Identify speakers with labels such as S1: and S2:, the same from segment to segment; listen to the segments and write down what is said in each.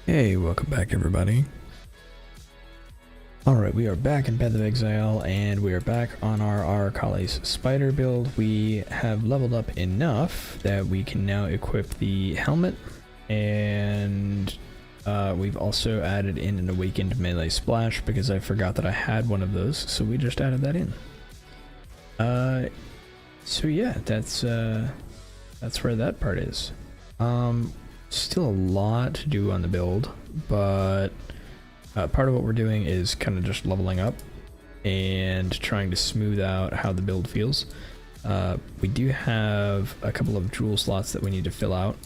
S1: Hey, welcome back everybody. Alright, we are back in Path of Exile, and we are back on our Arakalis spider build. We have leveled up enough that we can now equip the helmet, and we've also added in an awakened melee splash because I forgot that I had one of those, so we just added that in. So yeah, that's where that part is. Still a lot to do on the build, but part of what we're doing is kind of just leveling up and trying to smooth out how the build feels. We do have a couple of jewel slots that we need to fill out,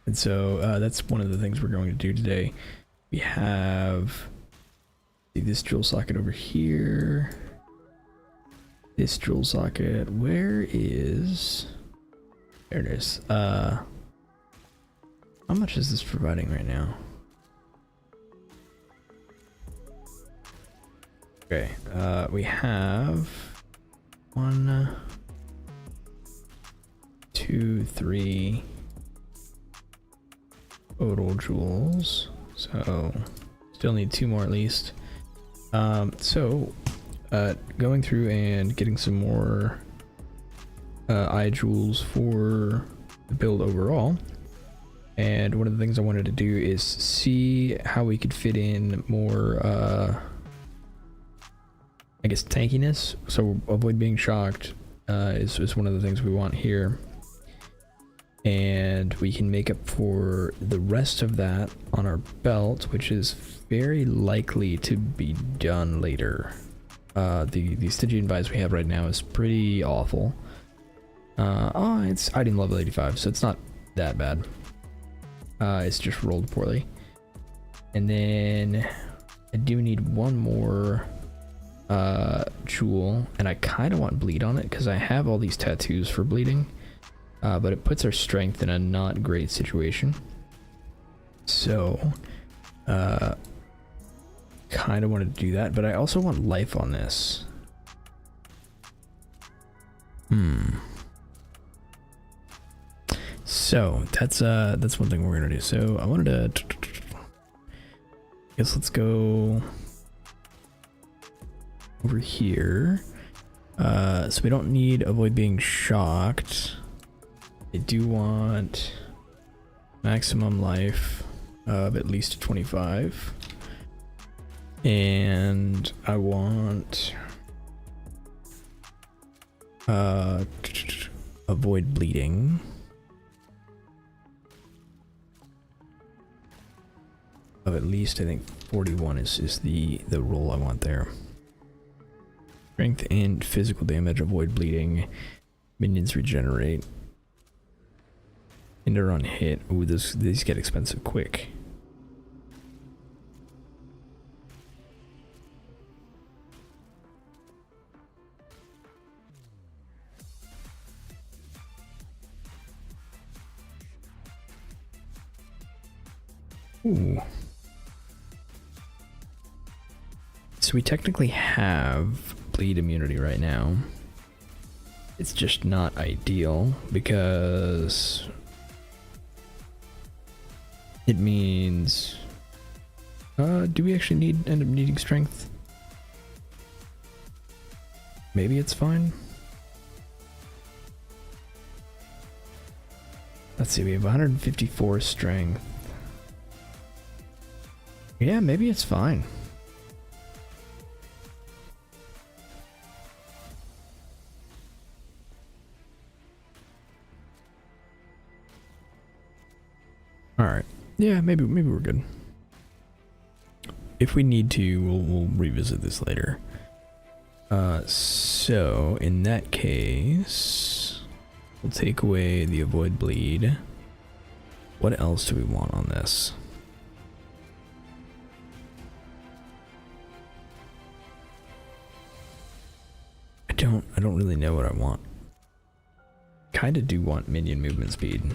S1: and so that's one of the things we're going to do today. We have this jewel socket over here, this jewel socket. Where is... there it is. How much is this providing right now? Okay, we have 1, 2, 3 total jewels, so still need 2 more at least. Going through and getting some more eye jewels for the build overall. And one of the things I wanted to do is see how we could fit in more, I guess, tankiness. So avoid being shocked is one of the things we want here. And we can make up for the rest of that on our belt, which is very likely to be done later. The Stygian vise we have right now is pretty awful. It's item level 85, so it's not that bad. It's just rolled poorly. And then I do need one more jewel, and I kind of want bleed on it because I have all these tattoos for bleeding, but it puts our strength in a not great situation. So kind of wanted to do that, but I also want life on this. So that's one thing we're gonna do. So I wanted to, guess let's go over here. So we don't need avoid being shocked. I do want maximum life of at least 25. And I want avoid bleeding. Of at least, I think 41 is the roll I want there. Strength and physical damage, avoid bleeding. Minions regenerate. Hinder on hit. Ooh, these get expensive quick. Ooh. So we technically have bleed immunity right now. It's just not ideal because it means do we actually end up needing strength? Maybe it's fine. Let's see, we have 154 strength. Yeah, maybe it's fine. Alright. Yeah, maybe we're good. If we need to, we'll revisit this later. So in that case, we'll take away the avoid bleed. What else do we want on this? I don't really know what I want. Kinda do want minion movement speed.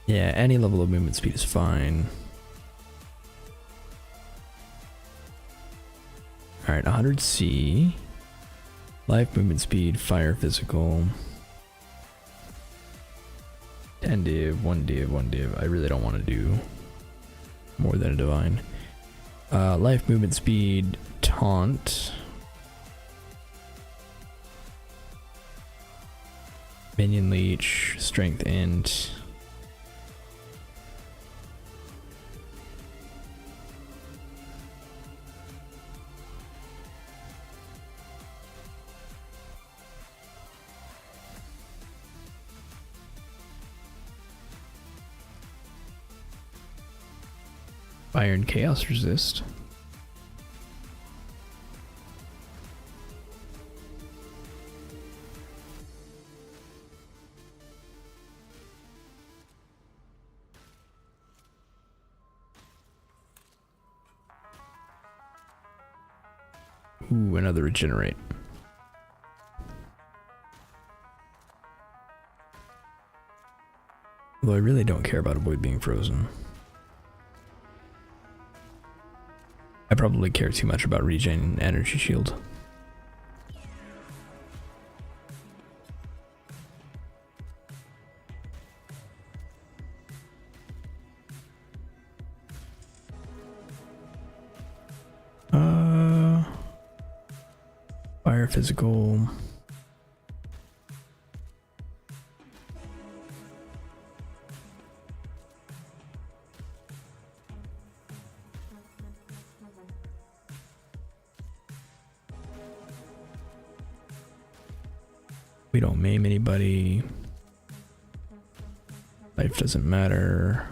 S1: Yeah, any level of movement speed is fine. Alright, 100C. Life, movement speed, fire, physical. 10 div, 1 div, 1 div. I really don't want to do more than a divine. Life, movement speed, taunt. Minion leech, strength int. Iron Chaos Resist. Ooh, another regenerate. Although I really don't care about avoid being frozen. I probably care too much about regen and energy shield. Fire, physical. We don't maim anybody. Life doesn't matter.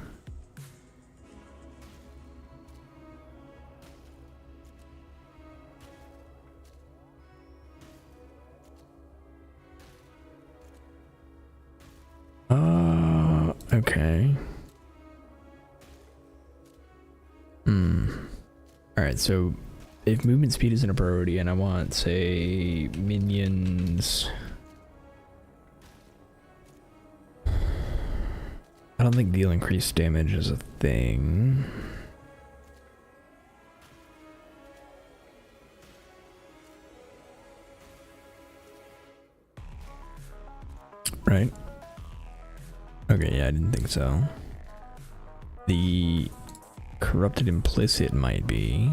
S1: Okay. Alright, so if movement speed isn't a priority and I want, say, minions don't think deal increased damage is a thing. Right? Okay, yeah, I didn't think so. The corrupted implicit might be.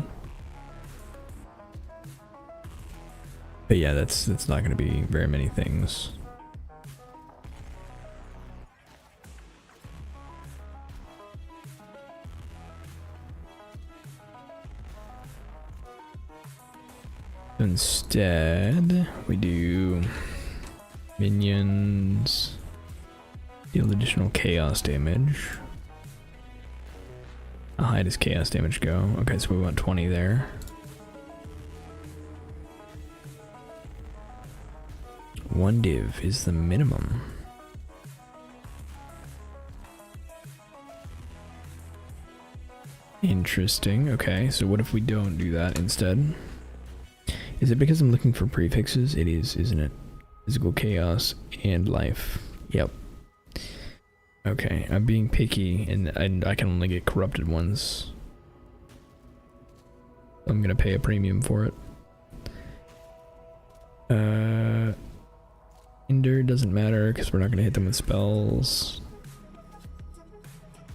S1: But yeah, that's not going to be very many things. Instead, we do minions deal additional chaos damage. How high does chaos damage go? Okay, so we want 20 there. One div is the minimum. Interesting. Okay, so what if we don't do that instead? Is it because I'm looking for prefixes? It is, isn't it? Physical chaos and life. Yep. Okay, I'm being picky and I can only get corrupted ones. I'm gonna pay a premium for it. Hinder doesn't matter because we're not gonna hit them with spells.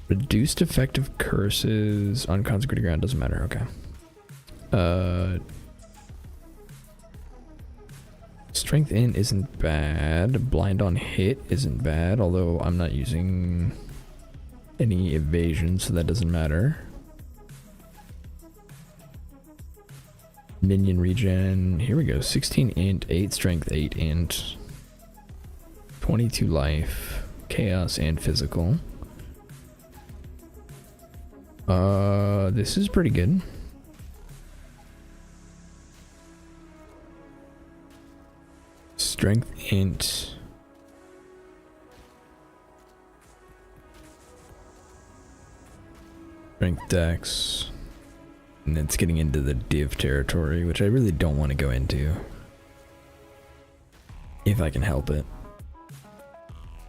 S1: Reduced effective curses on consecrated ground doesn't matter. Okay. Strength in isn't bad. Blind on hit isn't bad, although I'm not using any evasion, so that doesn't matter. Minion regen. Here we go. 16 int, 8 strength, 8 int, 22 life, chaos, and physical. This is pretty good. Strength int. Strength dex. And it's getting into the div territory, which I really don't want to go into. If I can help it.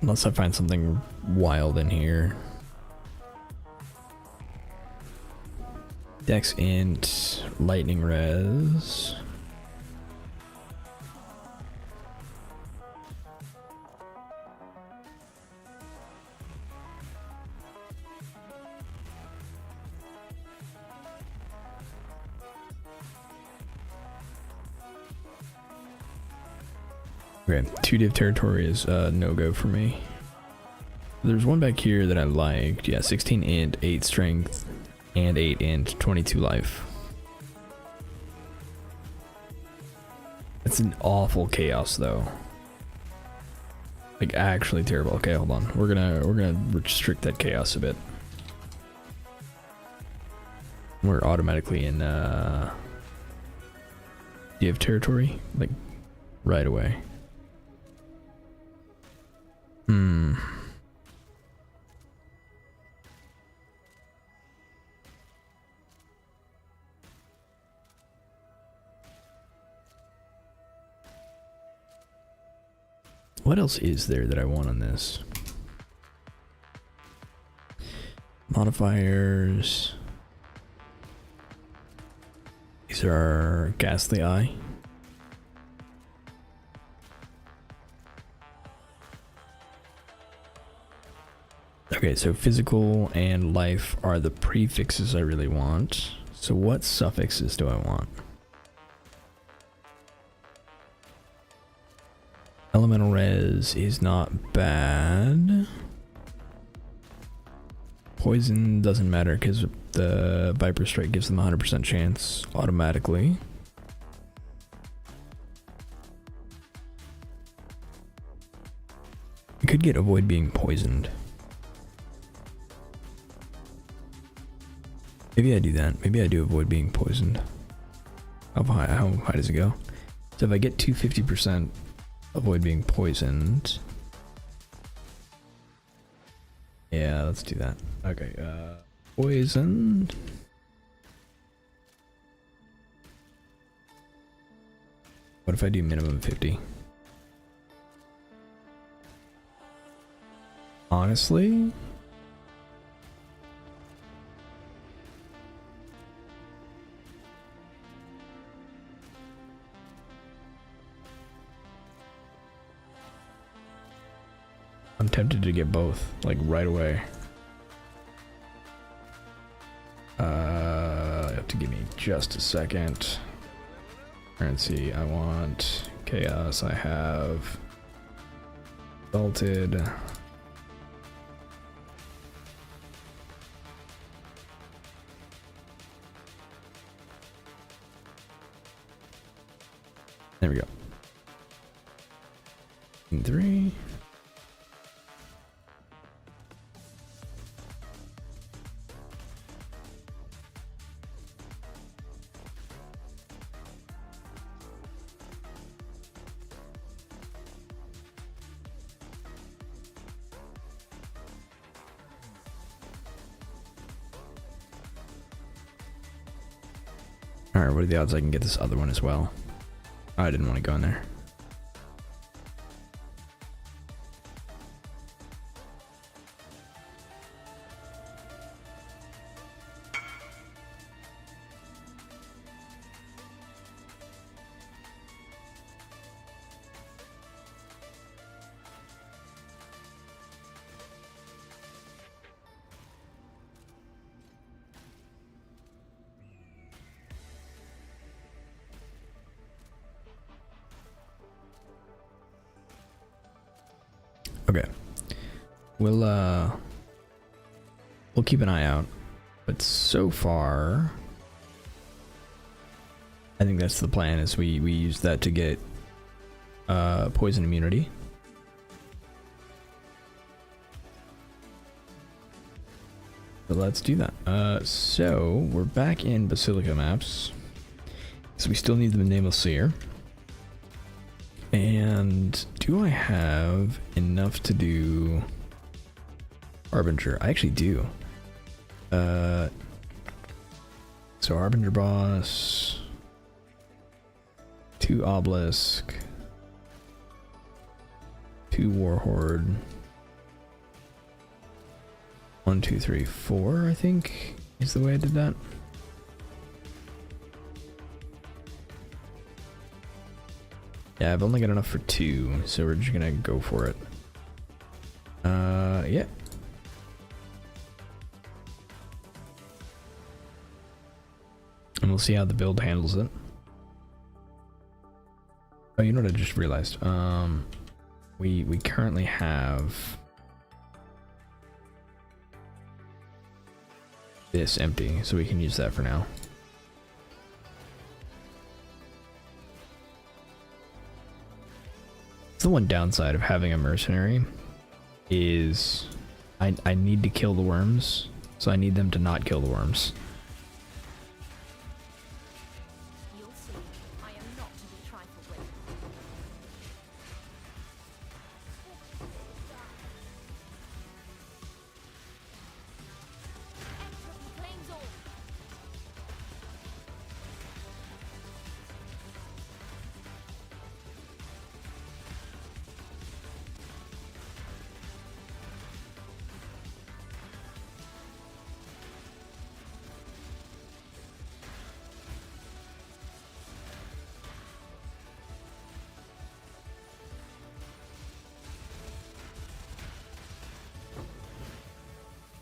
S1: Unless I find something wild in here. Dex int, lightning res. Okay, 2 div territory is no-go for me. There's one back here that I liked. Yeah, 16 int, 8 strength, and 8 int, 22 life. It's an awful chaos though. Like actually terrible. Okay, hold on. We're gonna restrict that chaos a bit. We're automatically in div territory, like right away. What else is there that I want on this? Modifiers. These are Ghastly Eye. Okay, so physical and life are the prefixes I really want. So what suffixes do I want? Elemental res is not bad. Poison doesn't matter because the Viper Strike gives them a 100% chance automatically. I could get avoid being poisoned. Maybe I do that. Maybe I do avoid being poisoned. How high does it go? So if I get 250%, avoid being poisoned. Yeah, let's do that. Okay, poisoned. What if I do minimum 50? Honestly, I'm tempted to get both, like right away. You have to give me just a second. Currency, I want chaos. I have salted. There we go. 3. Alright, what are the odds I can get this other one as well? Oh, I didn't want to go in there. Okay. We'll keep an eye out. But so far I think that's the plan, is we use that to get poison immunity. So let's do that. So we're back in Basilica maps. So we still need the Nameless Seer. And do I have enough to do Harbinger? I actually do. So Harbinger boss, 2 Obelisk, 2 Warhorde, 1, 2, 3, 4, I think is the way I did that. Yeah, I've only got enough for 2, so we're just gonna go for it. Yeah. And we'll see how the build handles it. Oh, you know what I just realized? We currently have this empty, so we can use that for now. The one downside of having a mercenary is I need to kill the worms, so I need them to not kill the worms.
S2: You'll see, I am not to be trifled with. Entropy claims all.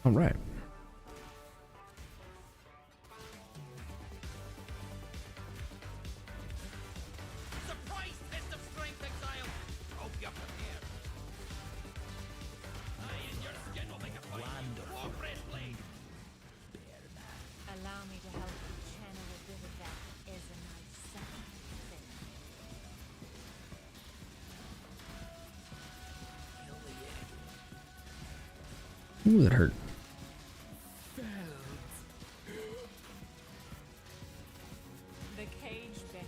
S1: All right.
S3: Surprise test of strength, Exile! Hope you're prepared. Eye in your skin will make a fight. War breastplate!
S2: Allow me to help you channel a bit of that Ezonite thing.
S1: Ooh, that hurt.
S2: The cage beckons.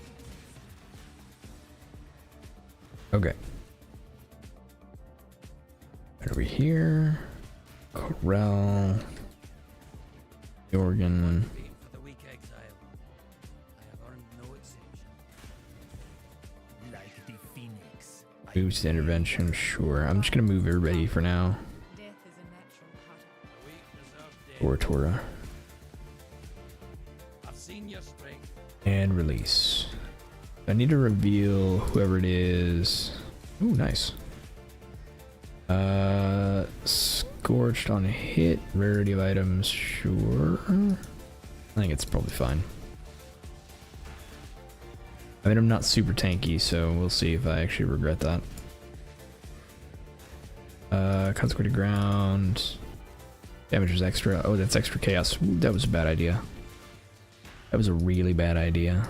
S1: Okay. Right over here. Corral. Jorgen.
S3: Being for the weak, Exile. I have earned no exception.
S4: Like the phoenix.
S1: Boost intervention, sure. I'm just gonna move everybody for now.
S2: Death is a natural part of
S3: The weak deserve death.
S1: Or Tora.
S3: I've seen your strength.
S1: And release. I need to reveal whoever it is. Ooh, nice. Scorched on hit, rarity of items, sure. I think it's probably fine. I mean, I'm not super tanky, so we'll see if I actually regret that. Consecrated ground. Damage is extra. Oh, that's extra chaos. Ooh, that was a bad idea. That was a really bad idea.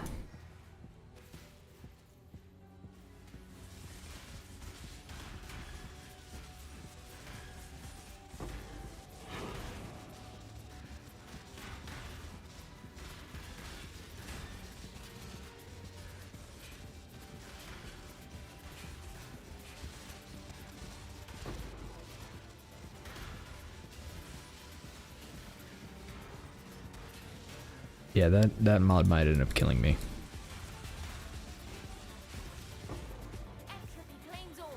S1: Yeah, that mod might end up killing me.
S2: Entropy claims all.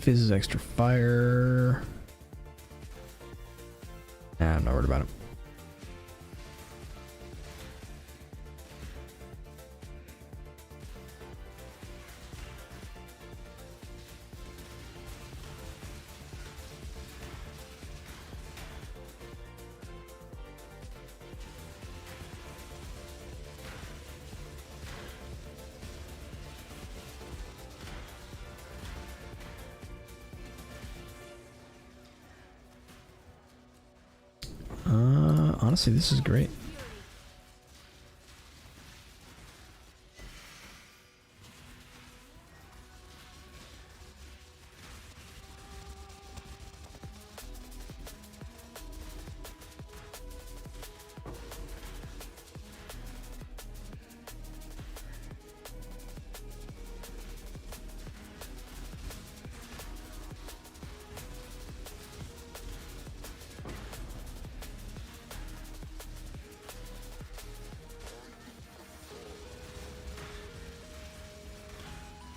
S1: Fizz is extra fire. Nah, I'm not worried about it. Honestly, this is great.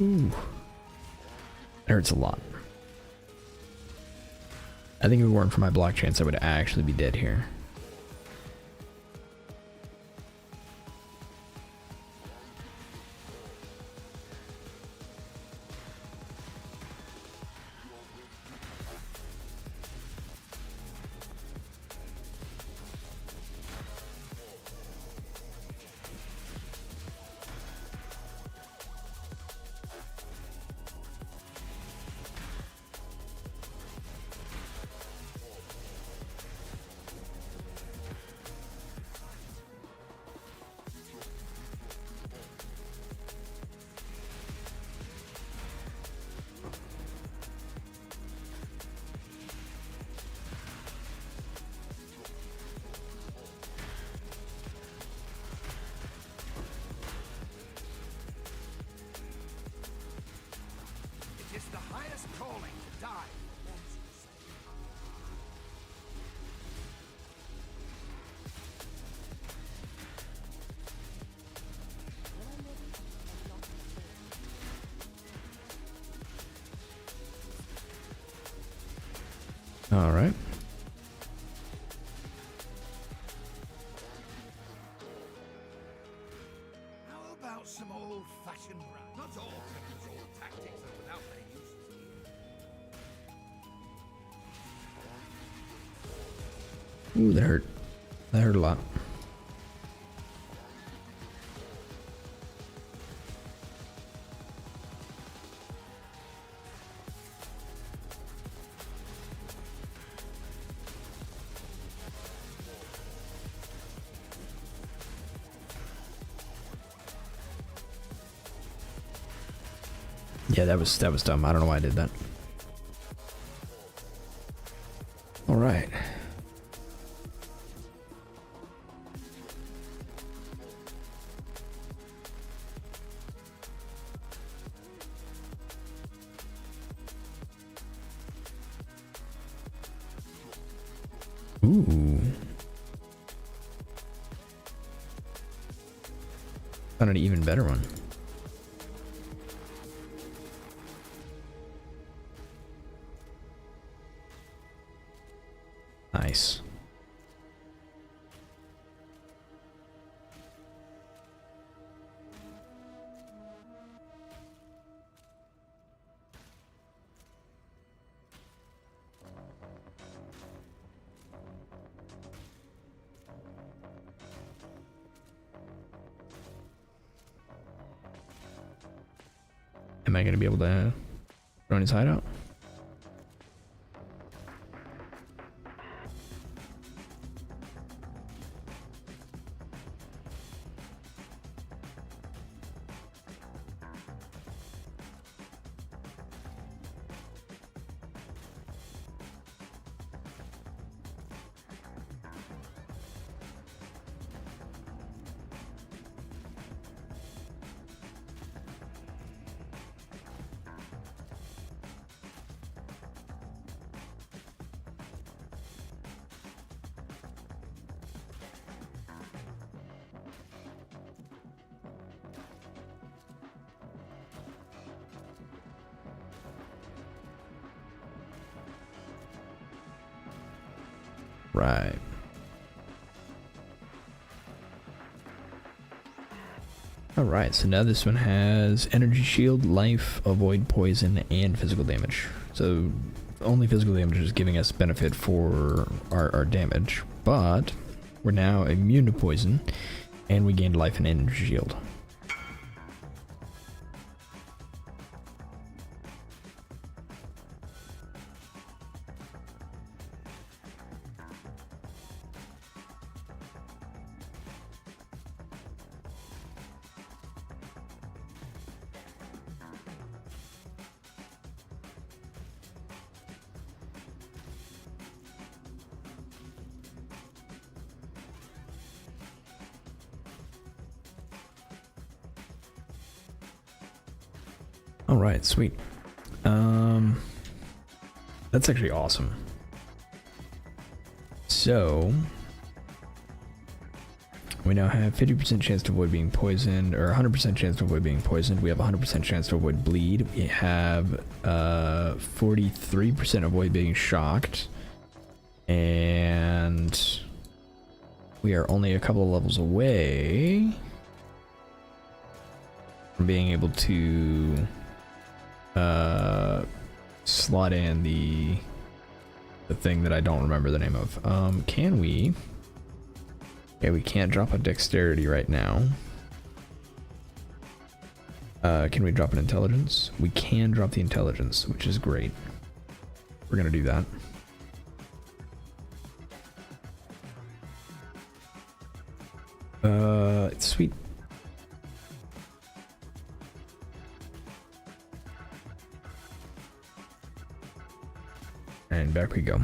S1: Ooh. That hurts a lot. I think if it weren't for my block chance, I would actually be dead here.
S3: It is the highest calling to die.
S1: All right.
S3: How about some old-fashioned rap? Not all techniques, all tactics are without their uses.
S1: Ooh, that hurt. That hurt a lot. Yeah, that was dumb. I don't know why I did that. All right. Ooh. Found an even better one. Nice. Am I going to be able to join his hideout? Right. Alright, so now this one has energy shield, life, avoid poison, and physical damage. So only physical damage is giving us benefit for our damage, but we're now immune to poison, and we gained life and energy shield. All right, sweet. That's actually awesome. So we now have 50% chance to avoid being poisoned, or 100% chance to avoid being poisoned. We have 100% chance to avoid bleed. We have 43% avoid being shocked, and we are only a couple of levels away from being able to slot in the thing that I don't remember the name of. Can we? Yeah, we can't drop a dexterity right now. Can we drop an intelligence? We can drop the intelligence, which is great. We're gonna do that. It's sweet. And back we go.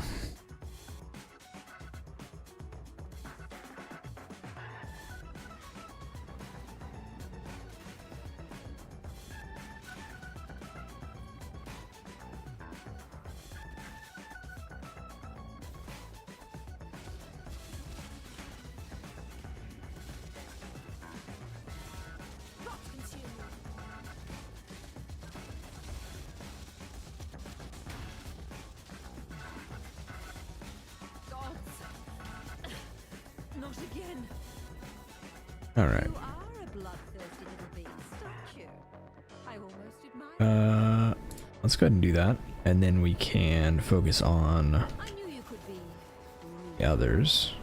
S2: Not again.
S1: All right.
S2: You are a bloodthirsty little beast, aren't you? I almost admire.
S1: Let's go ahead and do that, and then we can focus on
S2: I knew you could be.
S1: the others.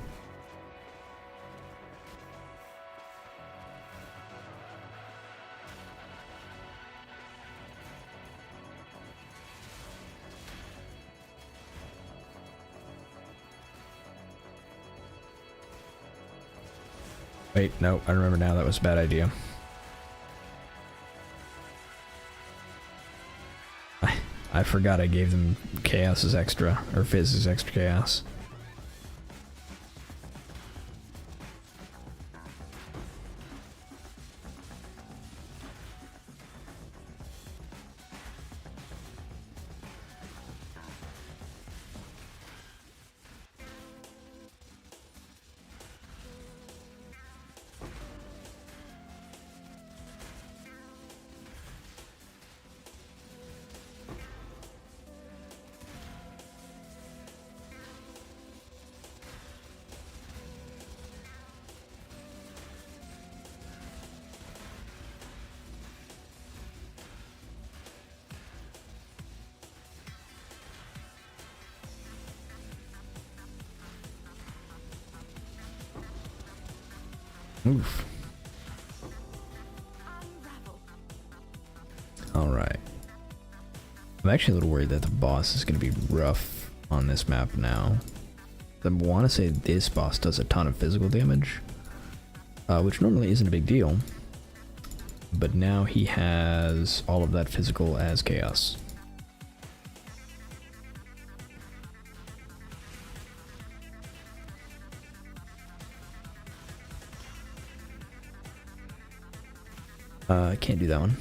S1: Wait, no, I remember now. That was a bad idea. I forgot I gave them chaos as extra, or fizz as extra chaos. Oof.
S2: Unravel.
S1: Alright. I'm actually a little worried that the boss is going to be rough on this map now. I want to say this boss does a ton of physical damage, which normally isn't a big deal. But now he has all of that physical as chaos. I can't do that one.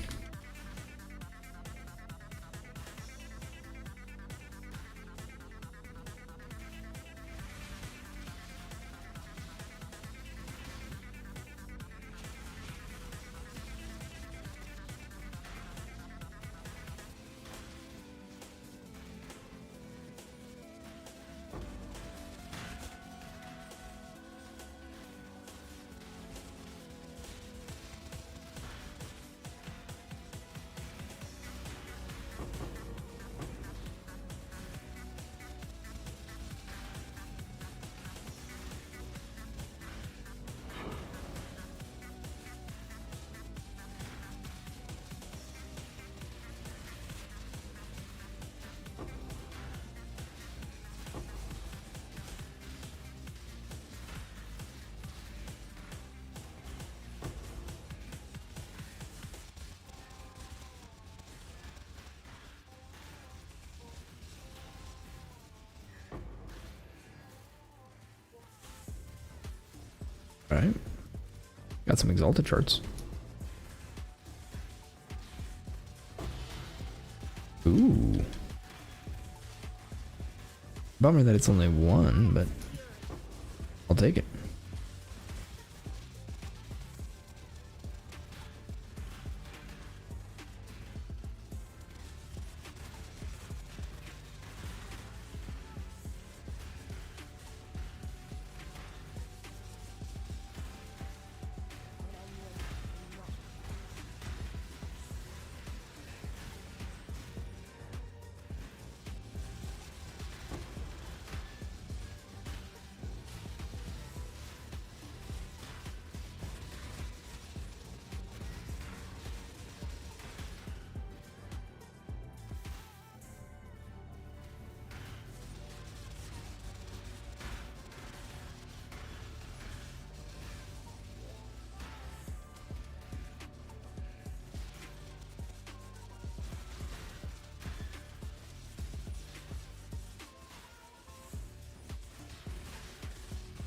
S1: Alright. Got some exalted charts. Ooh. Bummer that it's only one, but I'll take it.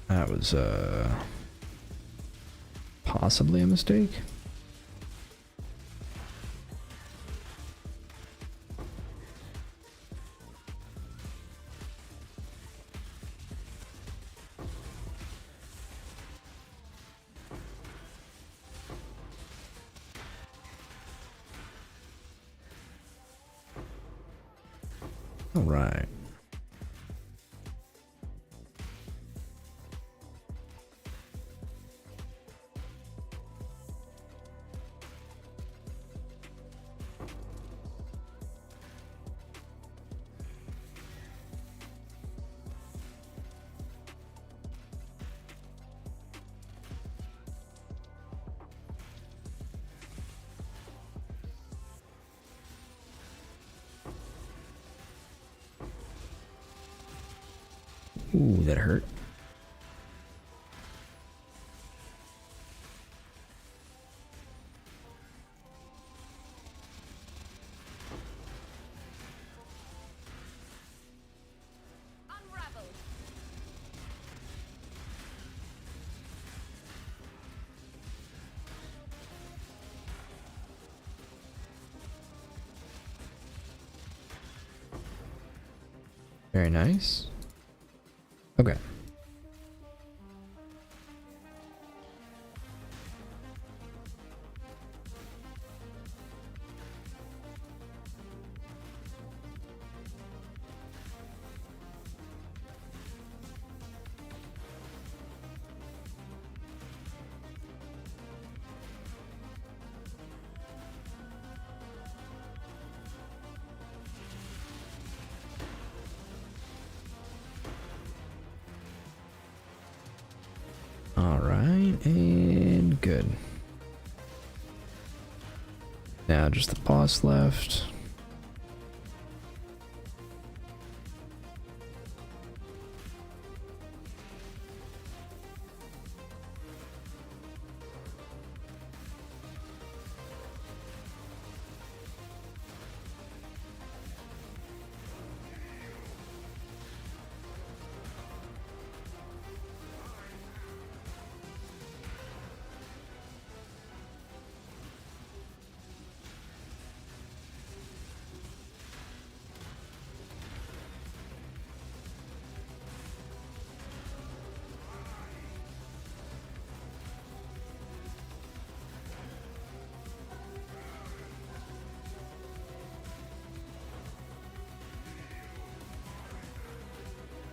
S1: That was possibly a mistake. All right. Ooh, that hurt.
S2: Unravel.
S1: Very nice. Okay. And good. Now just the boss left.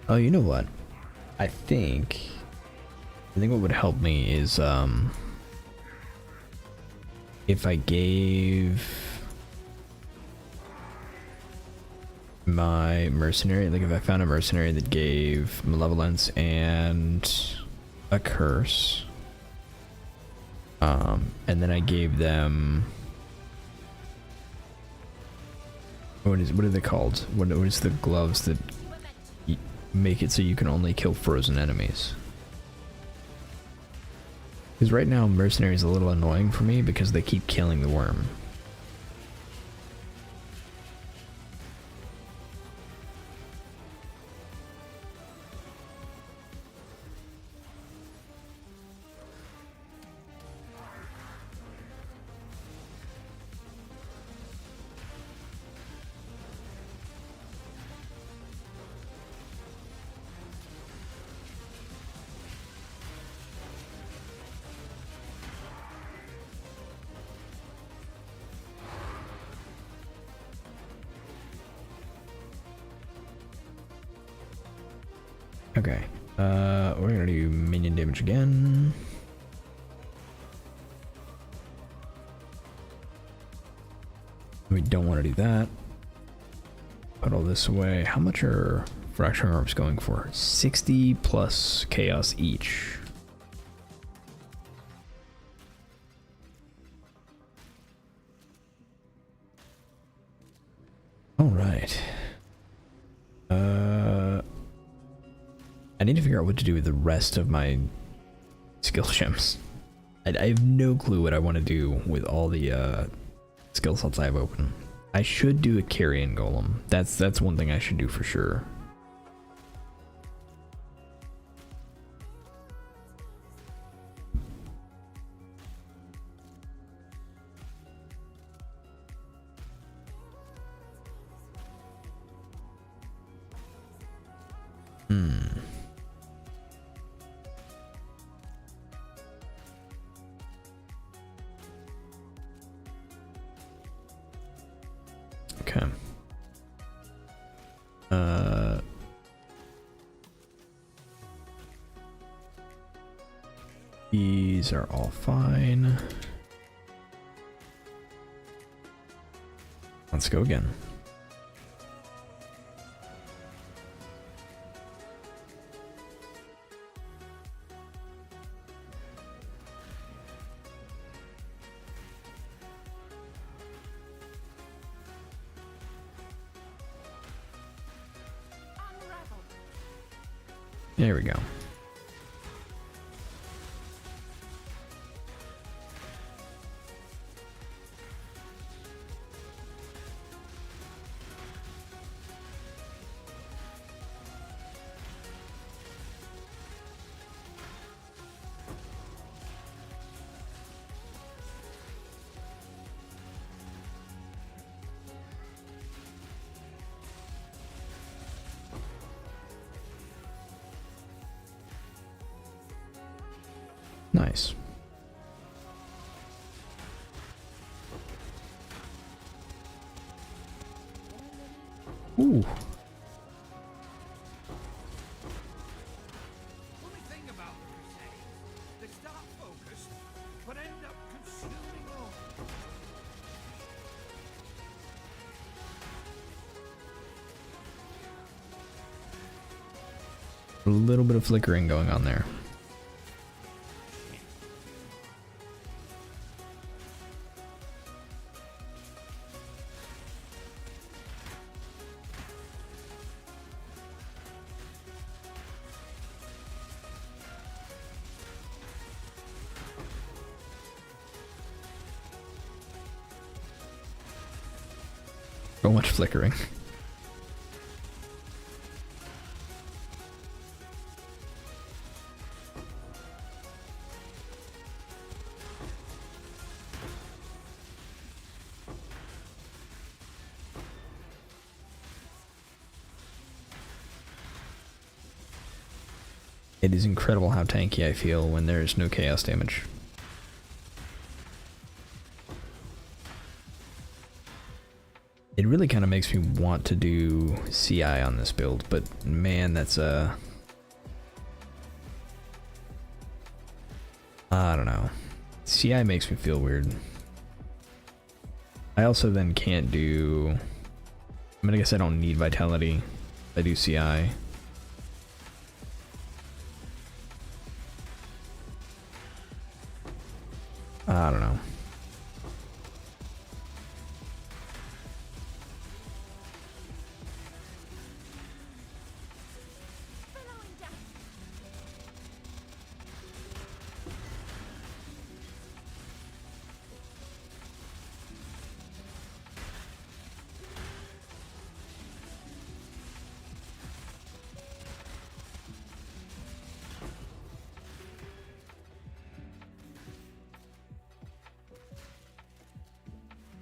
S1: Oh, you know what? I think what would help me is if I gave my mercenary, like if I found a mercenary that gave malevolence and a curse, and then I gave them what are they called? What is the gloves that make it so you can only kill frozen enemies? Because right now mercenary is a little annoying for me because they keep killing the worm. Okay, we're gonna do minion damage again. We don't want to do that. Put all this away. How much are fracturing orbs going for? 60 plus chaos each. All right. I need to figure out what to do with the rest of my skill gems. I have no clue what I want to do with all the skill slots I have open. I should do a carrion golem. That's one thing I should do for sure. Okay. These are all fine. Let's go again. There we go. Nice. Ooh.
S3: Funny thing about the Crusades, they start focused, but end up consuming all.
S1: A little bit of flickering going on there. So much flickering. It is incredible how tanky I feel when there is no chaos damage. It really kind of makes me want to do CI on this build, but man, that's I don't know. CI makes me feel weird. I also then can't do... I mean, I guess I don't need Vitality if I do CI. I don't know.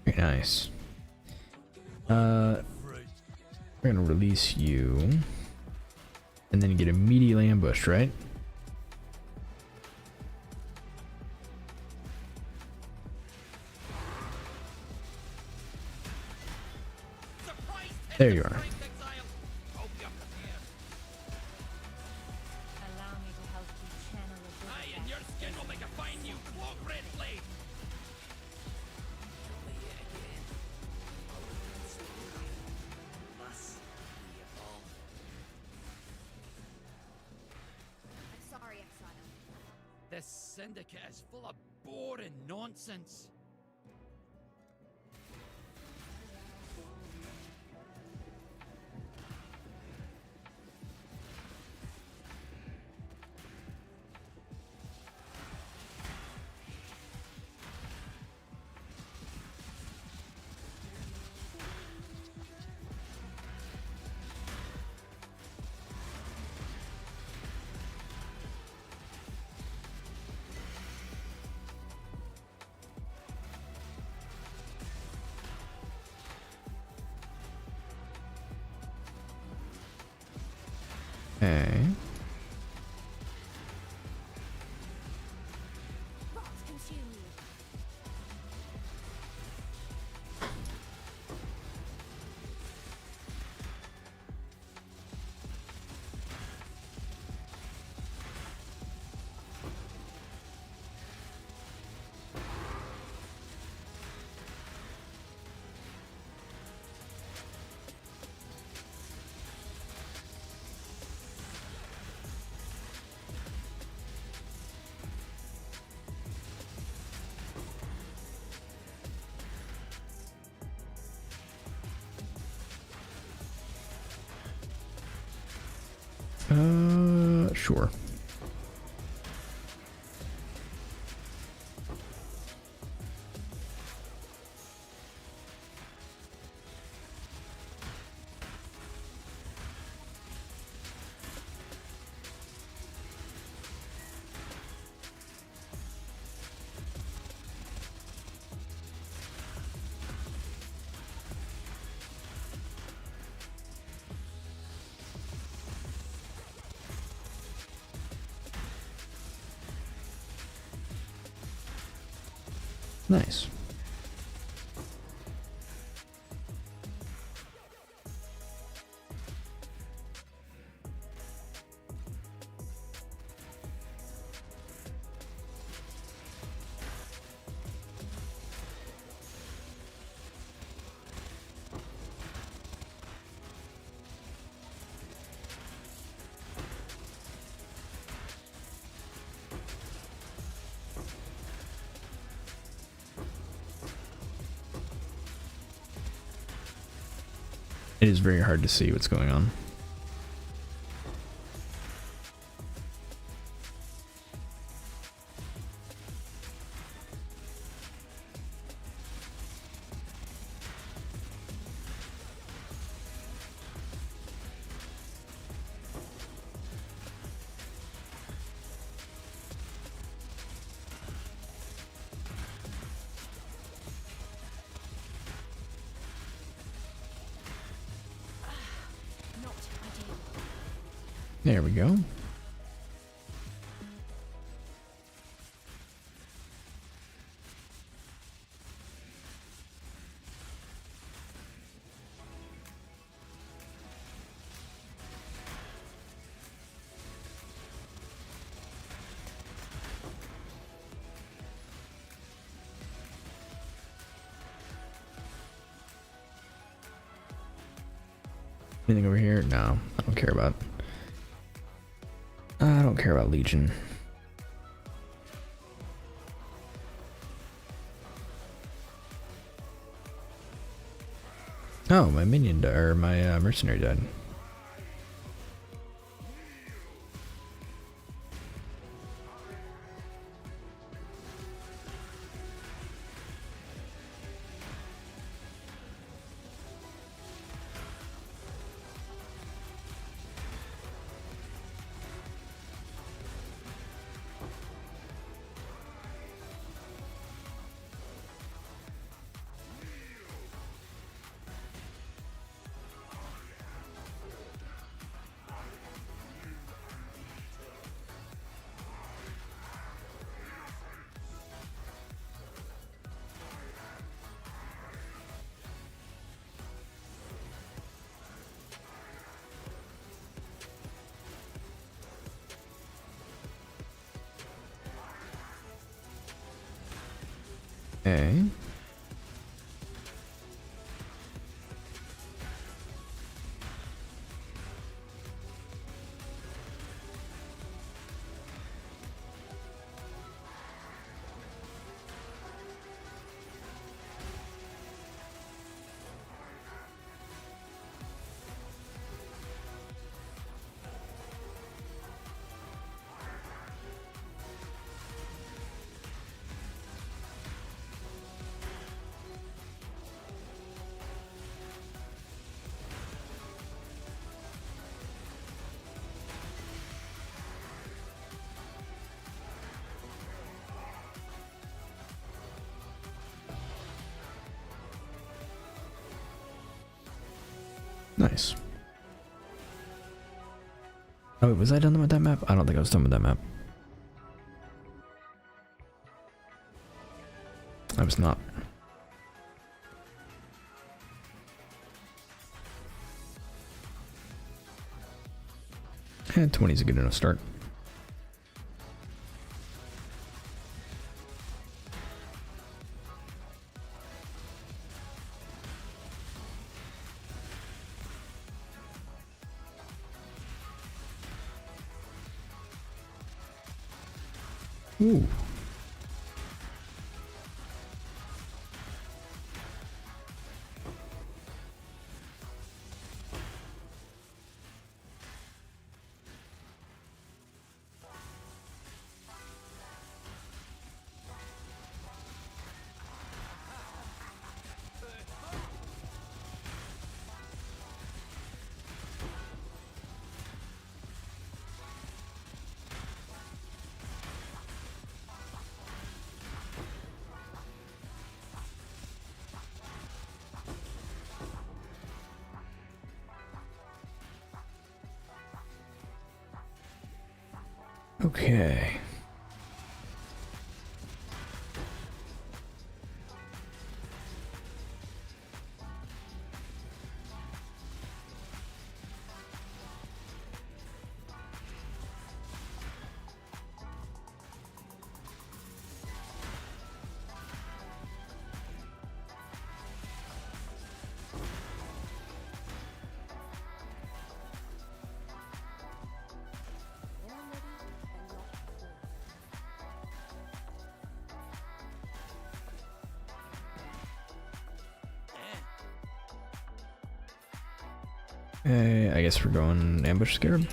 S1: Very nice. We're gonna release you, and then you get immediately ambushed, right? There you are.
S3: Hope you're prepared.
S2: Allow me to help you channel a bit
S3: Aye,
S2: of
S3: and
S2: that
S3: your skin will make a fine new cloak, Red Blade.
S2: I'm sorry, Exile.
S3: This syndicate is full of boring nonsense.
S1: Okay.
S2: Rot consume you.
S1: Sure. Nice. It is very hard to see what's going on. There we go. Anything over here? No, I don't care about. I don't care about Legion. Oh, my minion or my mercenary died. Okay. Nice. Oh, wait, was I done with that map? I don't think I was done with that map. I was not. And 20 is a good enough start. Ooh. Okay. I guess we're going ambush scarab.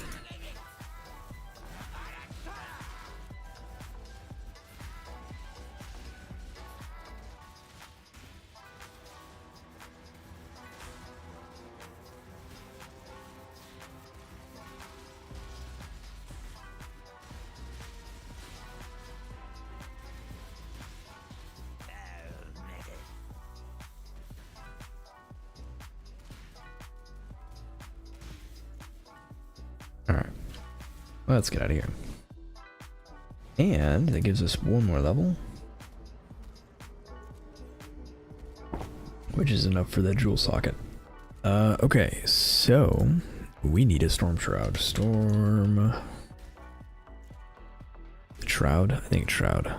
S1: Let's get out of here. And that gives us one more level, which is enough for the jewel socket. Okay, so we need a storm shroud. Shroud? I think shroud.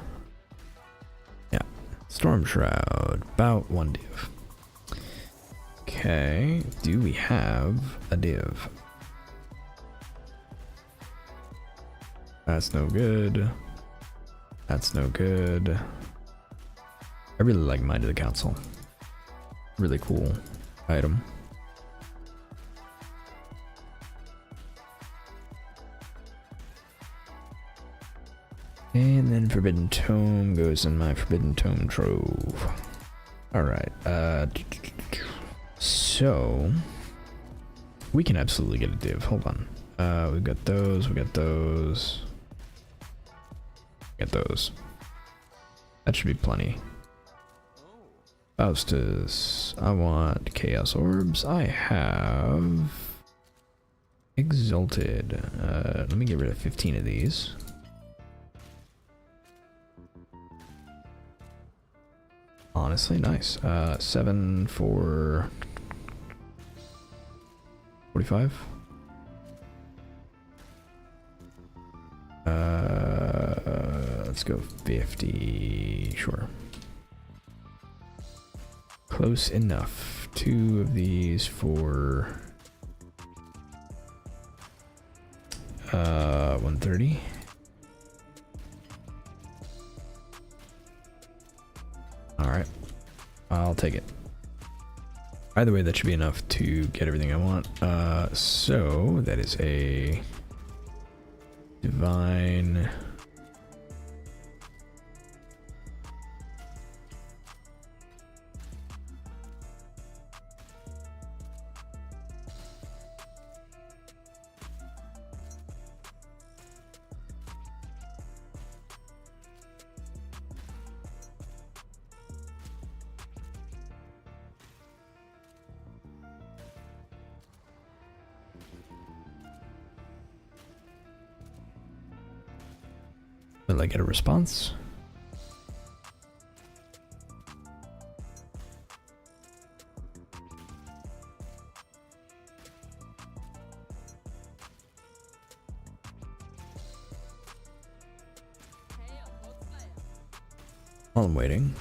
S1: Yeah, storm shroud. About 1 div. Okay, do we have a div? That's no good. That's no good. I really like Mind of the Council. Really cool item. And then Forbidden Tome goes in my Forbidden Tome trove. Alright, so we can absolutely get a div. Hold on. We've got those, we got those. Get those. That should be plenty. Faustus. I want Chaos Orbs. I have Exalted. Let me get rid of 15 of these. Honestly, nice. 7 for 45. Let's go 50. Sure. Close enough. 2 of these for 130. Alright. I'll take it. Either way, that should be enough to get everything I want. So that is a divine. Will I get a response? While I'm waiting,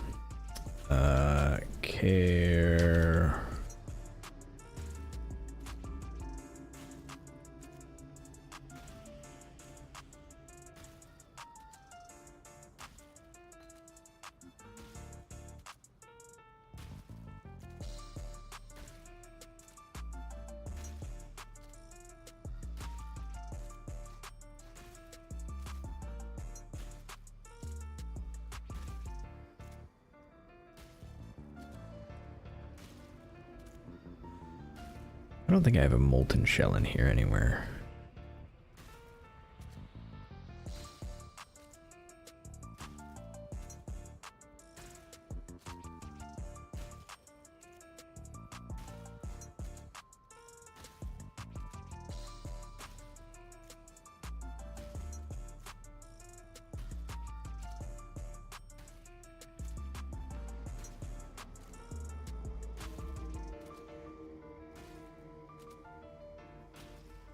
S1: care. I don't think I have a molten shell in here anywhere.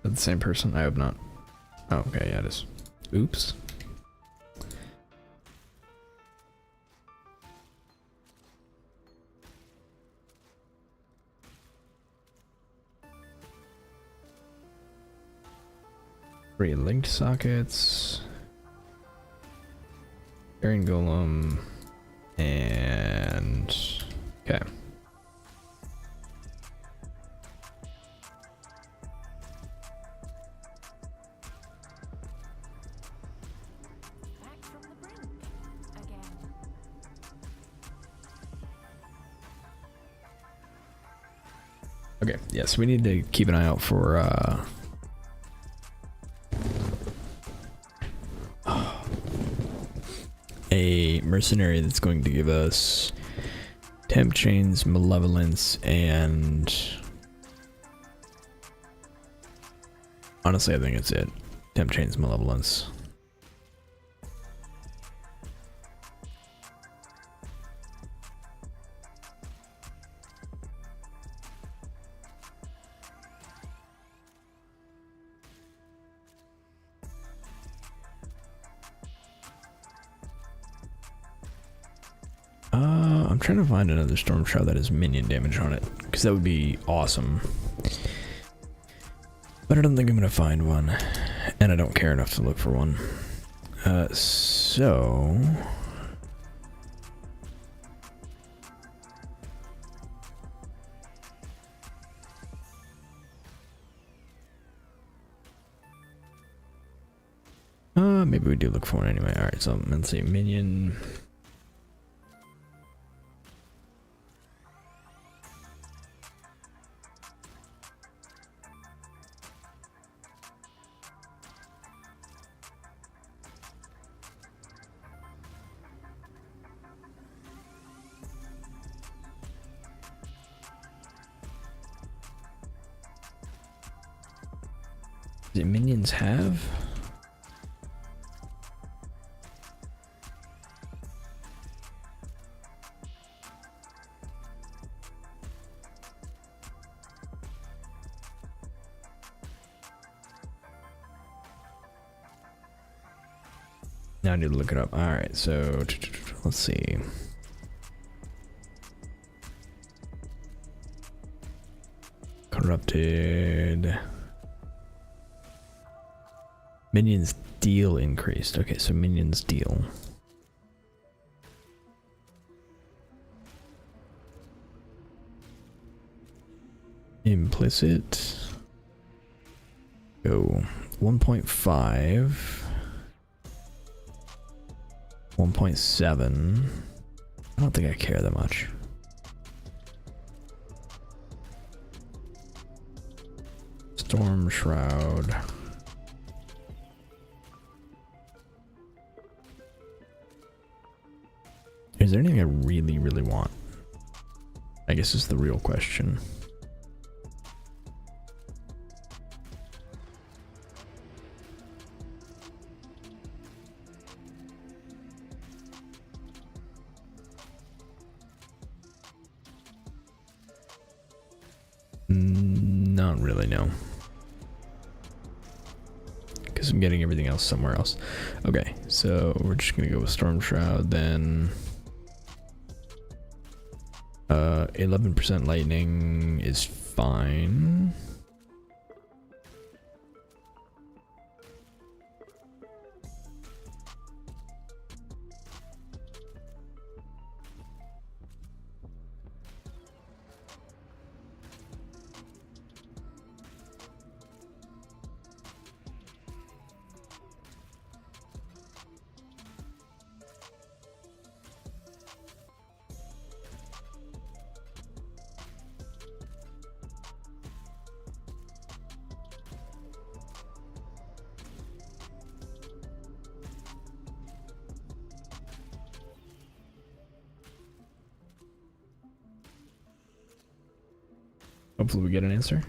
S1: The same person? I hope not. Oh, okay, yeah, it is. Oops. Three linked sockets. Iron Golem. And... okay. Okay, yes, we need to keep an eye out for a mercenary that's going to give us temp chains, malevolence, and honestly I think it's it. Temp chains malevolence. I'm trying to find another Storm Shroud that has minion damage on it, because that would be awesome. But I don't think I'm going to find one, and I don't care enough to look for one. So... maybe we do look for one anyway. Alright, so let's see, minion... Do minions have? Now I need to look it up. Alright, so let's see. Corrupted. Minions deal increased. Okay, so minions deal. Implicit. Go 1.5. 1.7. I don't think I care that much. Storm Shroud. Is there anything I really, really want? I guess is the real question. Not really, no. Because I'm getting everything else somewhere else. Okay, so we're just gonna go with Storm Shroud then. 11% lightning is fine. Hopefully we get an answer.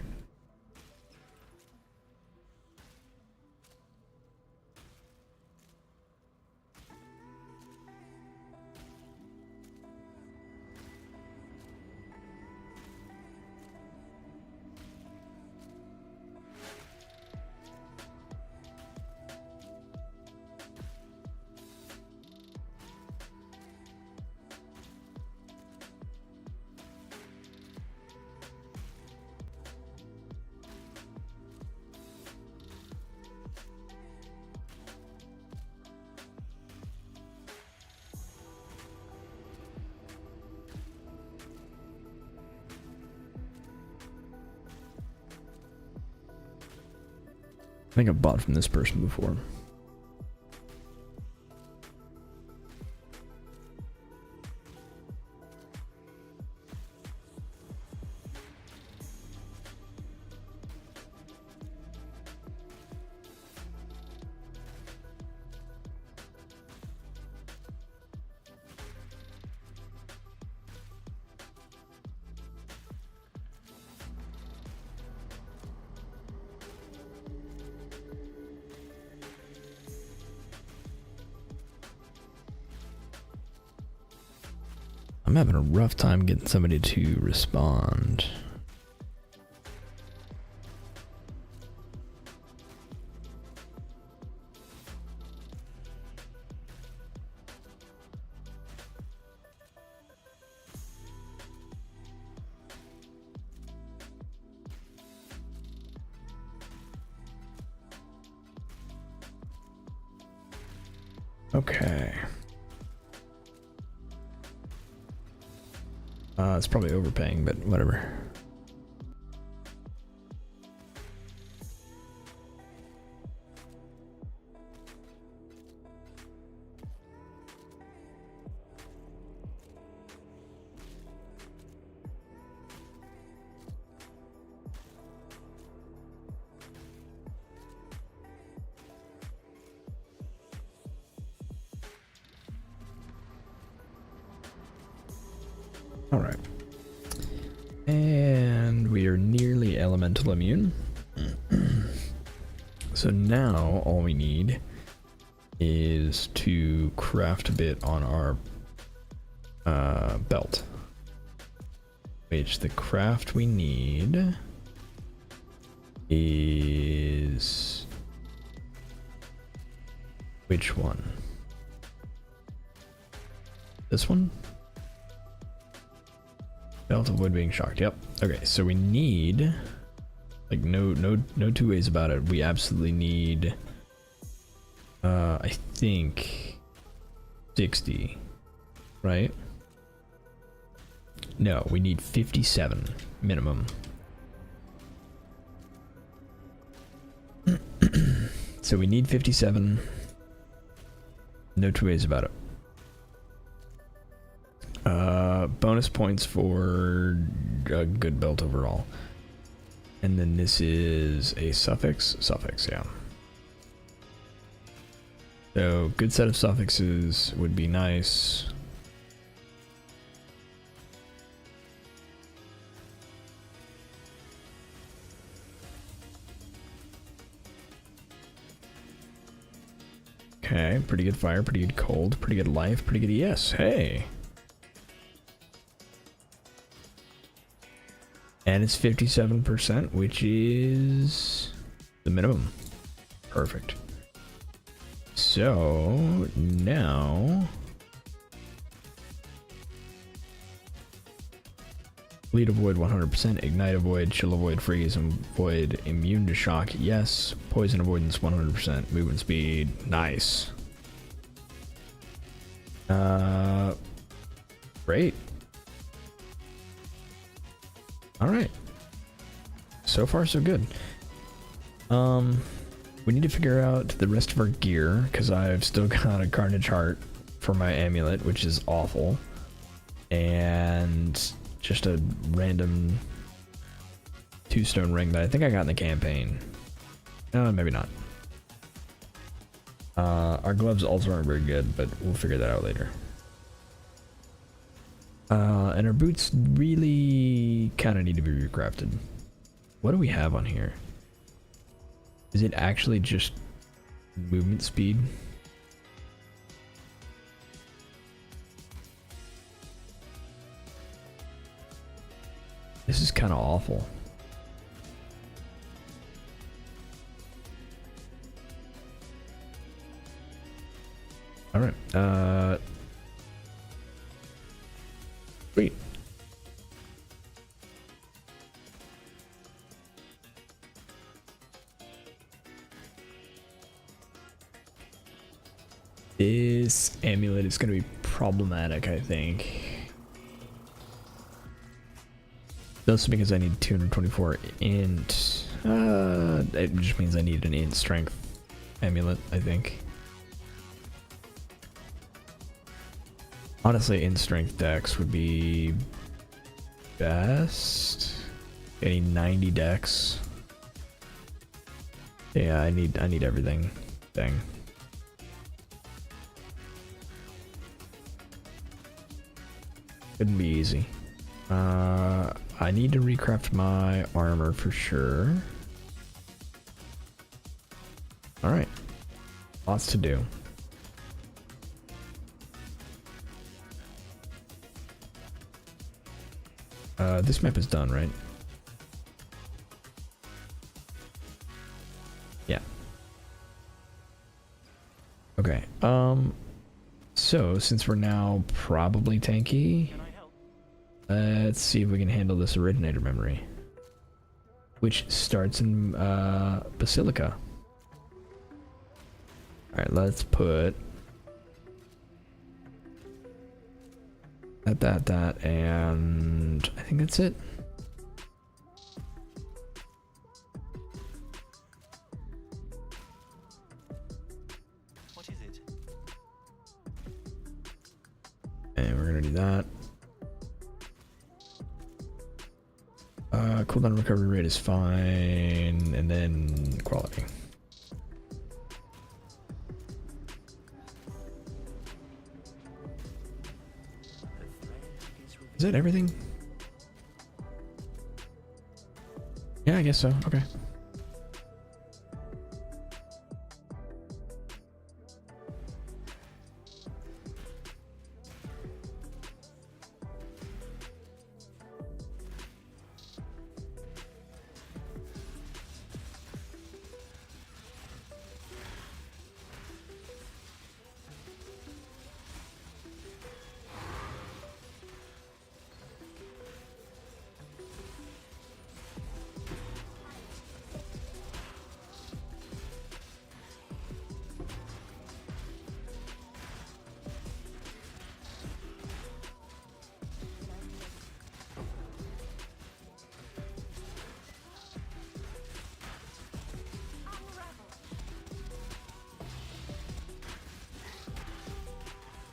S1: I think I've bought from this person before. I'm having a rough time getting somebody to respond. Okay. It's probably overpaying, but whatever. All right. And we are nearly elemental immune. So now all we need is to craft a bit on our belt. Which the craft we need is... which one? This one? Belt avoid being shocked. Yep. Okay, so we need, like, no two ways about it. We absolutely need, I think 60, right? No, we need 57 minimum. So we need 57. No two ways about it. Bonus points for a good belt overall. And then this is a suffix. Suffix, yeah. So good set of suffixes would be nice. Okay, pretty good fire, pretty good cold, pretty good life, pretty good yes. Hey. And it's 57%, which is the minimum. Perfect. So now bleed avoid 100%, ignite avoid, chill avoid, freeze avoid, immune to shock, yes, poison avoidance 100%, movement speed, nice. Great. All right. So far, so good. We need to figure out the rest of our gear because I've still got a Carnage Heart for my amulet, which is awful, and just a random 2-stone ring that I think I got in the campaign. Maybe not. Our gloves also aren't very good, but we'll figure that out later. And our boots really kind of need to be recrafted. What do we have on here? Is it actually just movement speed? This is kind of awful. All right. Sweet. This amulet is going to be problematic, I think. Also because I need 224 int. It just means I need an int strength amulet, I think. Honestly, int strength dex would be best. Getting 90 dex. Yeah, I need everything. Dang. Couldn't be easy. I need to recraft my armor for sure. Alright. Lots to do. This map is done, right? Yeah. Okay. So since we're now probably tanky, let's see if we can handle this originator memory, which starts in Basilica. All right, let's put that, and I think that's it.
S4: What is it?
S1: And we're gonna do that. Cooldown recovery rate is fine, and then quality. Is that everything? Yeah, I guess so. Okay.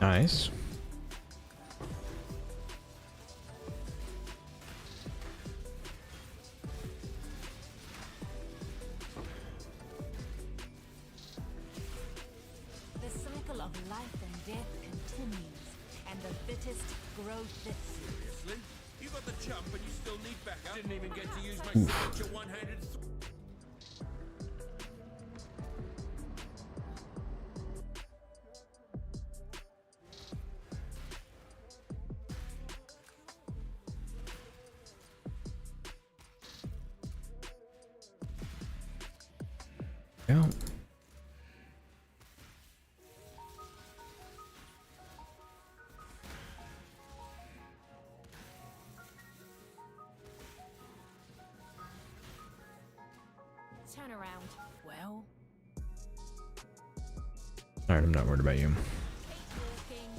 S1: Nice.
S2: The cycle of life and death continues, and the fittest grow fit.
S3: Seriously? You got the jump and you still need backup? Didn't even get to use my signature one-handed...
S1: Yeah.
S2: Turn around. Well,
S1: All right, I'm not worried about you.
S2: keep walking.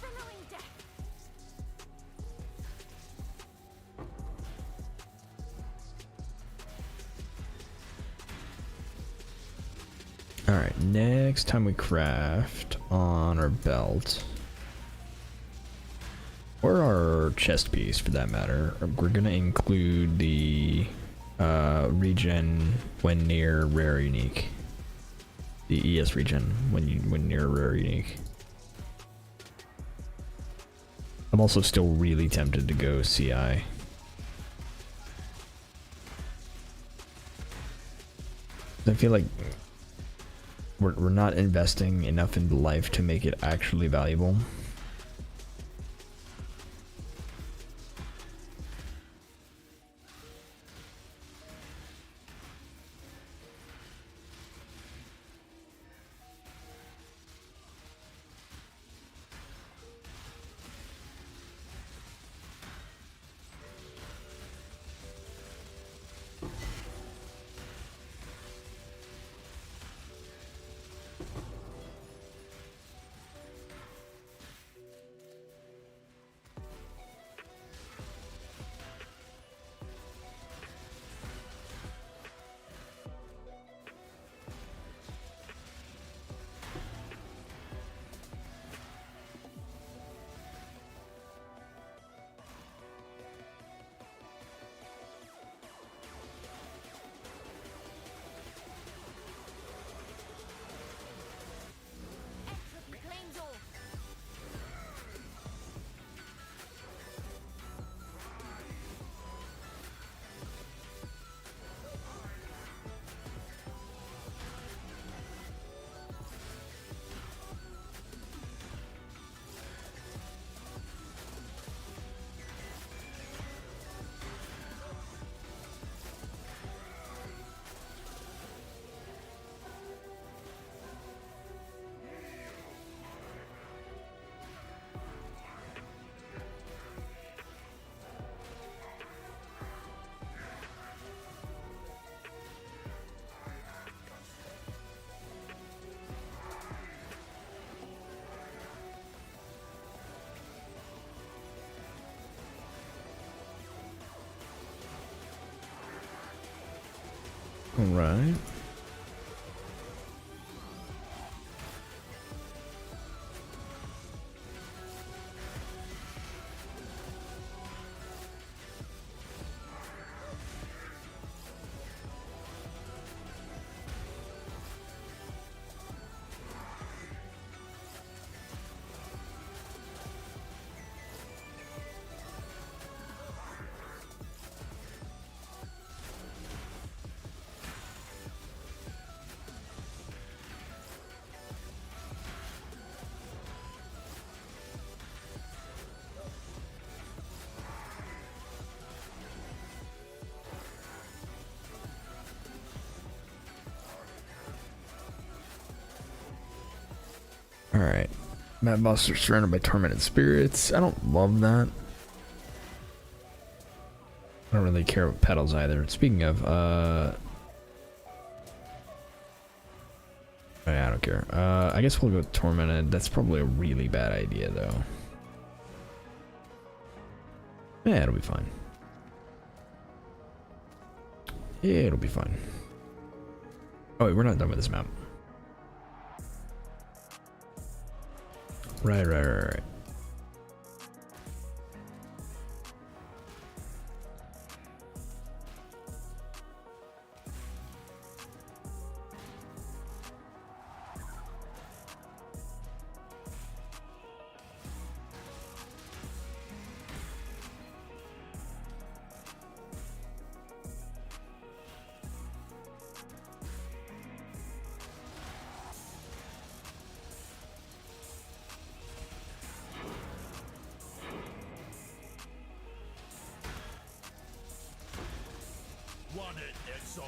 S2: Following death.
S1: All right, next time we craft on our belt, or our chest piece for that matter, we're gonna include the regen when near rare unique. The ES regen when near rare unique. I'm also still really tempted to go CI. I feel like we're not investing enough in life to make it actually valuable. All right. Alright. Mad boss are surrounded by tormented spirits. I don't love that. I don't really care about petals either. Speaking of, yeah, I don't care. I guess we'll go with tormented. That's probably a really bad idea, though. Yeah, it'll be fine. Yeah, it'll be fine. Oh, wait, we're not done with this map. Right.
S3: One in exile.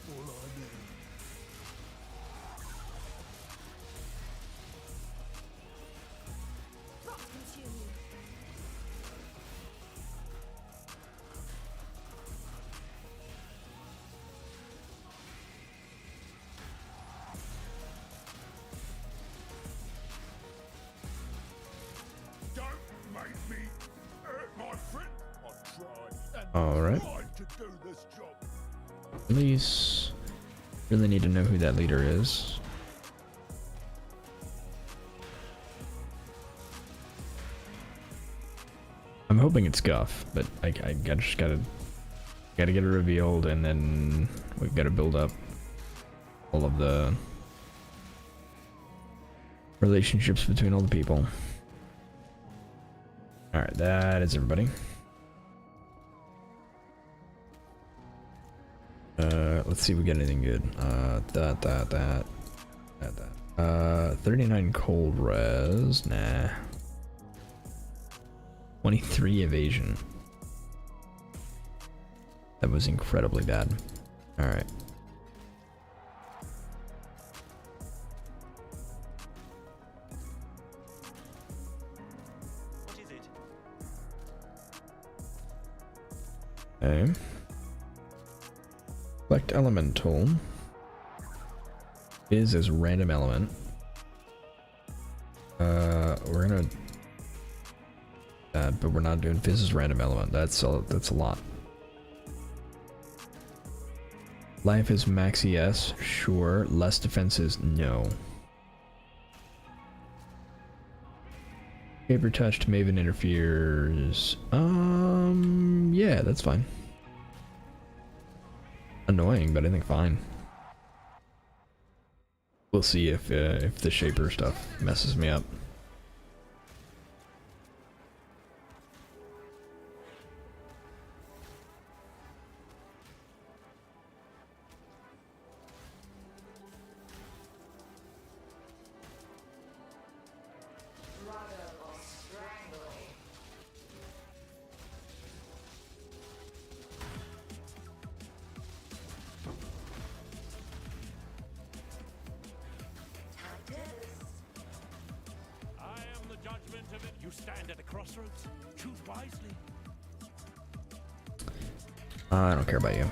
S3: All I need.
S2: Rot consume you.
S3: Don't make me hurt my friend. I've tried and
S1: All right.
S3: tried to do this job.
S1: Police. Really need to know who that leader is. I'm hoping it's Guff, but I just gotta get it revealed, and then we've got to build up all of the relationships between all the people. All right, that is everybody. Let's see if we get anything good. 39 cold res. Nah. 23 evasion. That was incredibly bad. Alright.
S4: What is it?
S1: Okay. Select elemental. Is as random element. We're gonna but we're not doing Fizz as random element. That's a lot. Life is max ES, sure. Less defenses, no. Paper touch to Maven interferes. Yeah, that's fine. Annoying, but I think fine. We'll see if the shaper stuff messes me up.
S3: I am the judgment of it. You stand at a crossroads. Choose wisely.
S1: I don't care about you.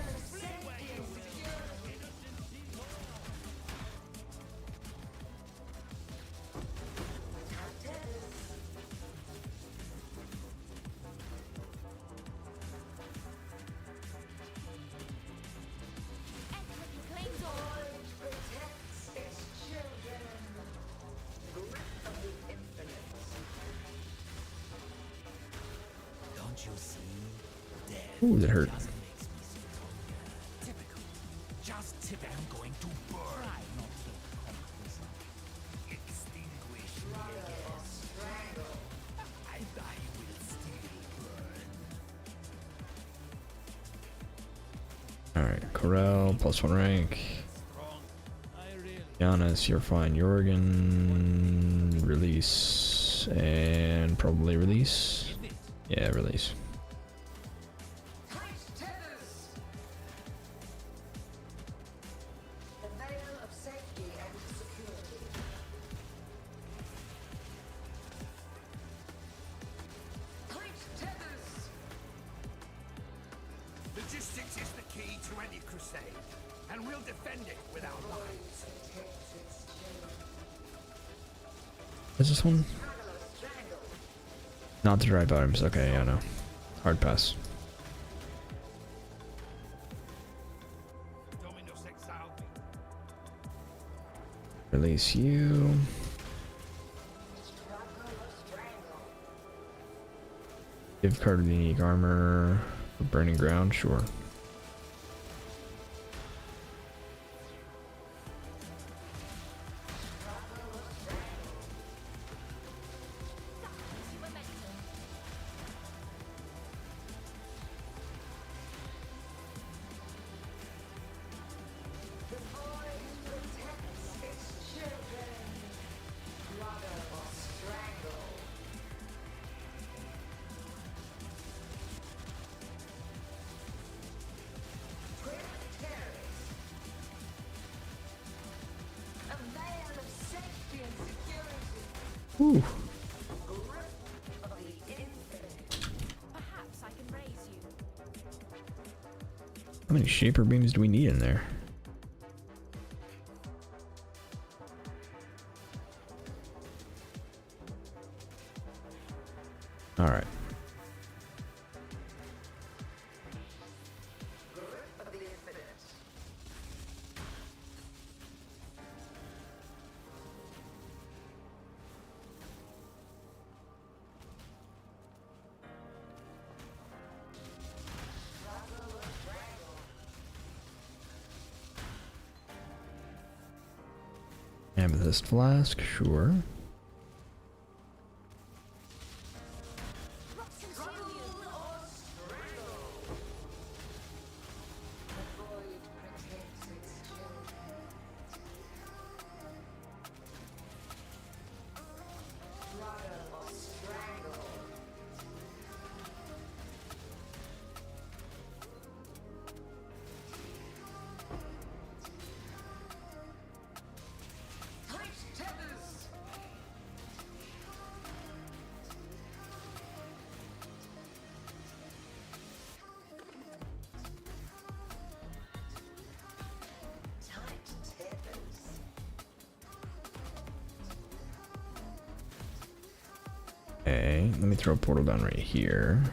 S1: Ooh, that hurt.
S3: Typical. Just tip I'm going to burn. Extinguish me, I guess. I will still burn.
S1: Alright, Corel, +1 rank. Giannis, you're fine. Jorgen, release. And probably release. Yeah, release.
S3: Logistics is the key to any crusade, and we'll defend it with our lives.
S1: Is this one? Not the drive items. Okay, yeah, no. Hard pass.
S3: Dominus Exile.
S1: Release you. Give card of the unique armor. For burning ground, sure. Ooh.
S2: Perhaps I can raise you.
S1: How many shaper beams do we need in there? All right. Amethyst flask, sure. Okay, let me throw a portal down right here.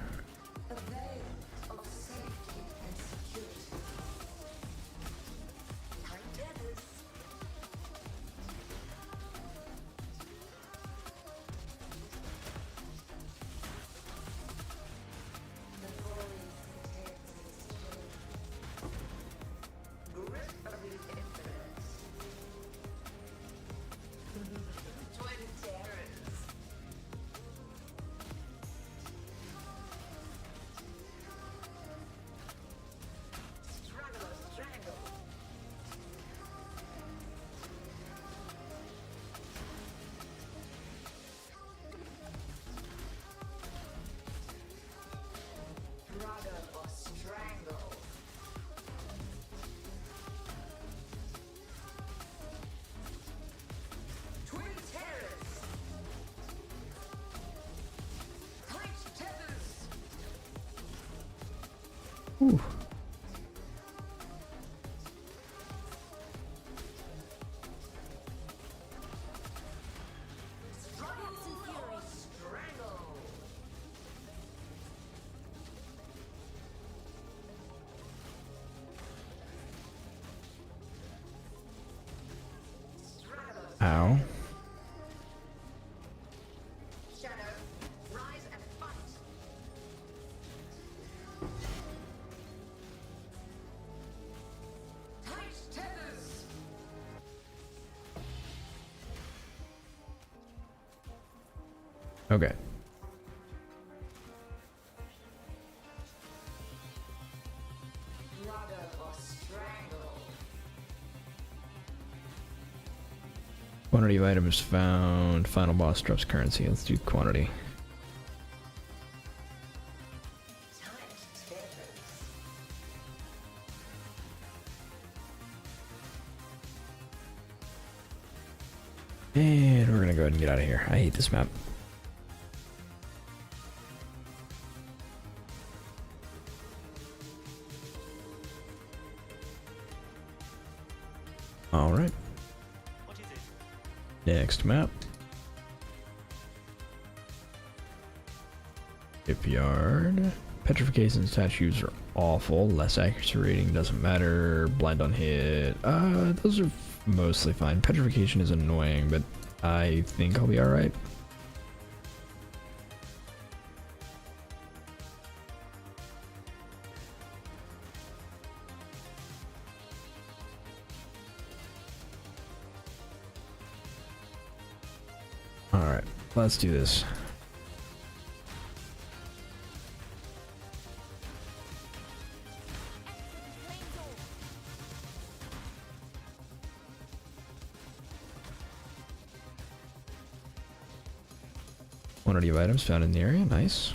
S1: Ooh. Ow. Okay. Quantity of items found. Final boss drops currency. Let's do quantity. And we're gonna go ahead and get out of here. I hate this map. Alright.
S4: What is it?
S1: Next map. Shipyard. Petrification statues are awful. Less accuracy rating doesn't matter. Blind on hit. Those are mostly fine. Petrification is annoying, but I think I'll be alright. Alright, let's do this. Quantity of items found in the area, nice.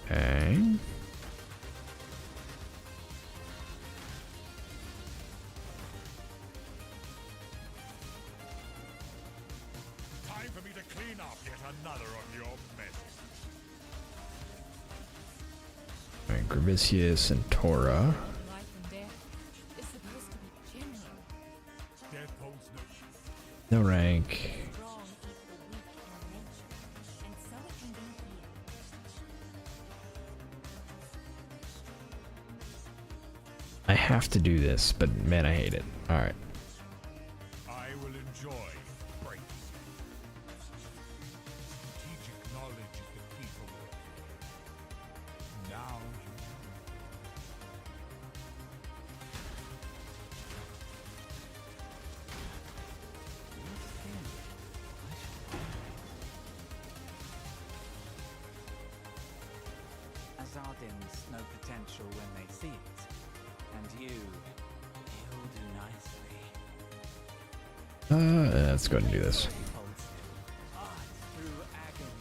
S1: Okay.
S3: Time for me to clean up yet another of your messes.
S1: Alright, Gravicius and Tora.
S2: Life and death is supposed to be genuine.
S3: Death holds
S1: No
S3: no
S1: rank.
S2: Strong equal weak in nature, and so it can be here.
S1: I have to do this, but man, I hate it. Alright.
S3: I will enjoy breaks. Strategic knowledge is the key for war. Now you
S5: Azardins know potential when they see it, and you'll do nicely.
S1: Let's go ahead and do this.
S5: Art through agony.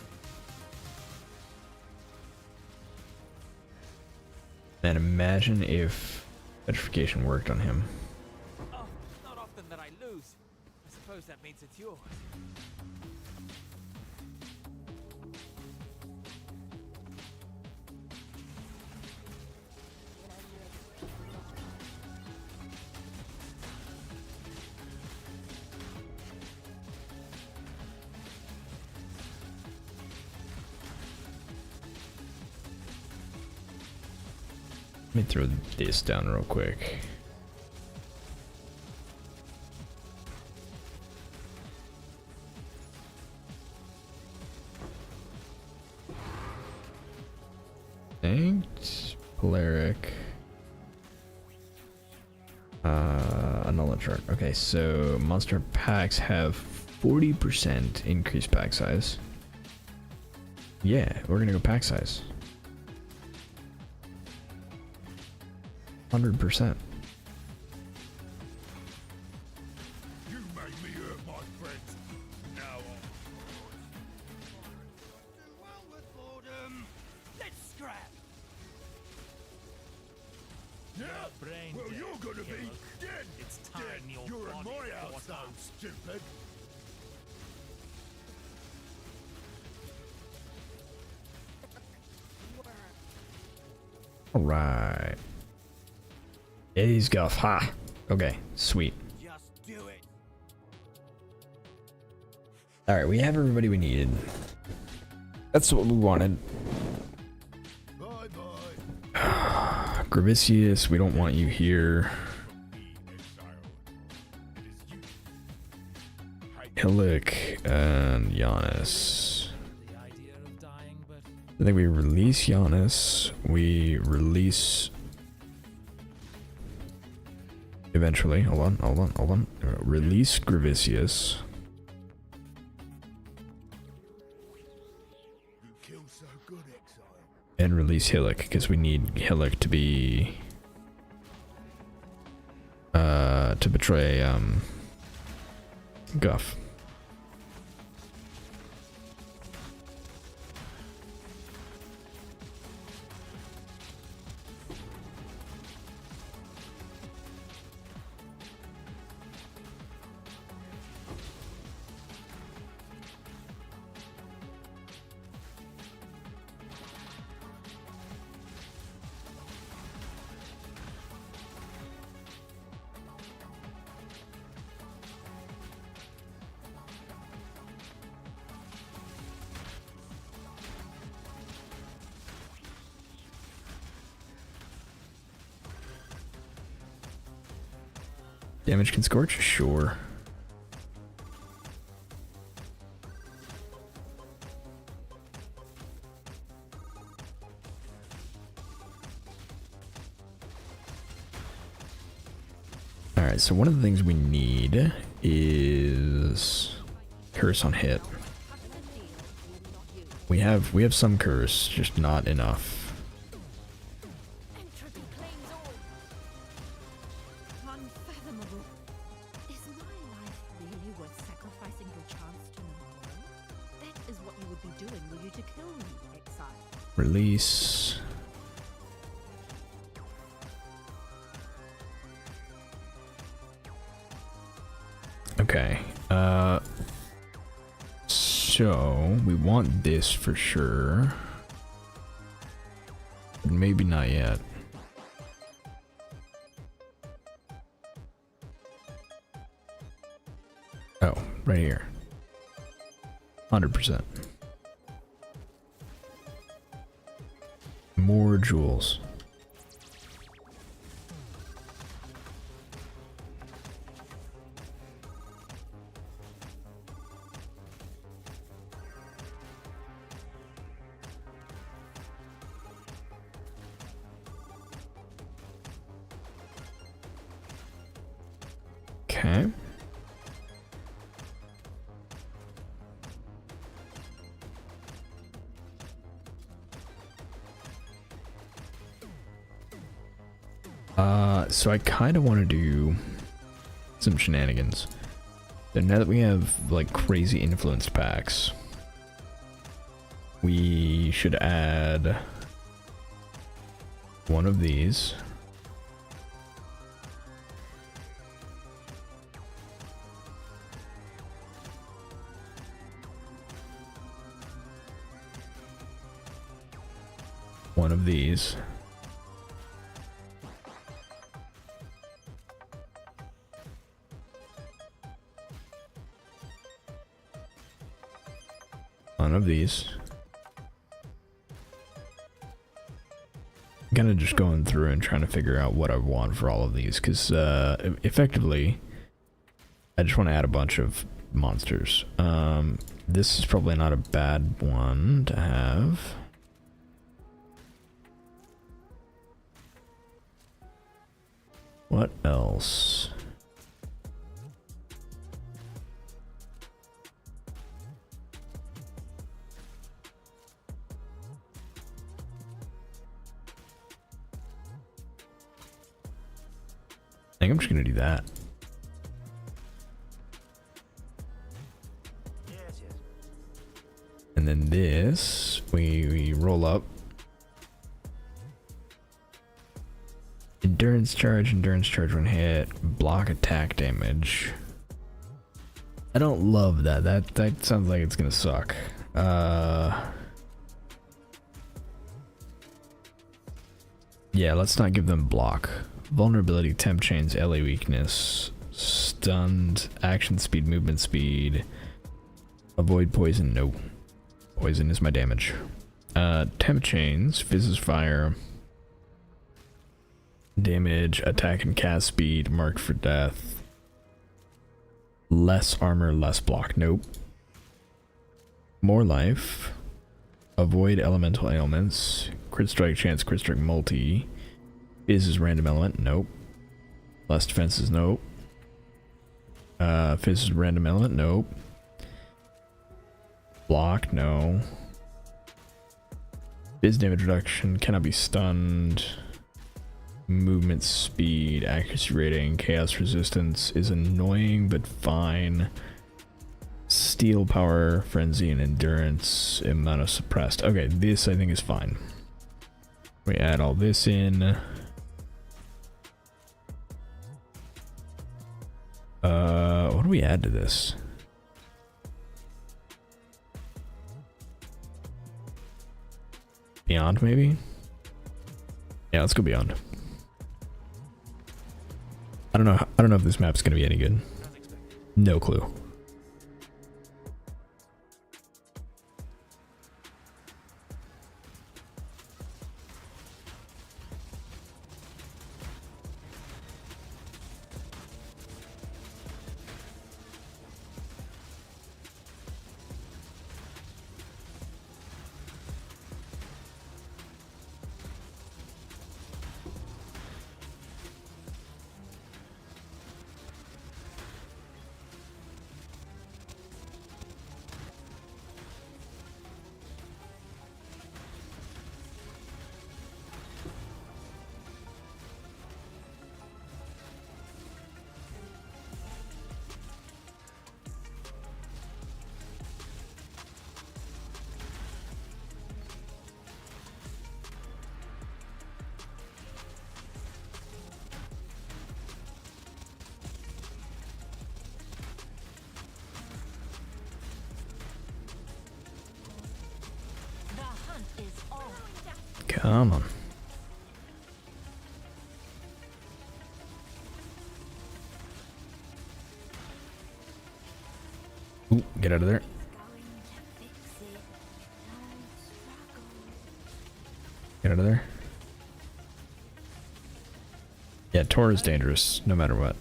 S1: And imagine if petrification worked on him.
S5: Oh, not often that I lose. I suppose that means it's yours.
S1: Let me throw this down real quick. Thanked. Polaric. Annul chart. Okay, so monster packs have 40% increased pack size. Yeah, we're gonna go pack size. 100%.
S3: You made me hurt my friends. Now on. Do well with boredom. Let's scrap. Yeah.
S4: Brain
S3: Well,
S4: dead,
S3: you're gonna be
S4: Hemlock.
S3: dead.
S4: It's time
S3: Dead.
S4: your
S3: You're in
S4: body
S3: my
S4: caught
S3: house now,
S4: up.
S3: stupid.
S1: Alright. He's Guff. Ha! Okay, sweet.
S3: Just do it.
S1: Alright, we have everybody we needed. That's what we wanted.
S3: Bye bye.
S1: Gravicius, we don't want you here. Hillik and Giannis.
S5: The idea of dying, but
S1: I think we release Giannis. We release... Eventually. Hold on. Release Gravicius.
S3: You kill so good, Exile.
S1: And release Hillik, because we need Hillik to be... to betray, Guff. Damage can scorch? Sure. Alright, so one of the things we need is curse on hit. We have some curse, just not enough.
S2: Entropy claims all. Unfathomable. Is my life really worth sacrificing your chance to know more? That is what you would be doing were you to kill me, Exile.
S1: Release. Okay. So we want this for sure. But maybe not yet. Oh, right here. 100%. More jewels. Okay. So I kind of want to do some shenanigans. So now that we have like crazy influence packs, we should add one of these. One of these. One of these. I'm kind of just going through and trying to figure out what I want for all of these, because effectively I just want to add a bunch of monsters. This is probably not a bad one to have. What else? I think I'm just gonna do that.
S4: Yes, yes.
S1: And then this, we roll up. Endurance charge when hit, block attack damage. I don't love that. That sounds like it's gonna suck. Yeah, let's not give them block. Vulnerability, temp chains, LA weakness, stunned, action speed, movement speed. Avoid poison, no. Poison is my damage. Temp chains, fizzes fire. Damage, attack and cast speed, marked for death. Less armor, less block, nope. More life. Avoid elemental ailments. Crit strike chance, crit strike multi. Fizz random element, nope. Less defenses, nope. Fizz random element, nope. Block, no. Fizz damage reduction, cannot be stunned. Movement speed, accuracy rating, chaos resistance is annoying but fine. Steel power, frenzy, and endurance, immunosuppressed. Okay, this I think is fine. We add all this in. What do we add to this? Beyond, maybe? Yeah, let's go beyond. I don't know if this map's gonna be any good. No clue. Come on. Ooh, get out of there. Get out of there. Yeah, Tor is dangerous, no matter what.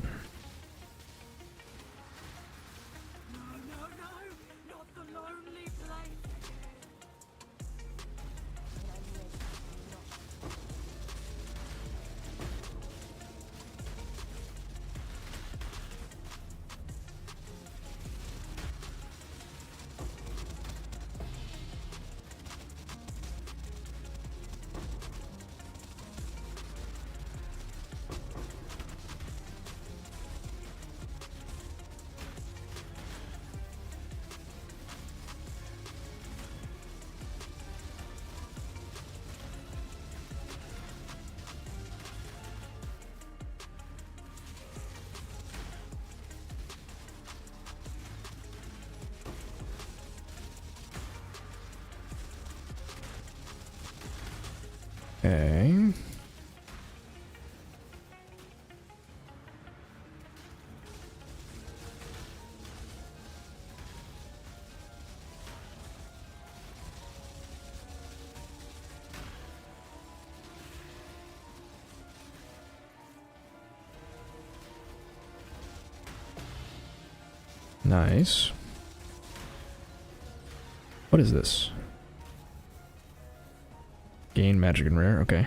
S1: Okay. Nice. What is this? Gain magic and rare, okay.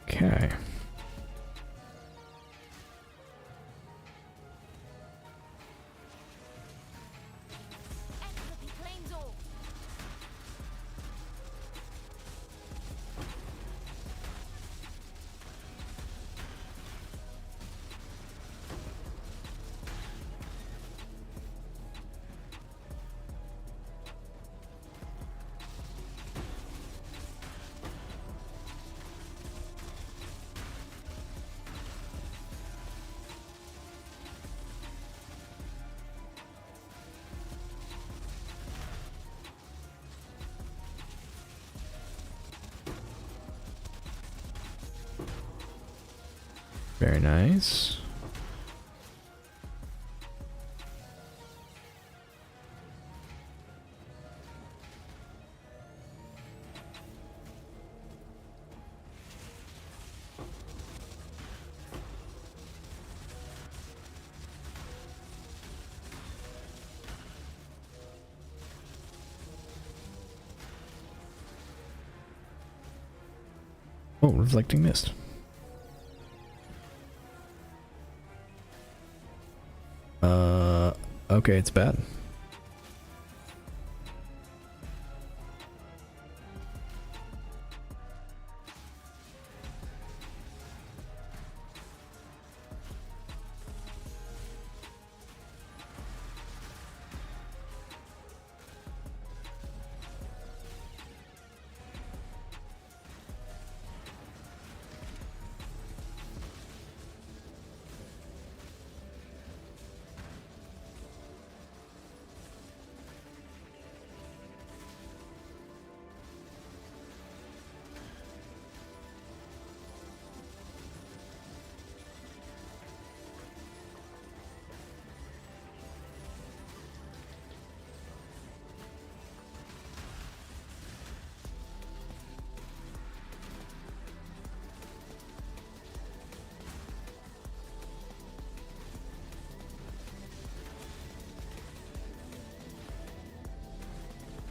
S1: Okay. Very nice. Oh, reflecting mist. Okay, it's bad.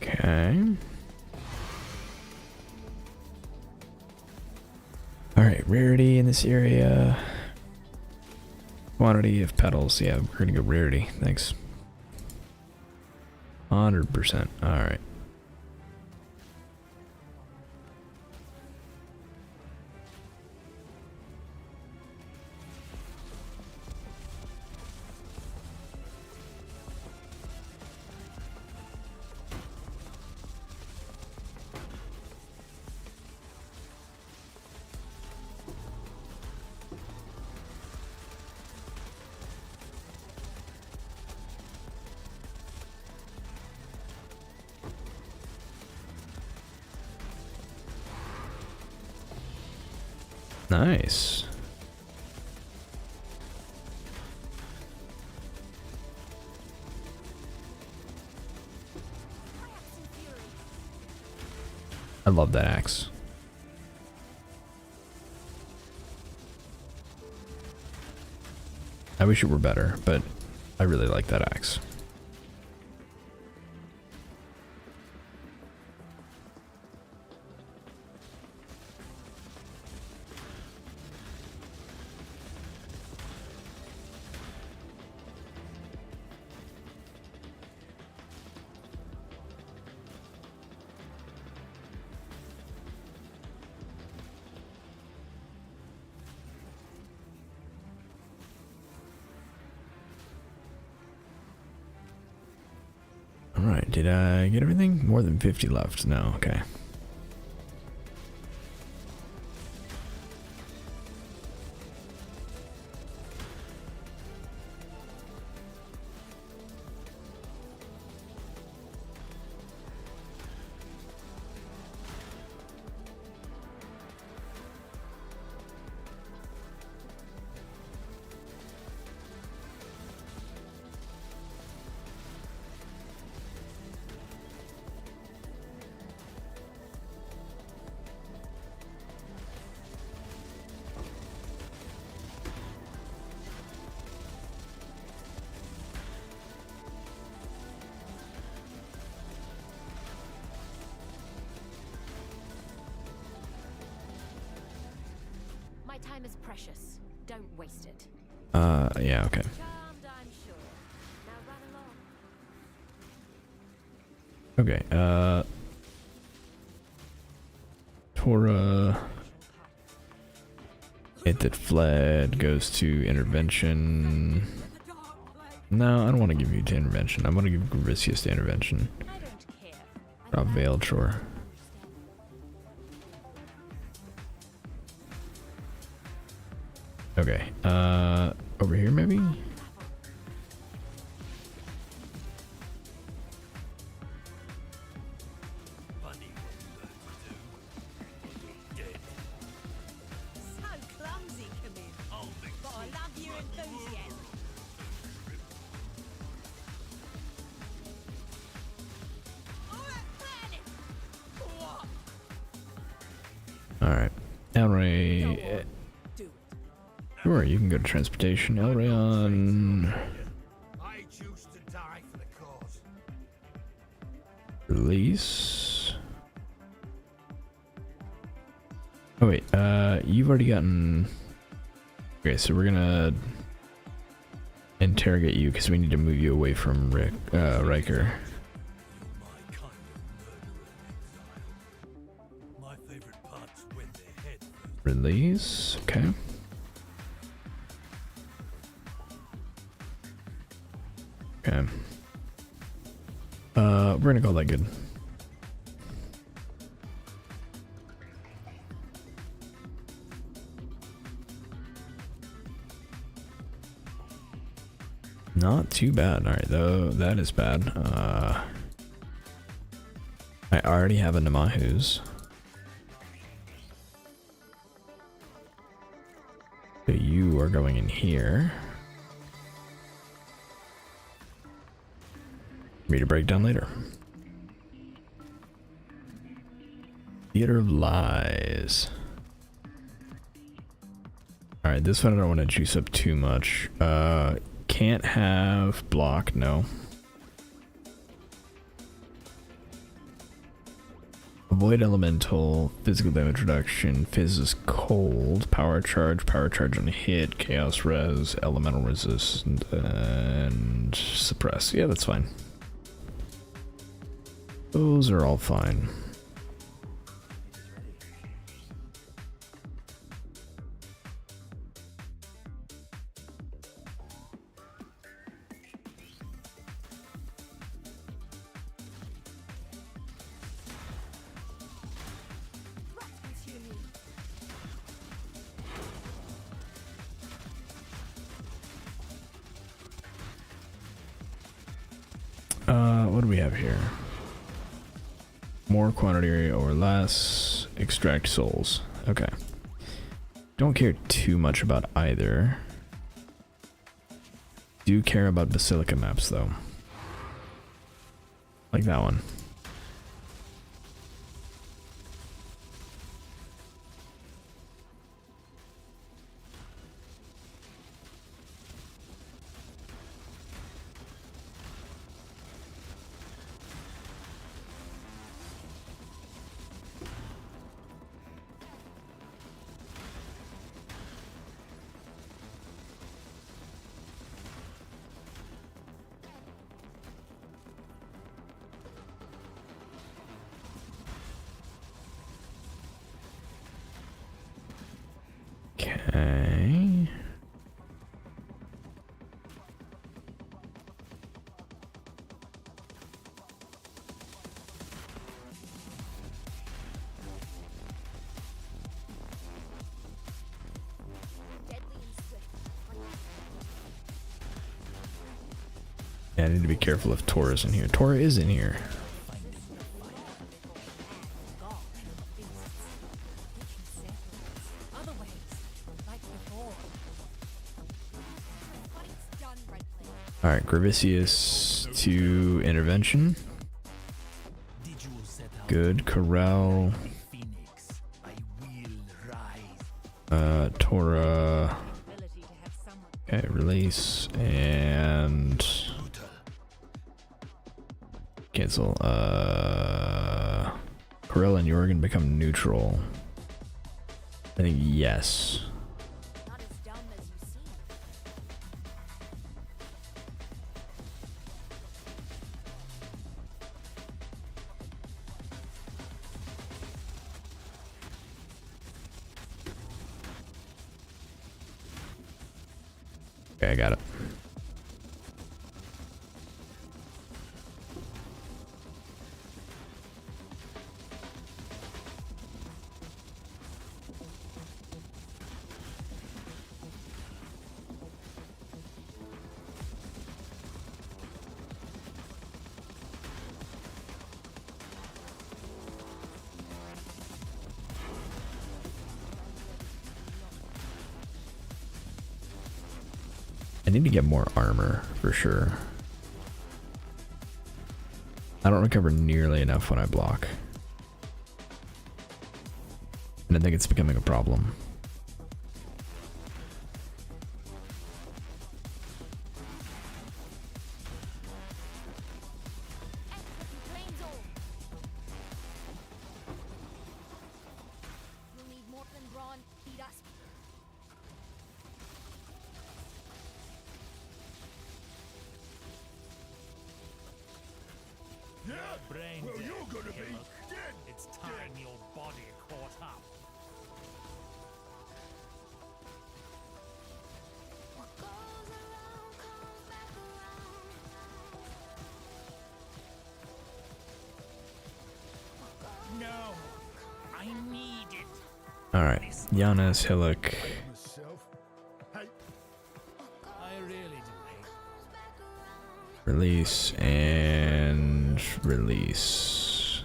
S1: Okay. Alright, rarity in this area. Quantity of petals. Yeah, we're gonna go rarity. Thanks. 100%. Alright. Nice. I love that axe. I wish it were better, but I really like that axe. Alright, did I get everything? More than 50 left. No, okay.
S2: My time is precious. Don't waste it.
S1: Yeah, okay.
S2: Charmed, I'm sure. Now run along.
S1: Okay, Tora. It that fled goes to intervention. No, I don't want to give you to intervention. I want to give Grivisius to intervention.
S2: I don't care.
S1: Drop Veiled Shore. Okay, over here maybe?
S2: So clumsy, Camille.
S1: Alright. Elray. Sure, you can go to transportation. Elray on
S3: I choose to die for the cause.
S1: release. Oh wait, you've already gotten. Okay, so we're gonna interrogate you because we need to move you away from Riker. Release. Okay. Okay. We're gonna call that good. Not too bad. Alright, though, that is bad. I already have a Namahu's. So you are going in here. For me to break down later. Theater of Lies. Alright, this one I don't want to juice up too much. Can't have block, no. Avoid elemental, physical damage reduction, fizz is cold, power charge on hit, chaos res, elemental resist, and suppress. Yeah, that's fine. Those are all fine. What do we have here? More quantity or less. Extract souls. Okay. Don't care too much about either. Do care about Basilica maps though. Like that one. Okay. Yeah, I need to be careful if Tora is in here. Tora is in here. Alright, Gravicius to intervention. Good. Corral. Tora. Okay, release and cancel. Corral and Jorgen become neutral. I think yes. Okay, I got it. I need to get more armor for sure. I don't recover nearly enough when I block. And I think it's becoming a problem.
S2: You'll need more than brawn. Feed us.
S3: Yeah?
S6: Brain
S3: Well,
S6: dead,
S3: you're gonna be
S6: Hemlock.
S3: dead.
S6: It's time your body caught up.
S3: No. I need it.
S1: Alright, Giannis, Hillock.
S3: Myself. Hey,
S6: I really do hate.
S1: Release and release.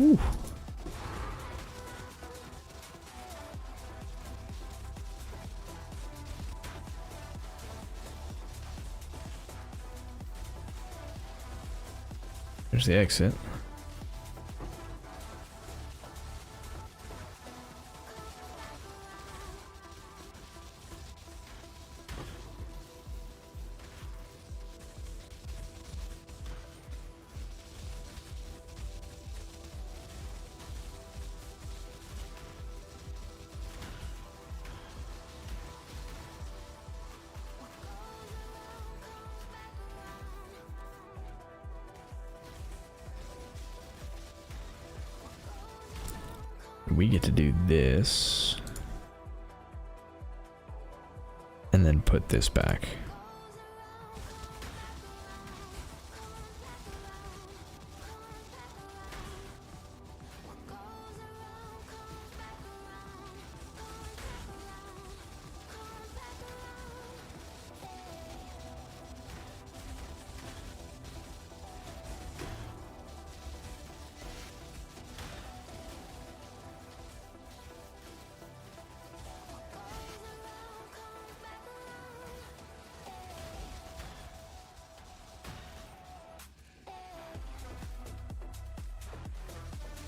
S1: Ooh. There's the exit. We get to do this and then put this back.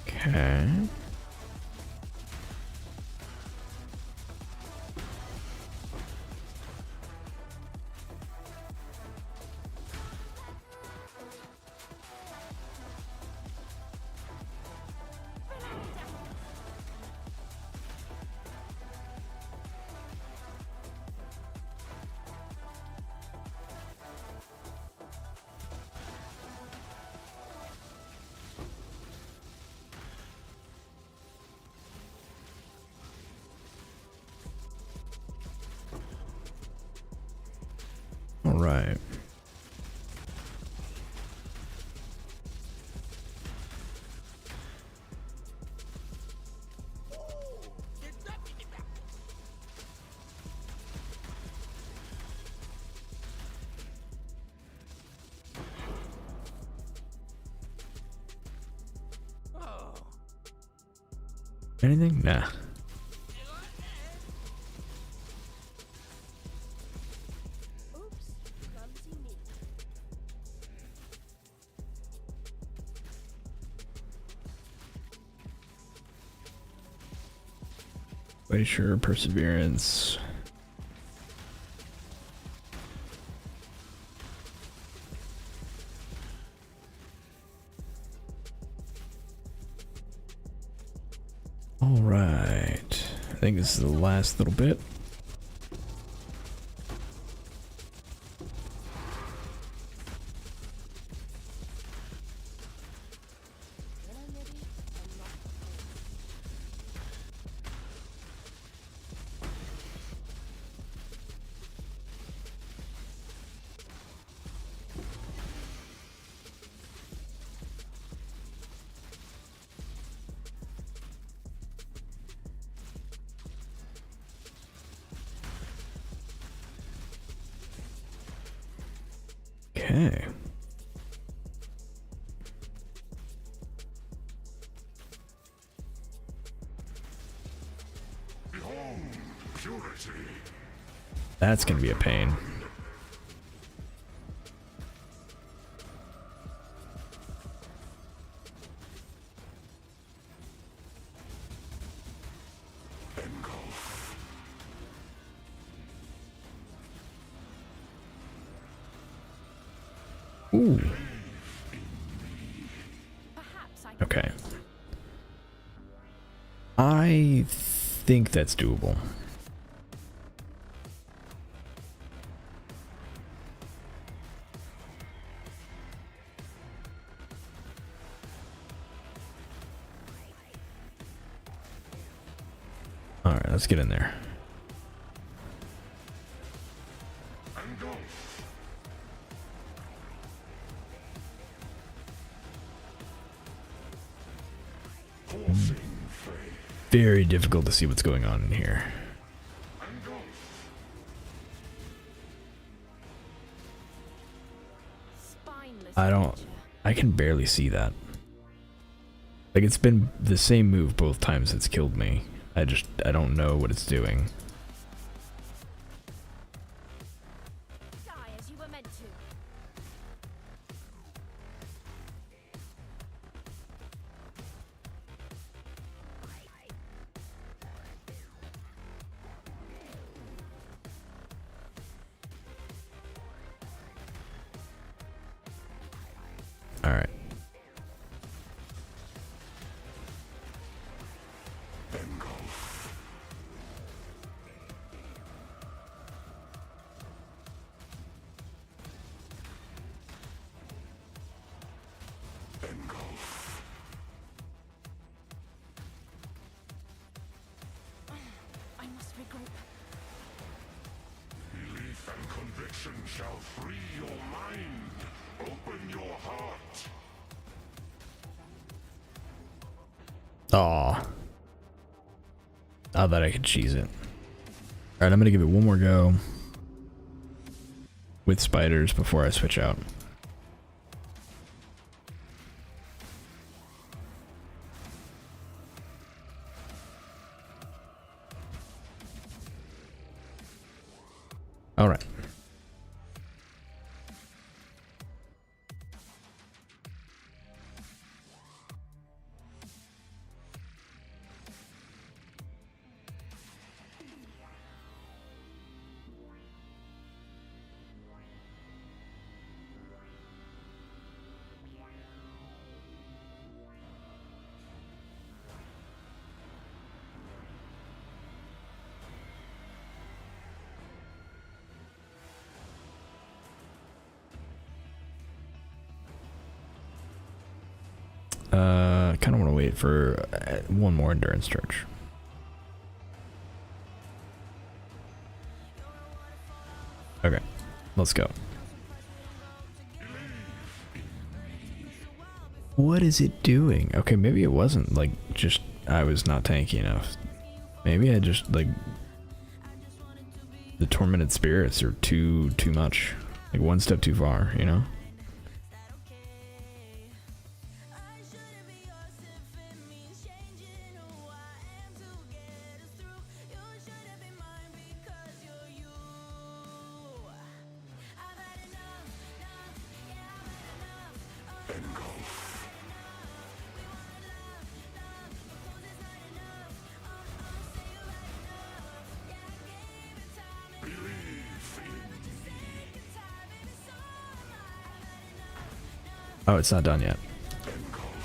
S1: Okay. All right. Anything? Nah.
S2: Oops, clumsy me.
S1: Pretty sure perseverance. All right. I think this is the last little bit. Okay. That's gonna be a pain. Ooh.
S2: Perhaps I can
S1: Okay. I think that's doable. Alright, let's get in there. Very difficult to see what's going on in here.
S2: spineless
S1: I can barely see that. Like, it's been the same move both times it's killed me. I don't know what it's doing.
S2: die as you were meant to.
S1: Alright.
S2: I must regroup.
S3: Belief and conviction shall free your mind. Open your heart.
S1: Aw. I thought I could cheese it. Alright, I'm gonna give it one more go with spiders before I switch out. Alright. Kind of want to wait for one more endurance charge. Okay, let's go. What is it doing? Okay, maybe it wasn't like just I was not tanky enough. Maybe I just like the tormented spirits are too much. Like one step too far, you know? Oh, it's not done yet.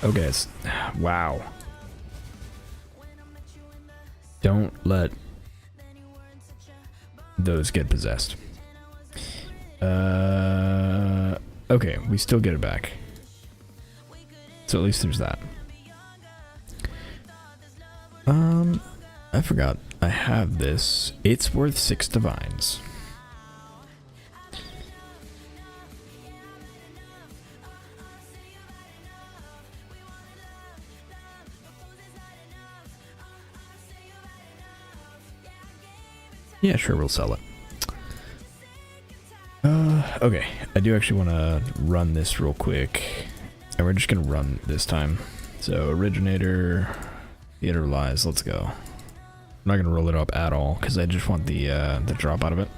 S1: Okay, it's... Wow. Don't let those get possessed. Okay, we still get it back. So at least there's that. I forgot. I have this. It's worth 6 divines. Yeah, sure, we'll sell it. Okay, I do actually want to run this real quick, and we're just gonna run this time. So originator, theater lies. Let's go. I'm not gonna roll it up at all because I just want the drop out of it.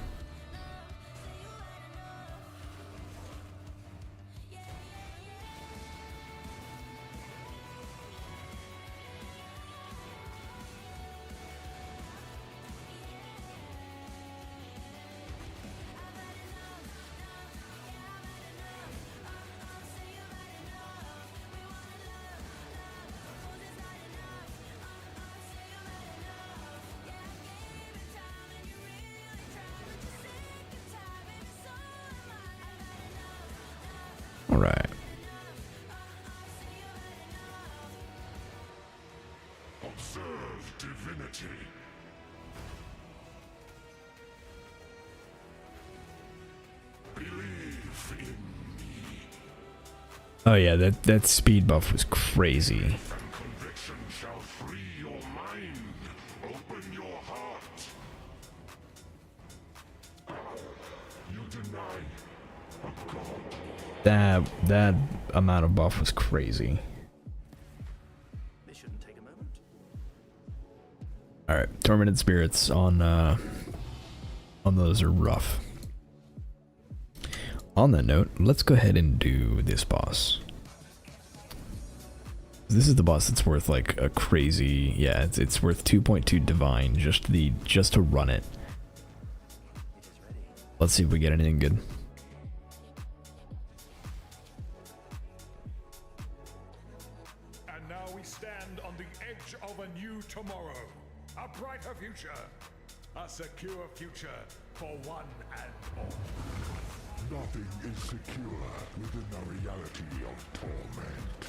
S1: Alright.
S3: Observe divinity. Believe in me.
S1: Oh yeah, that speed buff was crazy.
S3: Conviction shall free your mind. Open your heart. You deny a god.
S1: That amount of buff was crazy.
S4: This shouldn't take a moment.
S1: Alright, tormented spirits on those are rough. On that note, let's go ahead and do this boss. This is the boss that's worth like a crazy, yeah, it's worth 2.2 divine just to run it.
S4: It is ready.
S1: Let's see if we get anything good.
S3: And now we stand on the edge of a new tomorrow. A brighter future. A secure future for one and all. Nothing is secure within the reality of torment.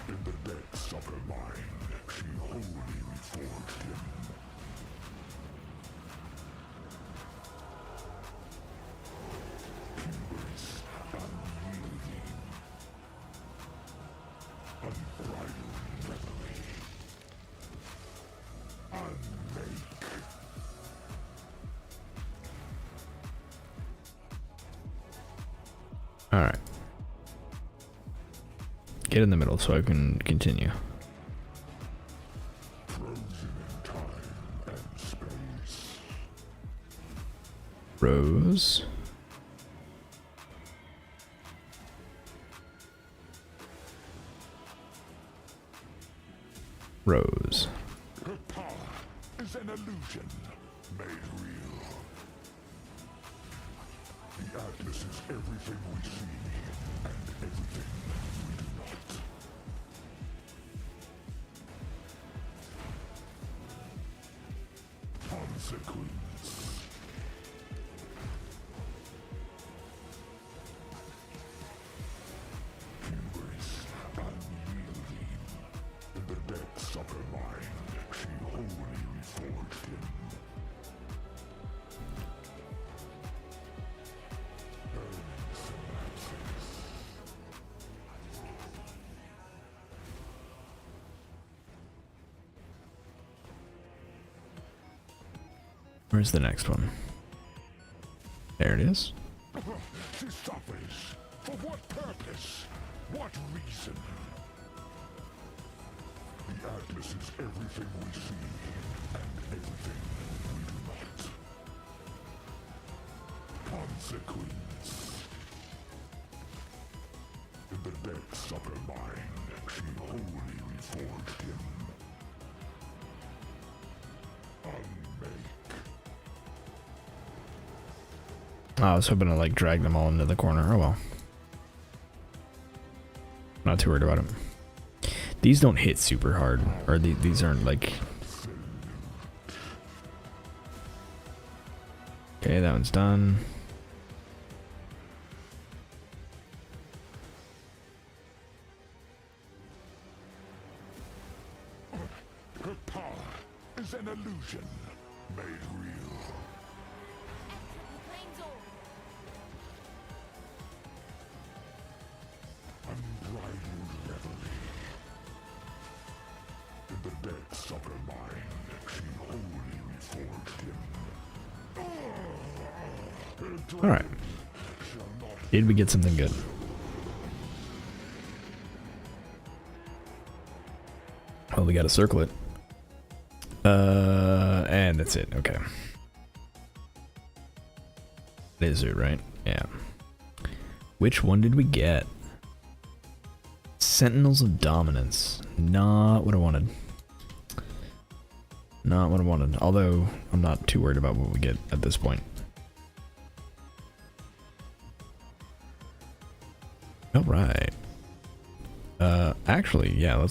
S3: In the depths of her mind, she wholly reforged him. Hubris, unyielding, unbridled reverie, unmake.
S1: Alright. Get in the middle so I can continue.
S3: Frozen in time and space.
S1: Rose. Rose.
S3: Her power is an illusion made real. The Atlas is everything we see and everything we do not. Consequence. Hubris, unyielding. In the depths of her mind, she wholly reforged him. Burning synapses.
S1: Where's the next one? There it is.
S3: She suffers. For what purpose? What reason? The Atlas is everything we see and everything we do not. Consequence. In the depths of her mind, she wholly reforged him. Unmake.
S1: I was hoping to like drag them all into the corner. Oh well. Not too worried about it. These don't hit super hard, or these aren't like. Okay, that one's done.
S3: Her power is an illusion made real. Unbridled reverie. In the depths of her mind, she wholly reforged him.
S1: Alright. Did we get something good? Well, we gotta circle it. And that's it. Okay. That is it, right? Yeah. Which one did we get? Sentinels of Dominance. Not what I wanted. Not what I wanted. Although, I'm not too worried about what we get at this point. Alright. Actually, yeah, we'll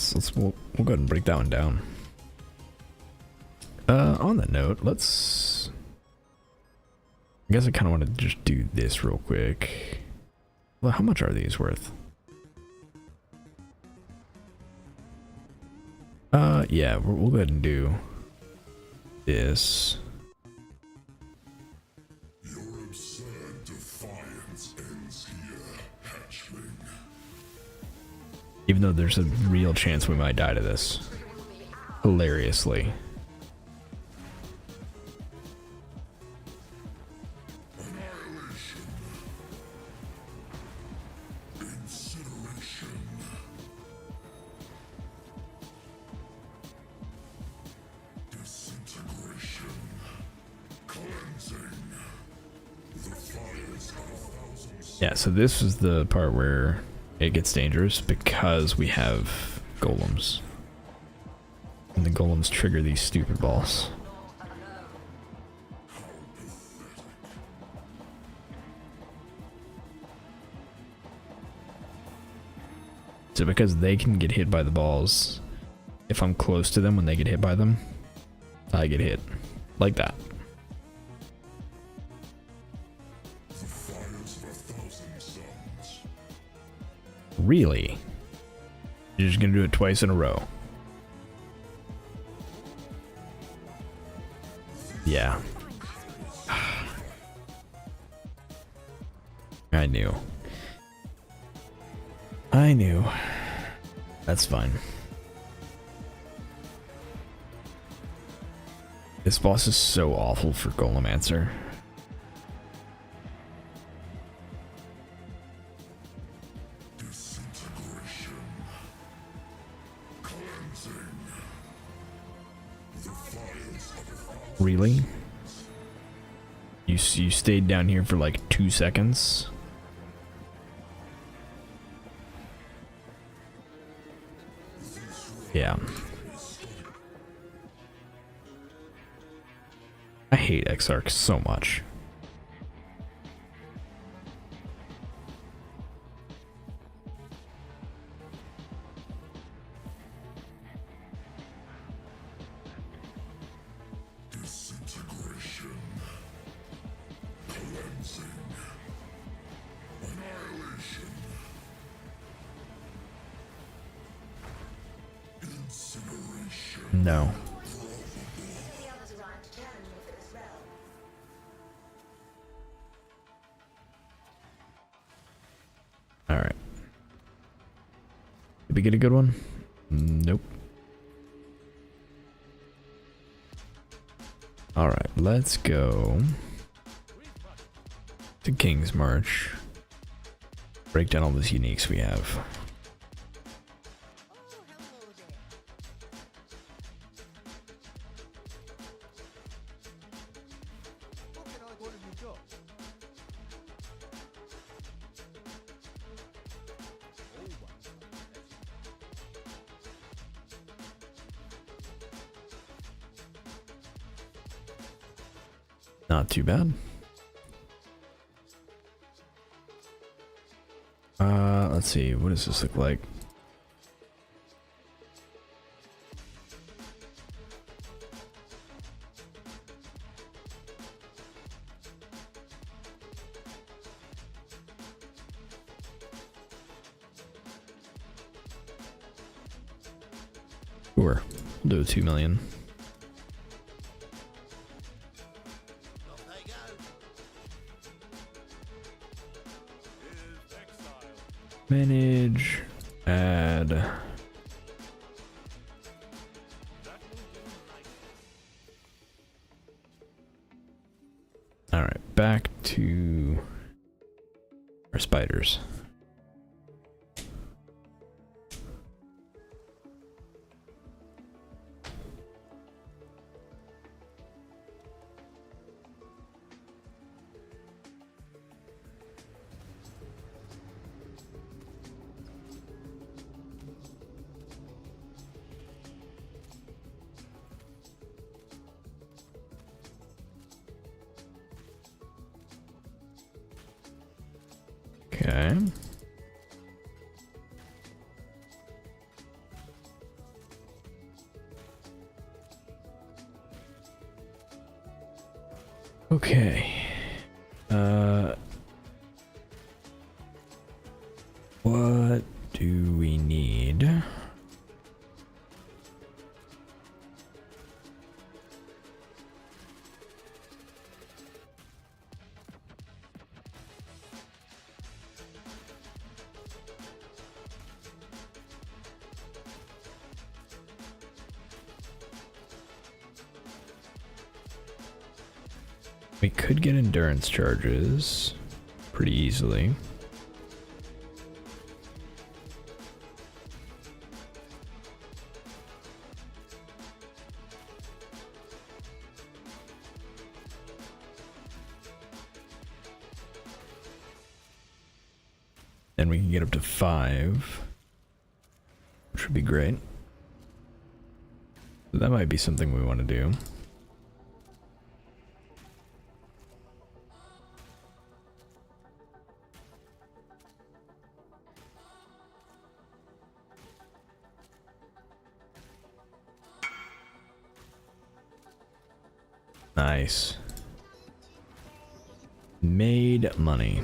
S1: go ahead and break that one down. On that note, let's... I guess I kind of want to just do this real quick. Well, how much are these worth? Yeah, we'll go ahead and do this.
S3: Your absurd defiance ends here, hatchling.
S1: Even though there's a real chance we might die to this. Hilariously.
S3: Annihilation. Incineration. Disintegration. Cleansing. The fires of a thousand.
S1: Yeah, so this is the part where it gets dangerous because we have golems. And the golems trigger these stupid balls. So because they can get hit by the balls, if I'm close to them when they get hit by them, I get hit. Like that.
S3: The fires of a thousand suns.
S1: Really? You're just gonna do it twice in a row? Yeah. I knew. I knew. That's fine. This boss is so awful for Golemancer.
S3: Disintegration. Cleansing. The fires of a thousand.
S1: Really? You stayed down here for like 2 seconds? Yeah. I hate Exarch so much.
S3: Disintegration. Cleansing. Annihilation. Incineration.
S1: No. Alright. Did we get a good one? Nope. Alright, let's go to King's March. Break down all those uniques we have. Not too bad. Let's see, what does this look like? Sure, we'll do 2 million. Manage, add. Alright, back to our spiders. Okay. Okay. What do we need? We could get endurance charges pretty easily. Then we can get up to 5, which would be great. So that might be something we want to do. Nice. Made money.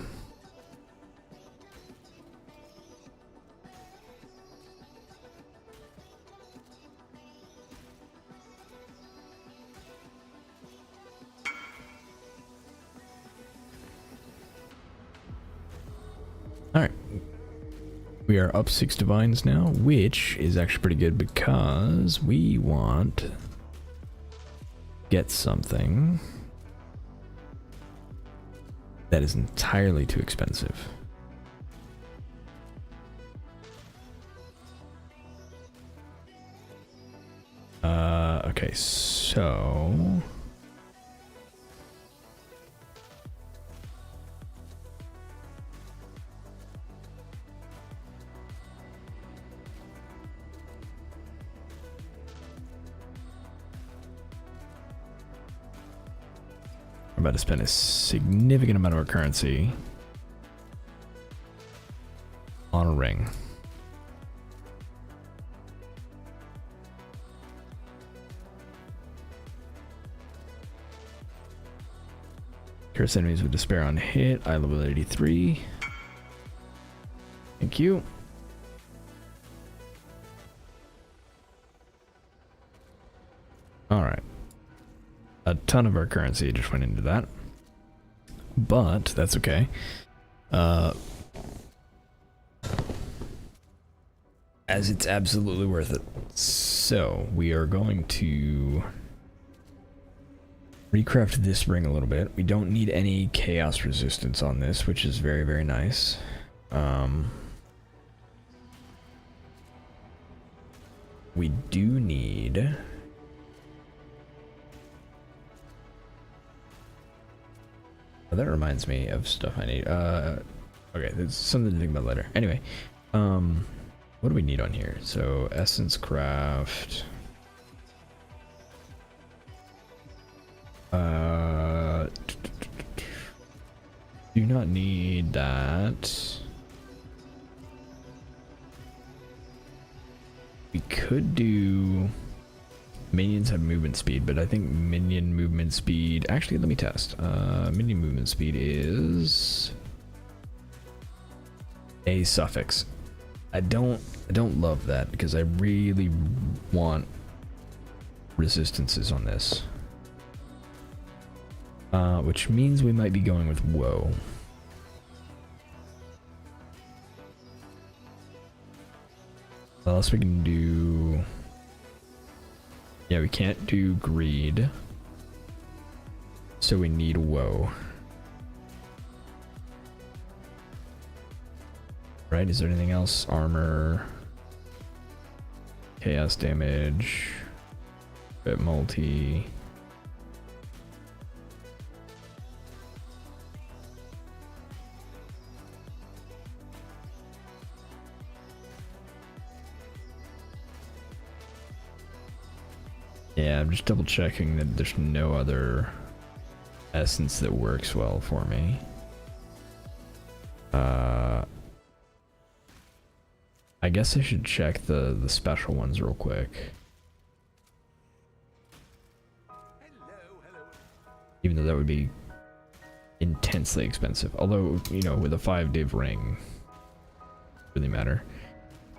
S1: Alright. We are up 6 divines now, which is actually pretty good because we want get something that is entirely too expensive. Okay, so we're about to spend a significant amount of our currency on a ring. Curse enemies with despair on hit. I level 83. Thank you. Alright. A ton of our currency just went into that. But that's okay. As it's absolutely worth it. So we are going to recraft this ring a little bit. We don't need any chaos resistance on this, which is very, very nice. We do need oh, that reminds me of stuff I need. Okay, there's something to think about later. Anyway, what do we need on here? So essence craft. Do not need that. We could do minions have movement speed, but I think minion movement speed. Actually, let me test. Minion movement speed is a suffix. I don't love that because I really want resistances on this. Which means we might be going with woe. What else we can do? Yeah, we can't do greed. So we need woe. Right, is there anything else? Armor, chaos damage, bit multi. Yeah, I'm just double checking that there's no other essence that works well for me. I guess I should check the special ones real quick. Even though that would be intensely expensive. Although, you know, with a 5-div ring, really matter.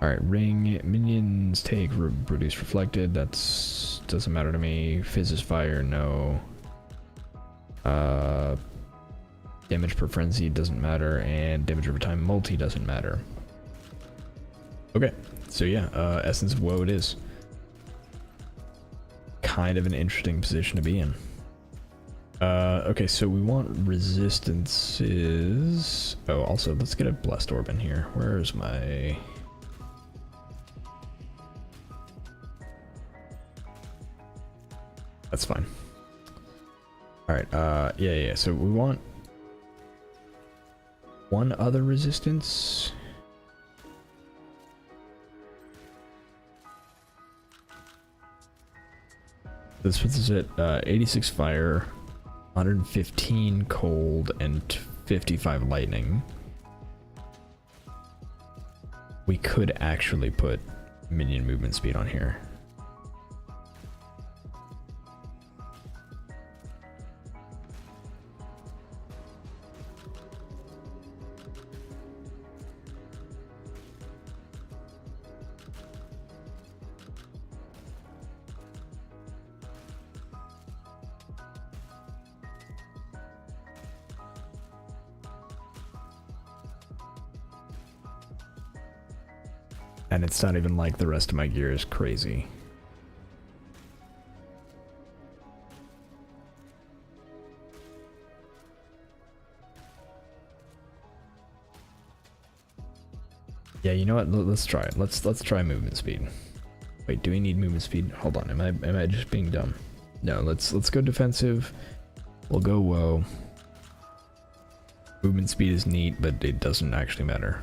S1: Alright, ring, minions take reduce reflected, that's doesn't matter to me. Fizz is fire, no. Damage per frenzy doesn't matter, and damage over time multi doesn't matter. Okay, so yeah, Essence of Woe it is. Kind of an interesting position to be in. Okay, so we want resistances. Oh, also, let's get a Blessed Orb in here. Where's my... That's fine. Alright, yeah, so we want one other resistance. This puts us at 86 fire, 115 cold, and 55 lightning. We could actually put minion movement speed on here. And it's not even like the rest of my gear is crazy. Yeah, you know what? Let's try it. Let's try movement speed. Wait, do we need movement speed? Hold on, am I just being dumb? No, let's go defensive. We'll go woe. Movement speed is neat, but it doesn't actually matter.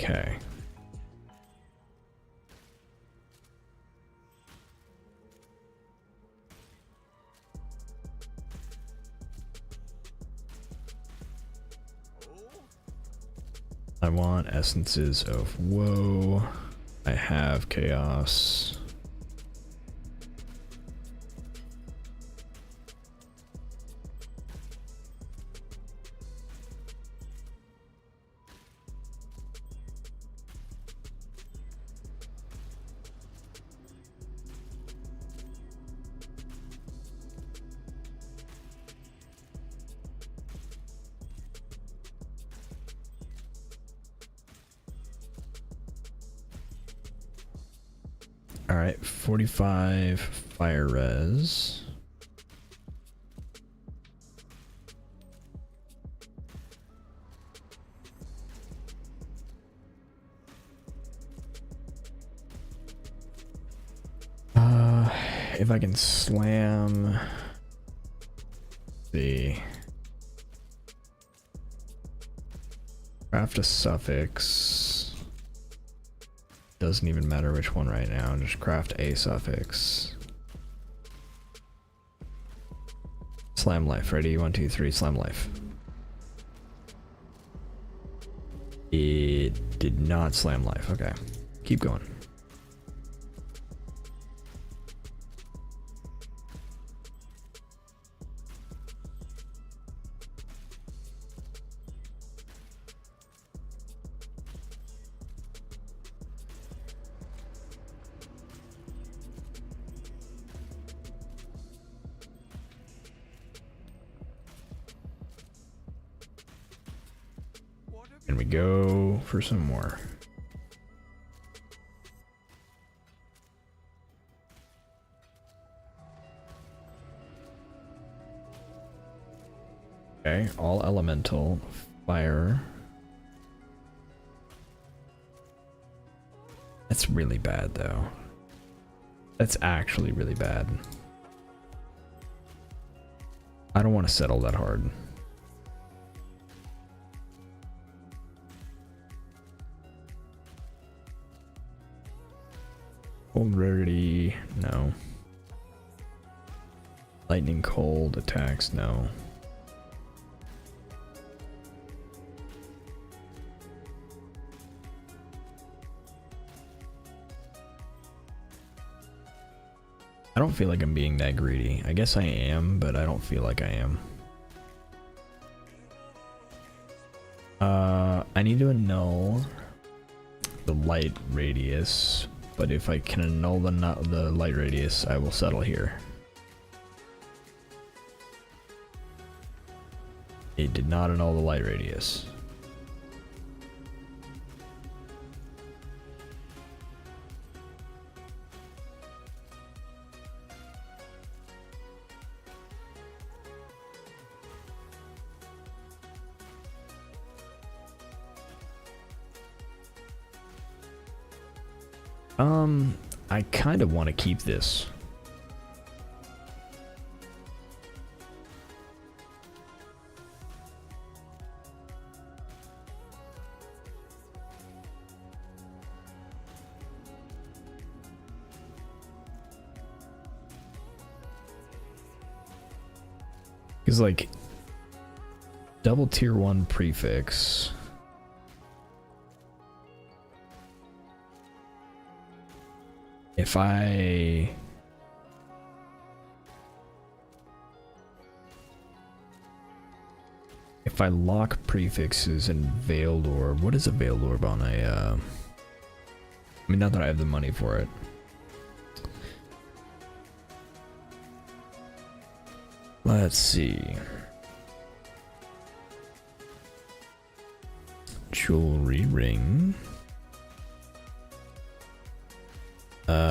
S1: Okay. I want essences of woe. I have chaos. Alright, 45 fire res. If I can slam the craft a suffix. Doesn't even matter which one right now, just craft a suffix. Slam life, ready? 1, 2, 3, slam life. It did not slam life, okay. Keep going. And we go for some more. Okay, all elemental, fire. That's really bad though. That's actually really bad. I don't want to settle that hard. Cold rarity, no. Lightning cold attacks, no. I don't feel like I'm being that greedy. I guess I am, but I don't feel like I am. I need to annul the light radius, but if I can annul the light radius, I will settle here. It did not annul the light radius. I kind of want to keep this. Because, like, double tier 1 prefix. If I lock prefixes in Veiled Orb, what is a Veiled Orb on a, I mean, not that I have the money for it. Let's see. Jewelry ring.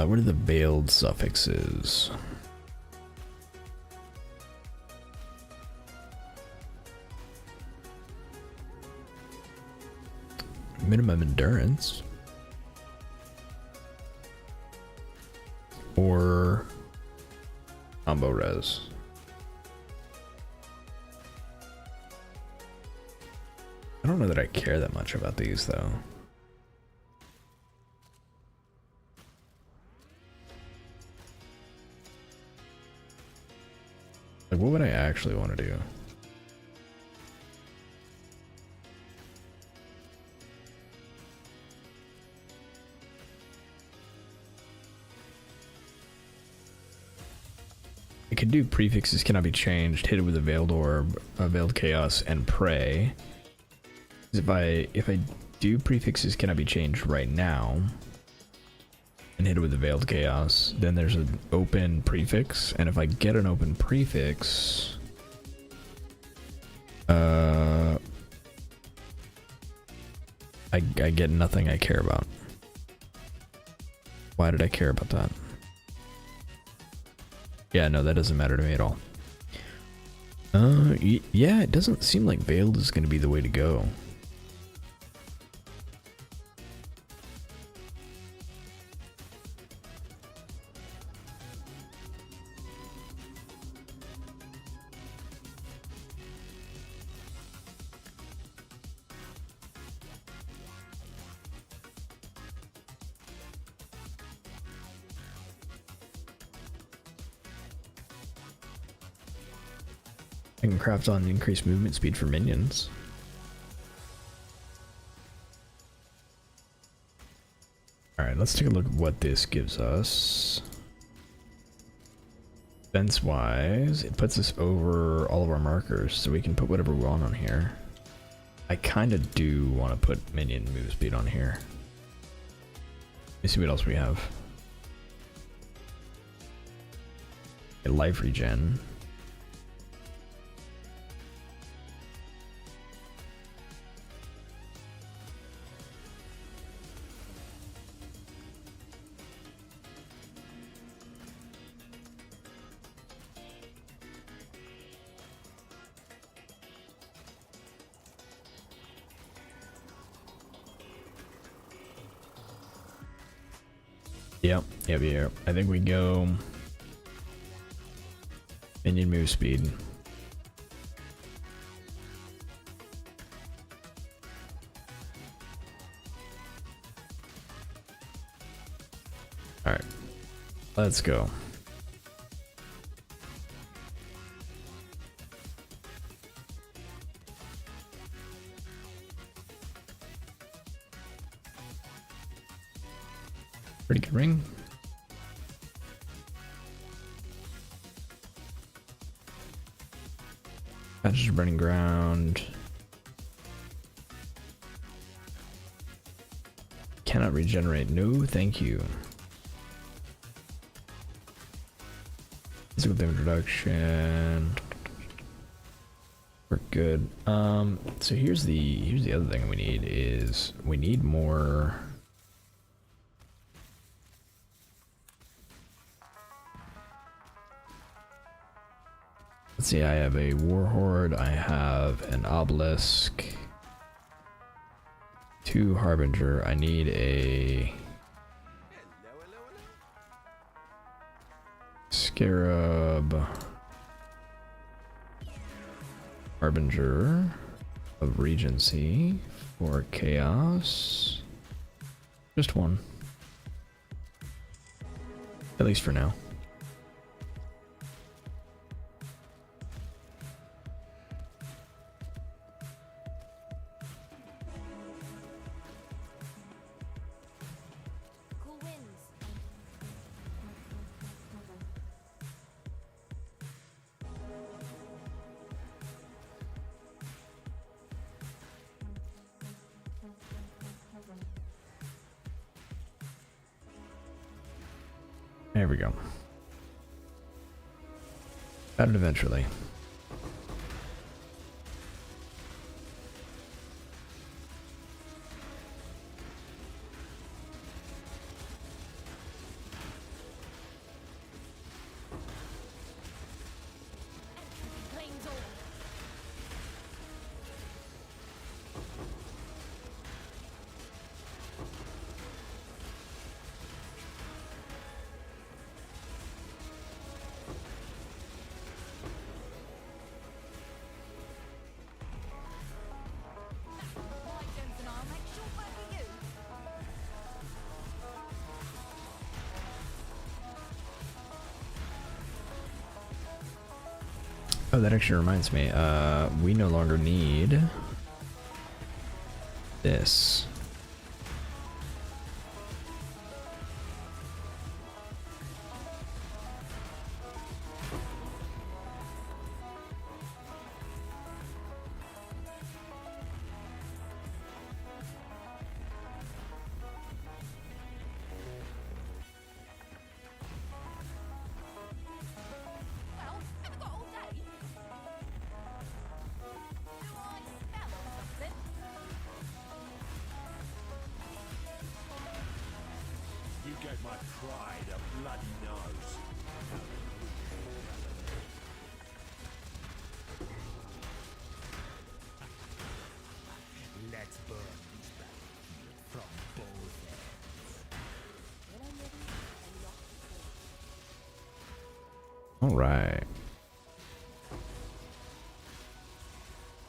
S1: What are the veiled suffixes? Minimum endurance. Or combo res. I don't know that I care that much about these though. Like, what would I actually want to do? I could do prefixes cannot be changed, hit it with a veiled orb, a veiled chaos, and pray. If I do prefixes cannot be changed right now, and hit it with a veiled chaos, then there's an open prefix, and if I get an open prefix, I get nothing I care about. Why did I care about that? Yeah, no, that doesn't matter to me at all. Yeah, it doesn't seem like veiled is going to be the way to go. I can craft on increased movement speed for minions. Alright, let's take a look at what this gives us. Defense wise, it puts us over all of our markers, so we can put whatever we want on here. I kind of do want to put minion move speed on here. Let me see what else we have. A life regen. Yep. I think we go minion move speed. Alright. Let's go. Pretty good ring. Patches of burning ground. Cannot regenerate. No, thank you. Physical damage reduction. We're good. So here's the other thing we need is we need more. Let's see, I have a Warhorde, I have an Obelisk, 2 Harbinger, I need a Scarab, Harbinger of Regency for Chaos, just one, at least for now.
S2: Cool winds.
S1: There we go. Got it eventually.
S2: Plains all. My gems and I'll make short work of you.
S1: Oh, that actually reminds me, we no longer need this.
S2: Well, haven't got all day. Do I smell something?
S3: You gave my pride a bloody nose.
S6: Let's burn this battlefield from both ends.
S1: All right.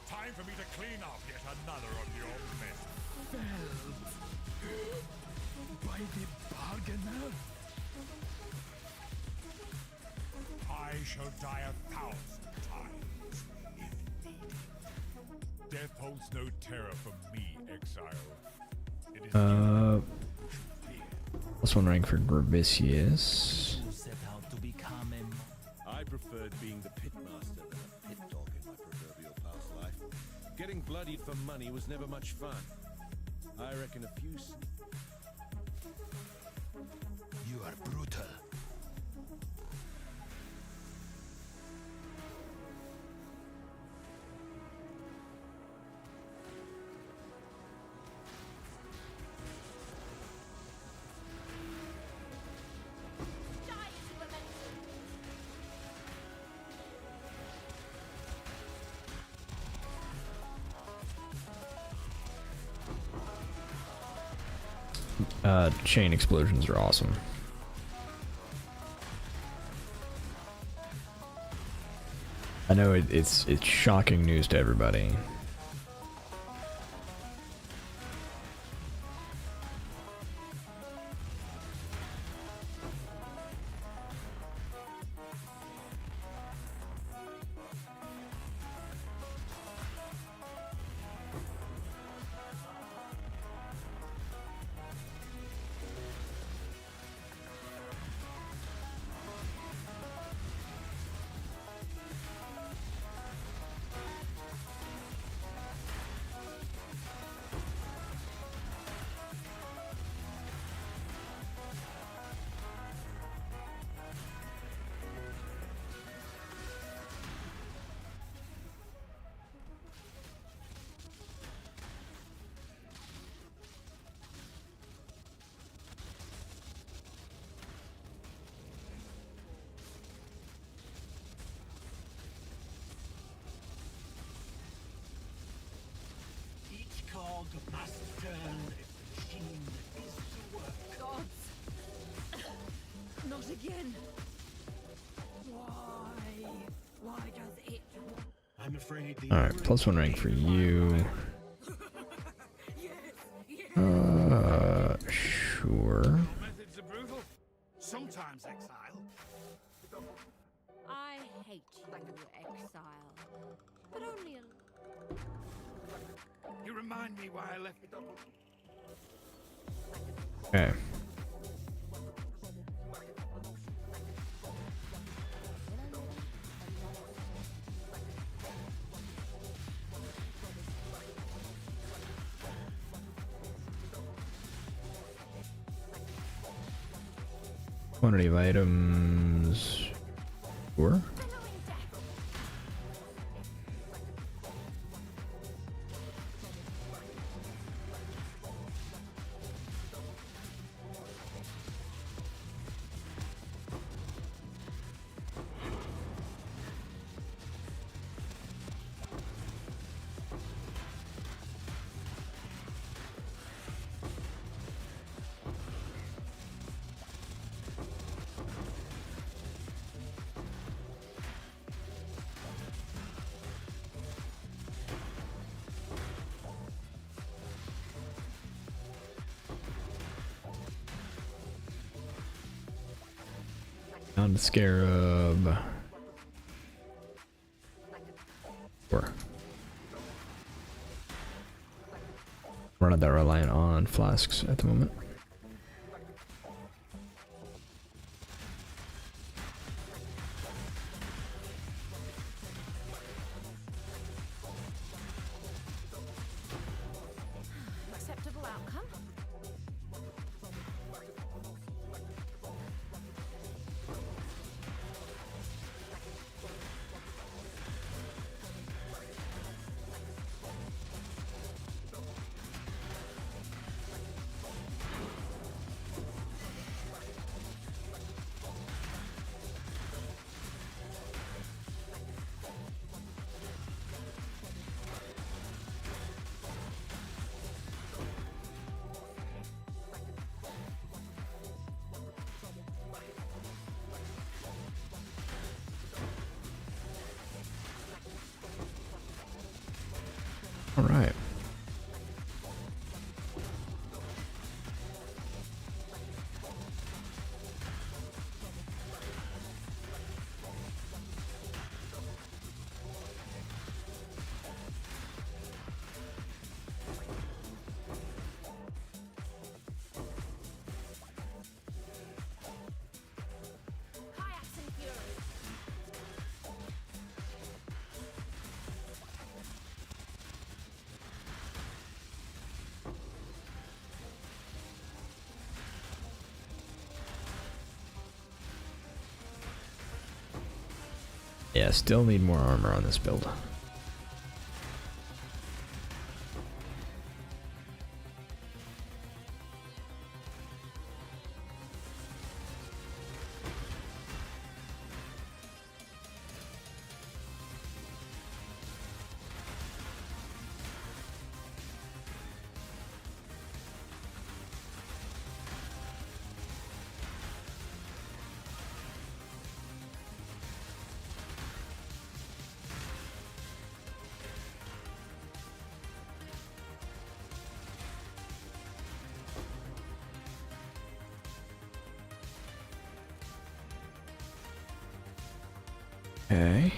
S3: Time for me to clean up yet another of your mess.
S6: By the bargainer.
S3: I shall die 1,000 times. Death holds no terror for me, Exile. It is
S1: Plus 1 rank for Gravicius.
S6: Who set out to become him?
S7: I preferred being the pitmaster than a pit dog in my proverbial past life. Getting bloodied for money was never much fun. I reckon a few...
S6: You are brutal.
S2: Die as you were meant
S1: Chain explosions are awesome. I know it's shocking news to everybody.
S6: Each cog must turn if the machine is to work.
S2: Gods! Not again! Why? Why does it?
S6: I'm afraid the
S1: Alright, +1 rank for you. Sure.
S6: methods are brutal. Sometimes exile.
S2: I hate you, Exile. But only a...
S6: You remind me why I left.
S1: Okay. Quantity of items. Sure. Down to Scarab. Sure. We're not that reliant on flasks at the moment.
S2: Acceptable outcome?
S1: All right.
S2: Kayaks and fury.
S1: Yeah, still need more armor on this build. Okay.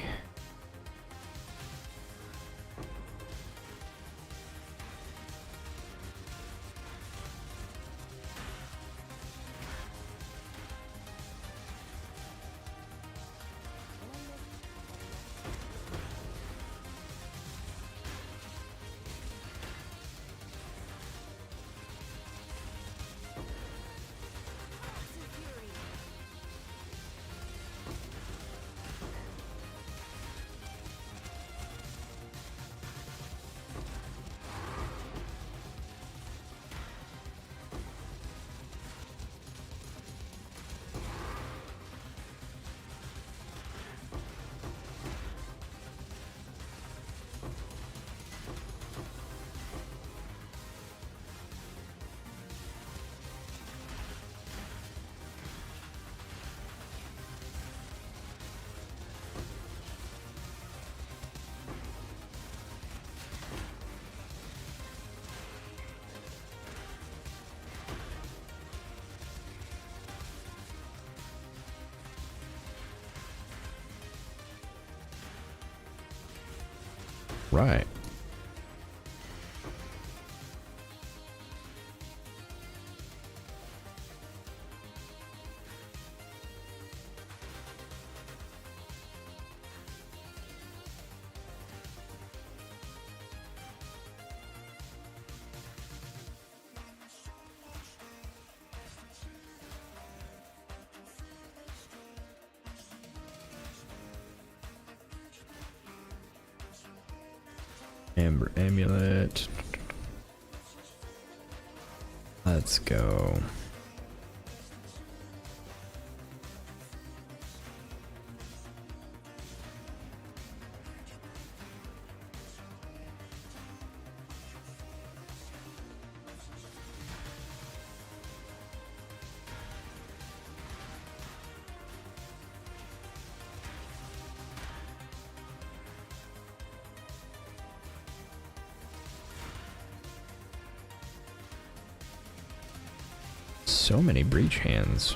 S1: Right. Amber amulet. Let's go. So many breach hands.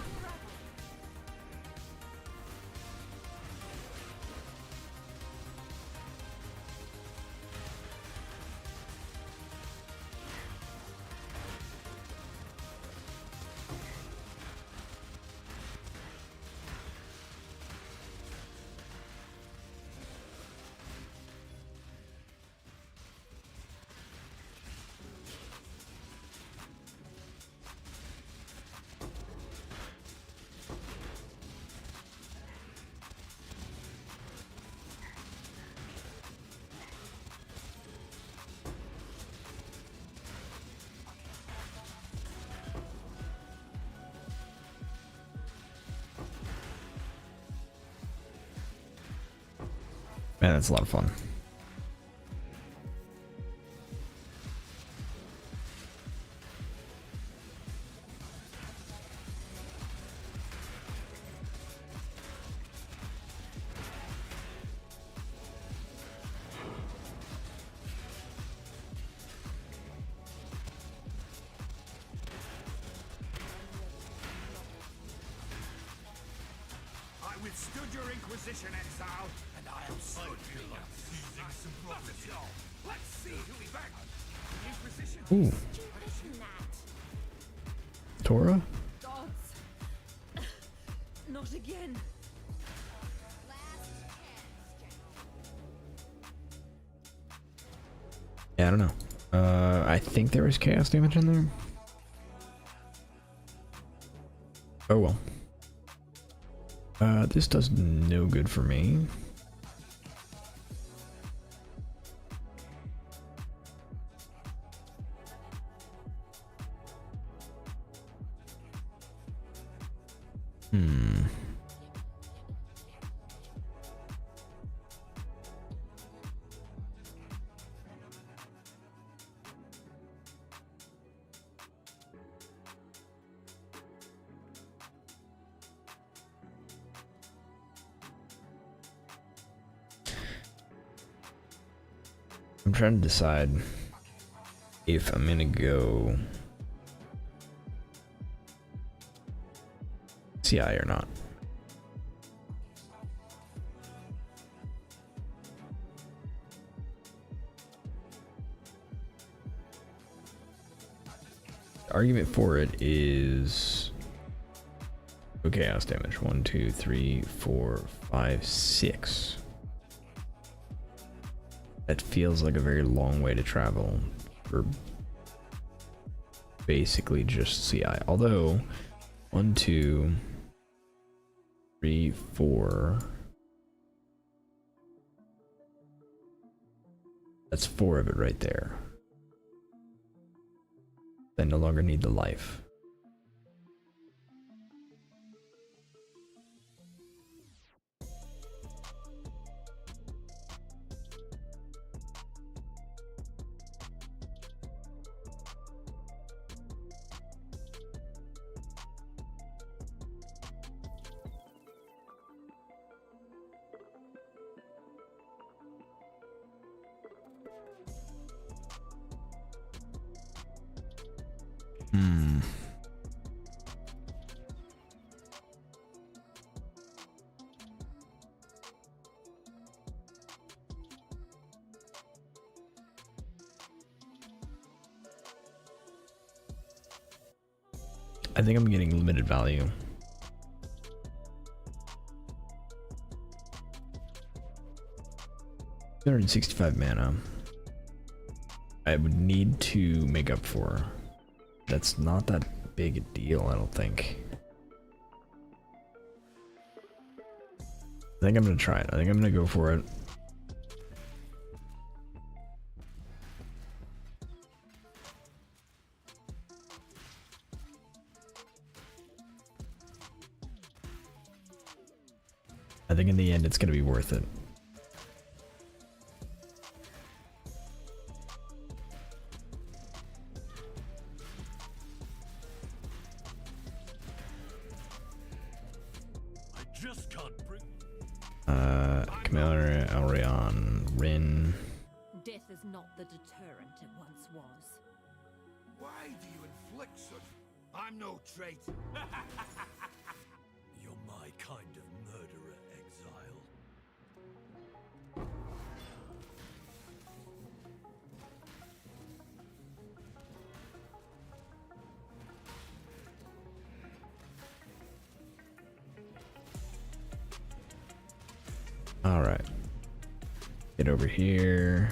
S1: Man, that's a lot of fun.
S6: I withstood your Inquisition, Exile, and I am so seizing some property. Let's see who we back. The Inquisition.
S1: Ooh. Tora?
S2: Gods. Not again.
S1: Yeah, I don't know. I think there was chaos damage in there. Oh well. This does no good for me. I'm trying to decide if I'm gonna go CI or not. Argument for it is okay. Chaos damage 1, 2, 3, 4, 5, 6. That feels like a very long way to travel for basically just CI. Although 1, 2, 3, 4. That's 4 of it right there. I no longer need the life. I think I'm getting limited value. $265 mana. I would need to make up for. That's not that big a deal, I don't think. I think I'm gonna try it. I think I'm gonna go for it. I think in the end it's gonna be worth it.
S6: I just can't bring.
S1: Commander Elrion, Rin.
S2: Death is not the deterrent it once was.
S6: Why do you inflict such? I'm no traitor. You're my kind of murderer, Exile.
S1: All right. Get over here.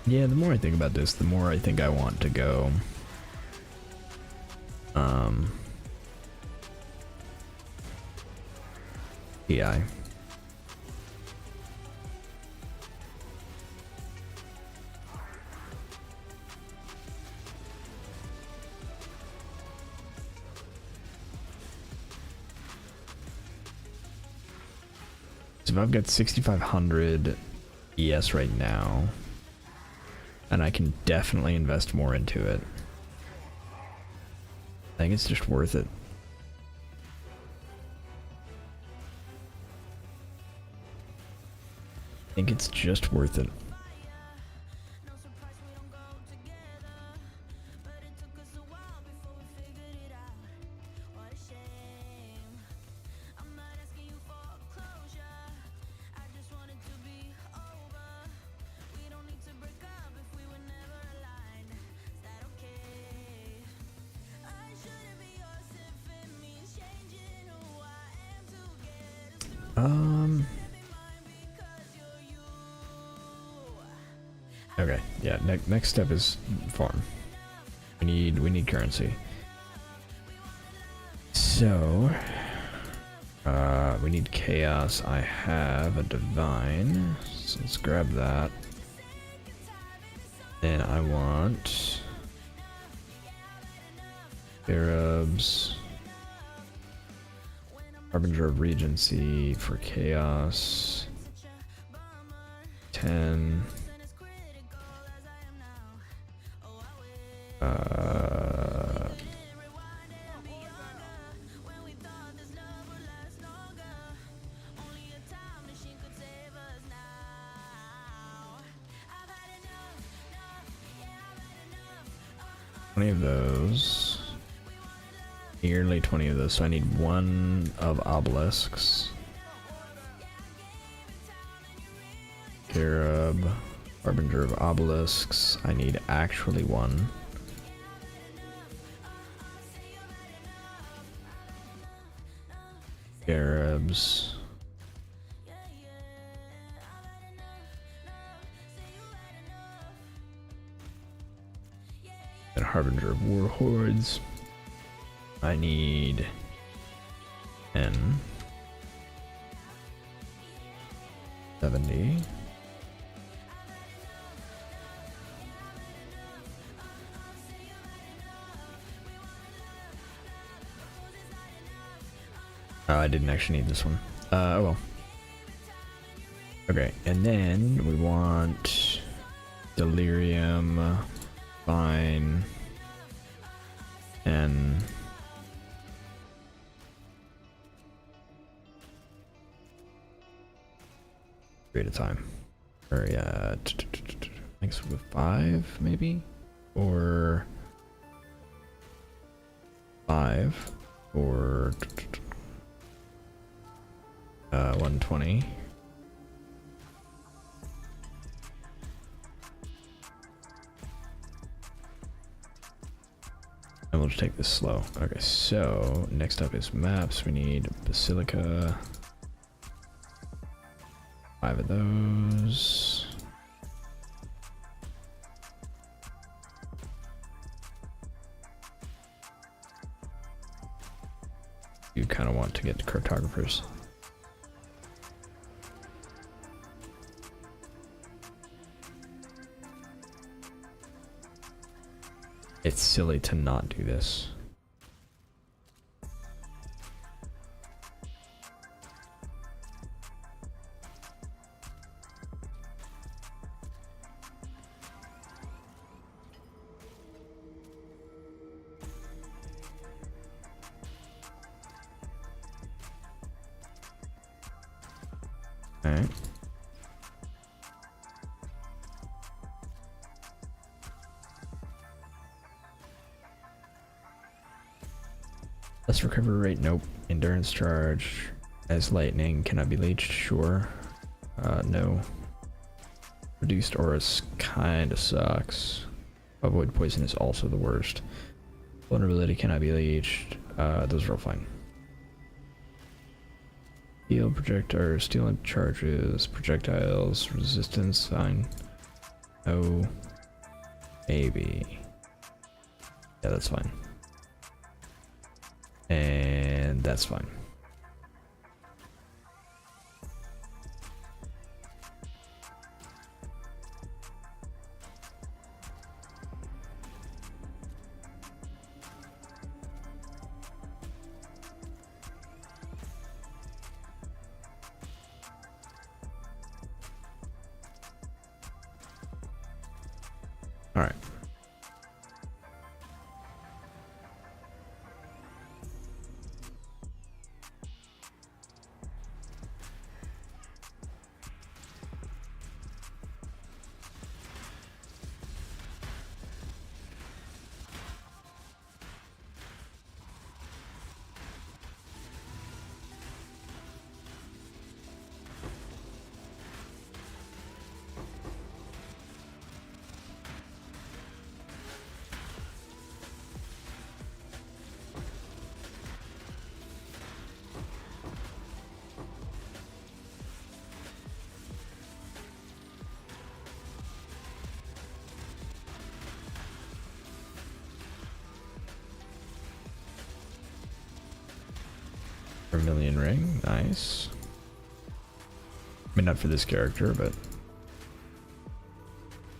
S1: Yeah, the more I think about this, the more I think I want to go. PI. So if I've got 6,500 ES right now, and I can definitely invest more into it, I think it's just worth it. I think it's just worth it. Okay, yeah, next step is farm. We need currency. So we need chaos. I have a divine, so let's grab that. Then I want Arabs, Harbinger of Regency for chaos. 10. Twenty of those. Nearly 20 of those, so I need one of obelisks. Carib, Harbinger of Obelisks. I need actually one. Arabs. And Harbinger of War Hordes. I need 10. 70. Oh, I didn't actually need this one. Oh well. Okay, and then we want Delirium, Fine, and at a time. Or yeah, thanks with 5 maybe, or 5, or 120. And we'll just take this slow. Okay, so next up is maps. We need Basilica. 5 of those. You kind of want to get the cartographers. It's silly to not do this. Alright. Less recovery rate, nope. Endurance charge as lightning cannot be leached, sure. No. Reduced auras kinda sucks. Avoid poison is also the worst. Vulnerability cannot be leached. Those are all fine. Heal projectile, stealing charges, projectiles, resistance, fine. No. Maybe. Yeah, that's fine. And that's fine. All right. Vermilion ring, nice. I mean, not for this character, but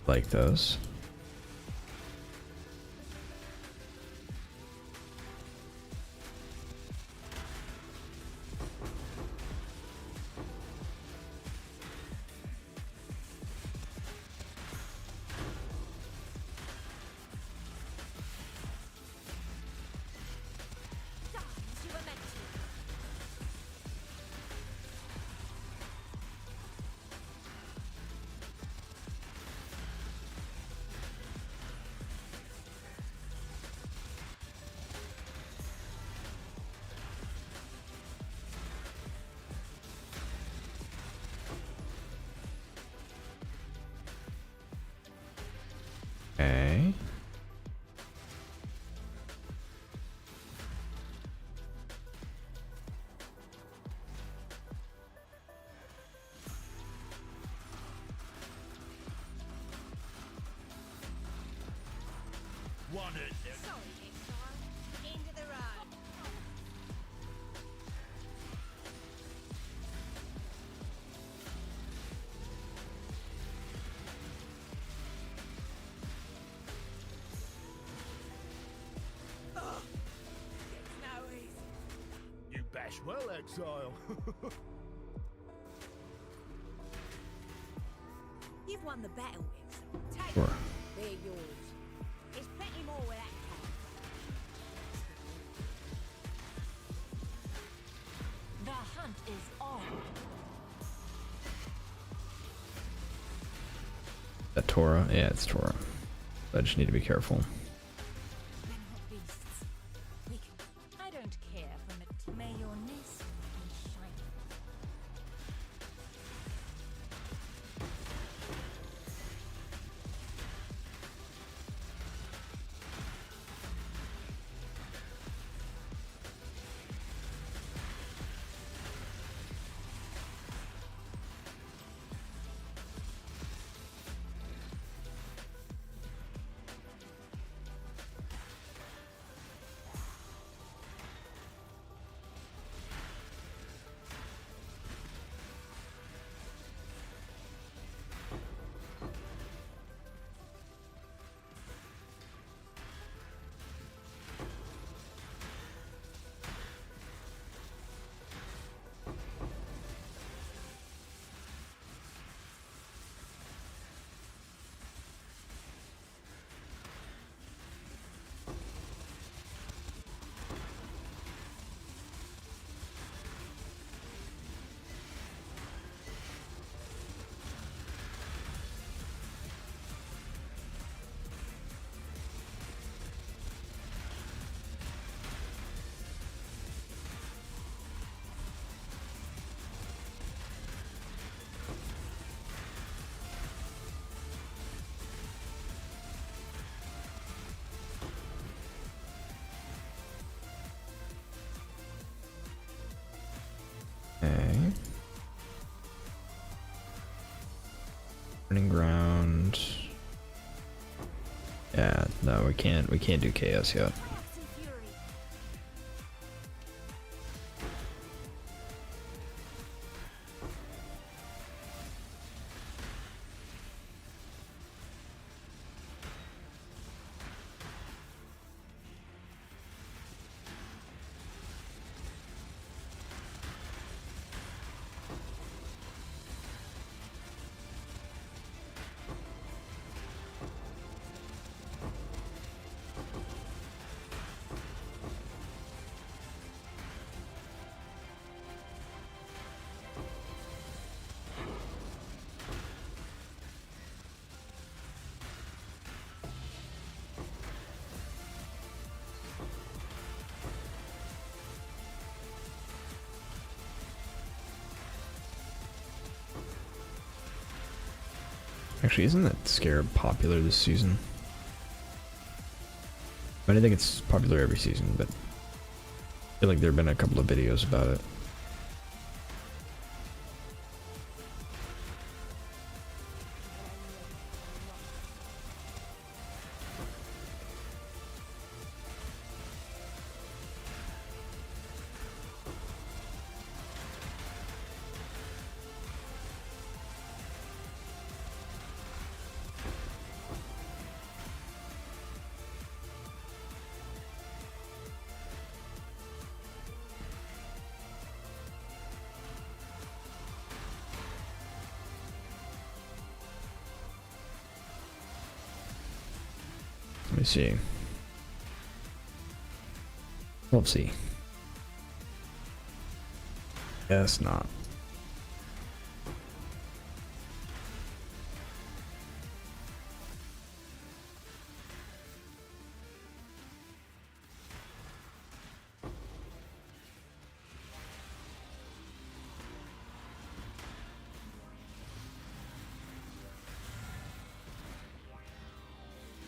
S1: like those.
S2: Die as you were meant to.
S1: Okay.
S2: Sorry, Exile. End of the road.
S3: You bash well, Exile.
S2: You've won the battle, Exile. Take
S1: Sure.
S2: them. They're yours. There's plenty more where that came from. The hunt is on.
S1: That Tora? Yeah, it's Tora. I just need to be careful.
S2: We're not beasts. We can. I don't care for it. May your nest be shining.
S1: Okay. Burning ground. Yeah, no, we can't do chaos yet.
S2: Chaos and fury.
S1: Actually, isn't that Scarab popular this season? I don't think it's popular every season, but I feel like there have been a couple of videos about it. Let me see. Whoopsie. Guess not.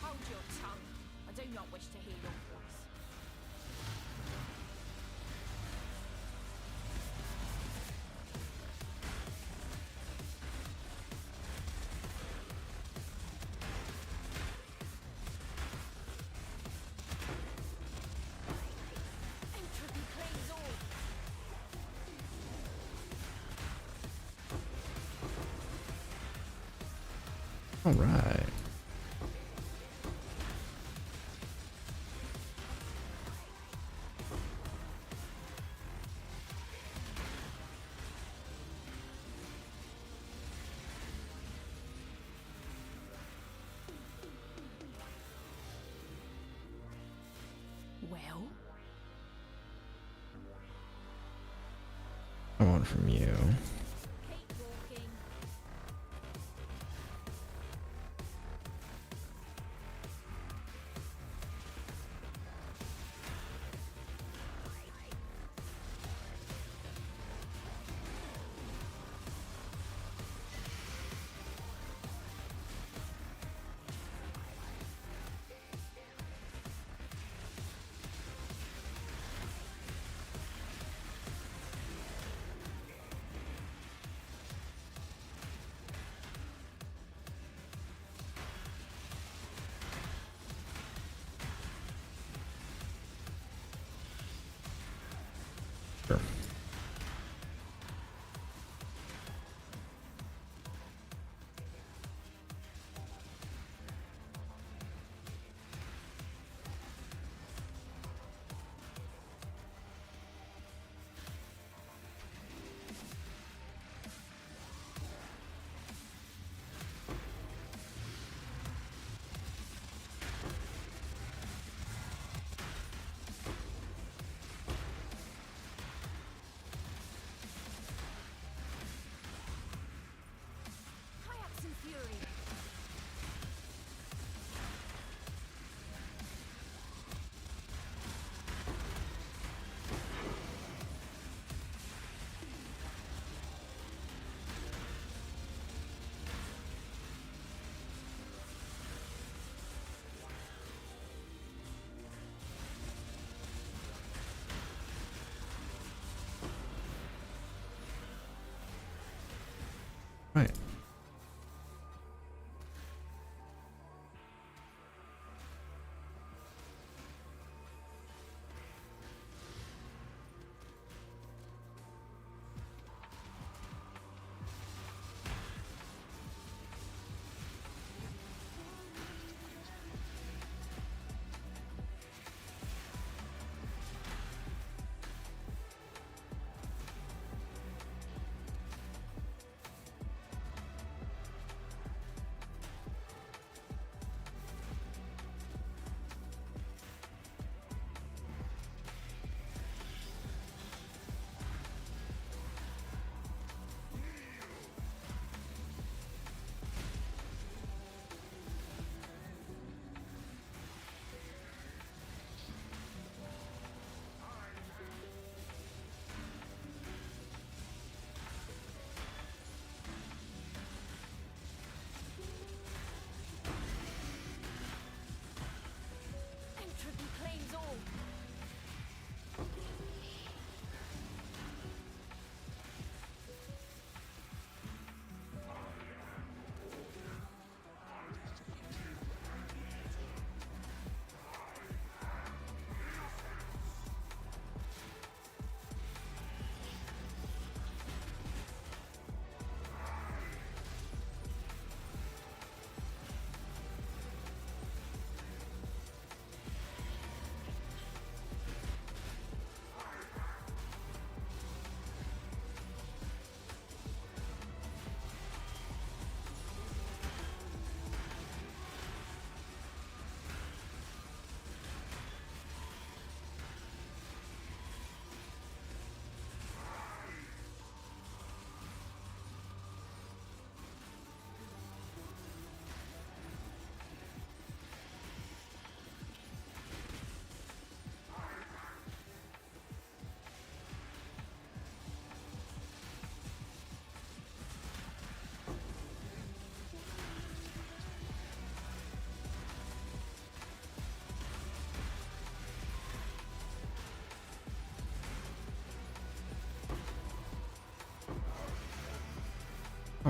S2: Hold your tongue. I do not wish to hear your voice. Entropy claims all.
S1: All right.
S2: Well,
S1: I want from you.
S2: keep walking.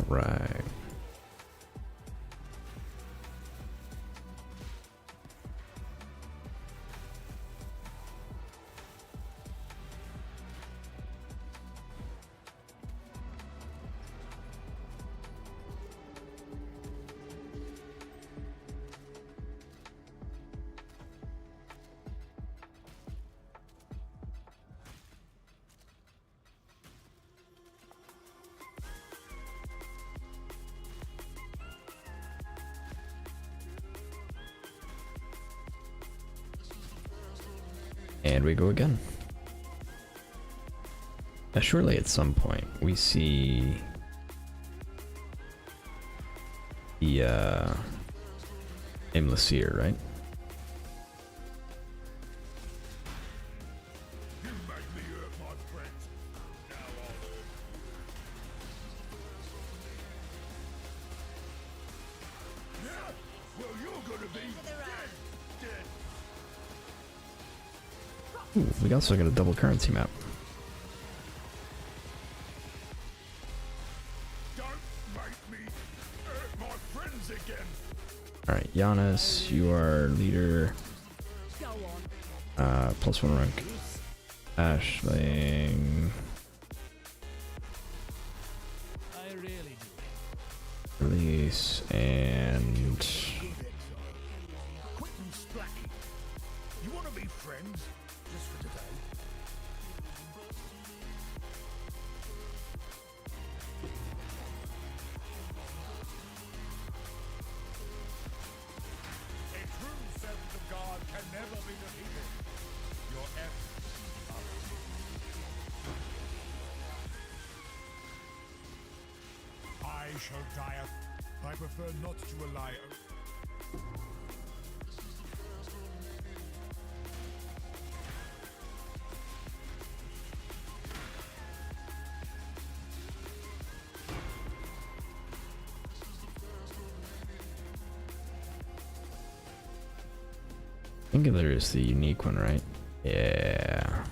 S1: All right. And we go again. Now, surely at some point we see the Aimless Seer, right?
S3: You made me hurt my friends. Now I'll hurt you. Yeah? Well, you're gonna be dead.
S1: Ooh, we also got a double currency map.
S3: Don't make me hurt my friends again.
S1: Alright, Giannis, you are leader.
S2: Go on.
S1: +1 rank. Ashling.
S6: I really do.
S1: Release and
S3: Quit and splatty. You want to be friends? Just for today. A true servant of God can never be defeated. Your efforts are... I shall die. I prefer not to rely on...
S1: Singular is the unique one, right? Yeah.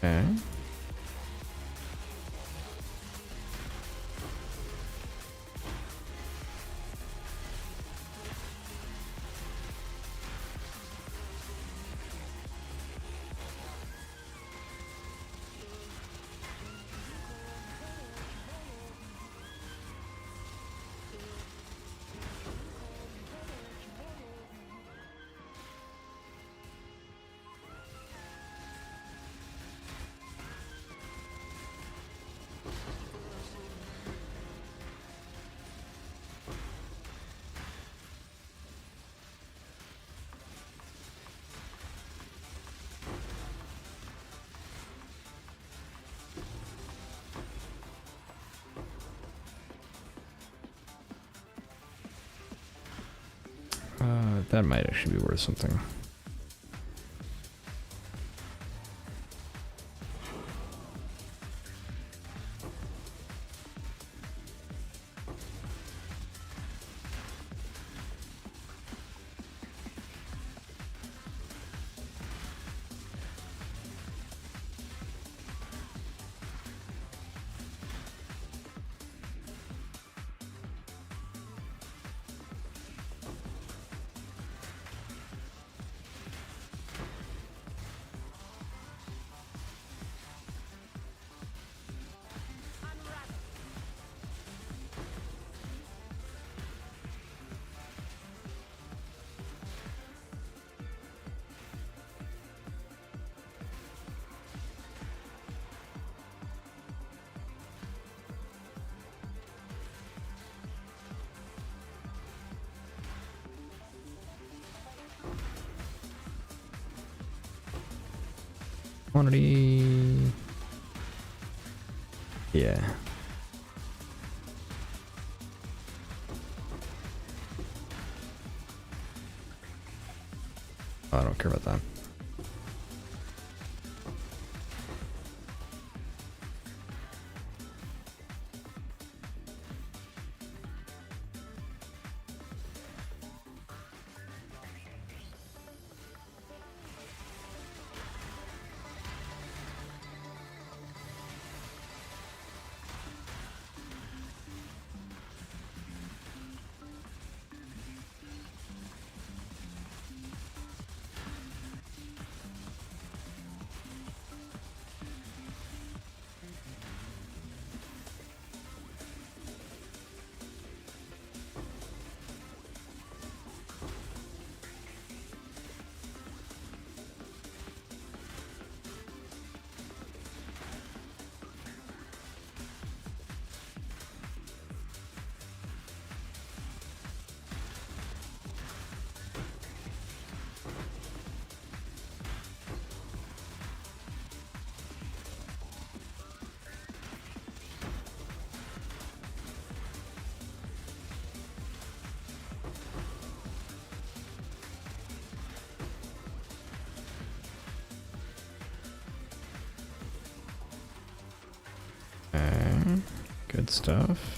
S1: Okay. That might actually be worth something. Quantity. Yeah. I don't care about that. Okay. Good stuff.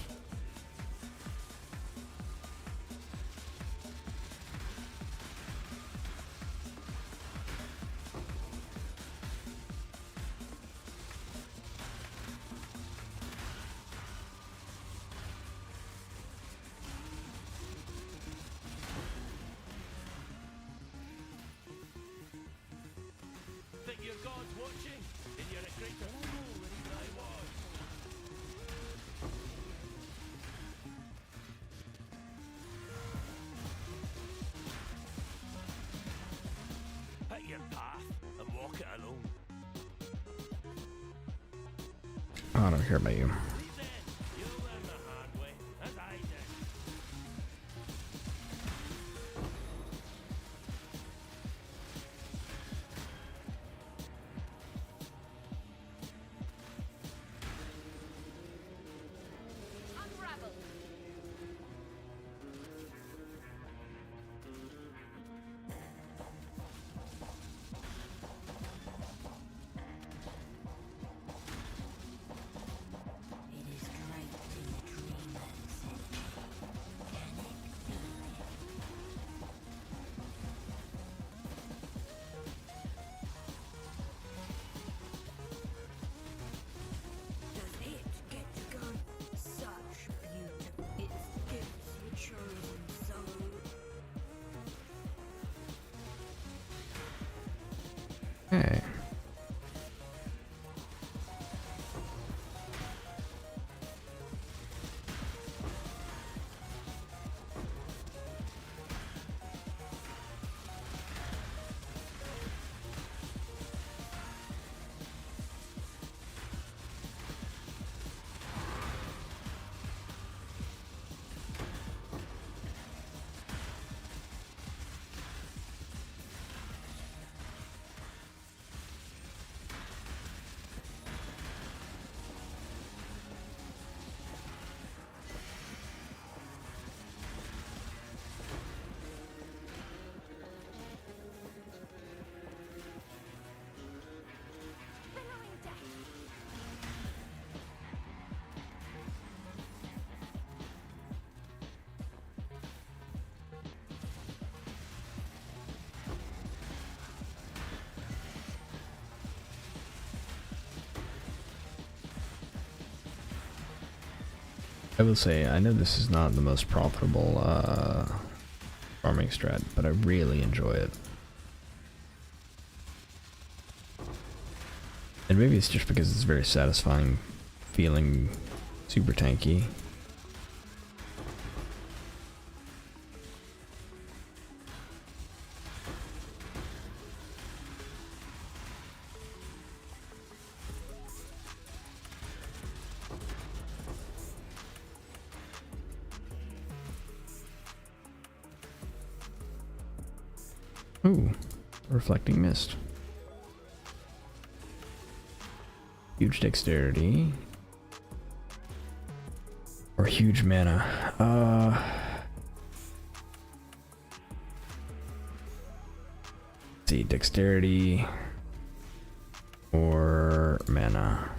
S7: Think your God's watching? And you're a greater fool than even I was. Pick your path and walk it alone.
S1: I don't care about you.
S7: See then, you'll learn the hard way, as I did.
S2: Unravel. It is great to dream and Syndicate. Can it be? Does it get to go? Such beauty. Its gifts were chosen so.
S1: Hey.
S2: Billowing death.
S1: I will say, I know this is not the most profitable farming strat, but I really enjoy it. And maybe it's just because it's very satisfying feeling super tanky. Ooh, reflecting mist. huge dexterity, or huge mana. Let's see, dexterity or mana.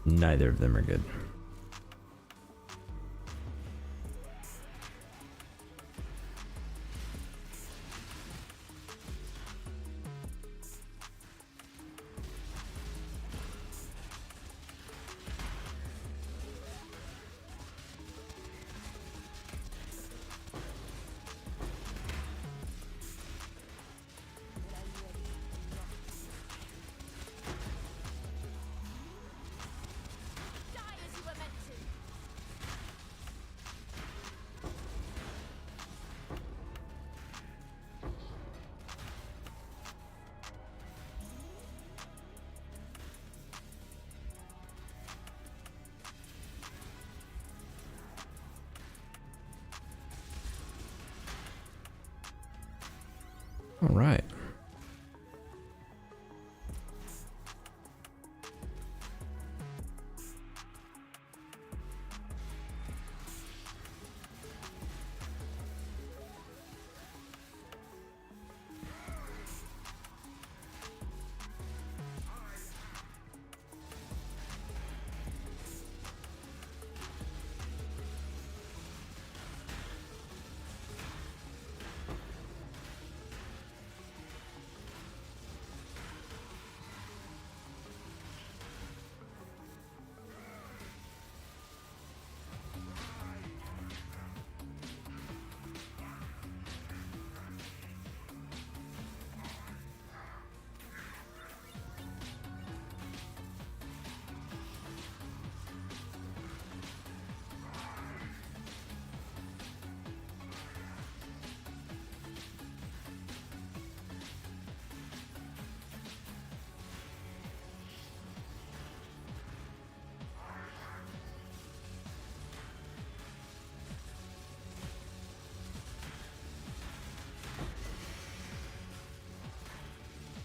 S1: Neither of them are good. All right.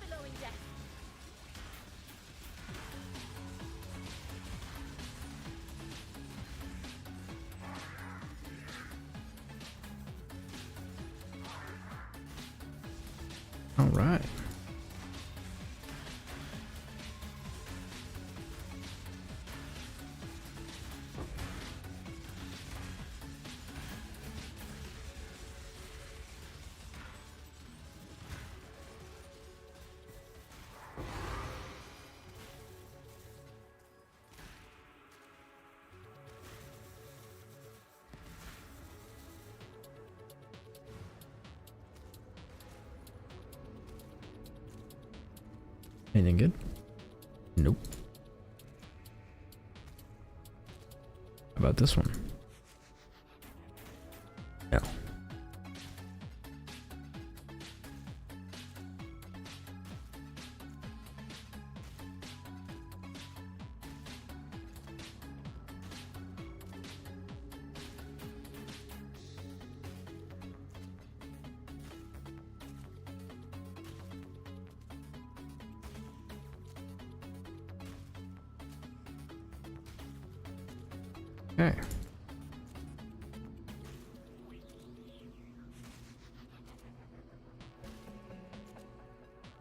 S2: Billowing death.
S1: All right. Anything good? Nope. How about this one? No. Okay.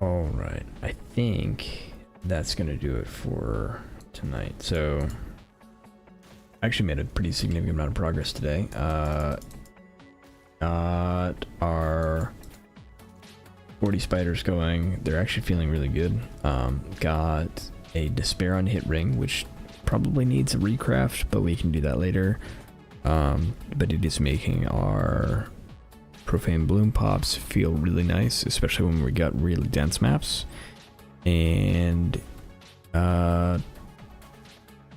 S1: All right. I think that's going to do it for tonight. So I actually made a pretty significant amount of progress today. Got our 40 spiders going. They're actually feeling really good. Got a Despair on Hit ring, which probably needs a recraft, but we can do that later. But it is making our Profane Bloom pops feel really nice, especially when we got really dense maps. And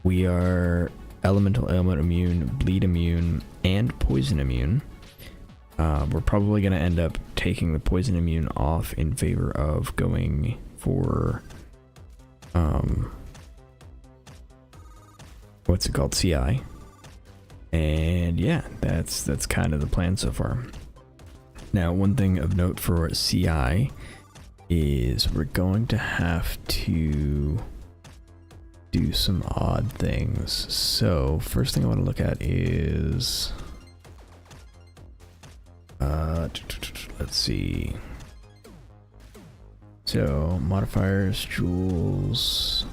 S1: we are elemental ailment immune, bleed immune, and poison immune. We're probably going to end up taking the poison immune off in favor of going for what's it called, CI. And yeah, that's kind of the plan so far. Now, one thing of note for CI is we're going to have to do some odd things. So first thing I want to look at is let's see. So modifiers, jewels,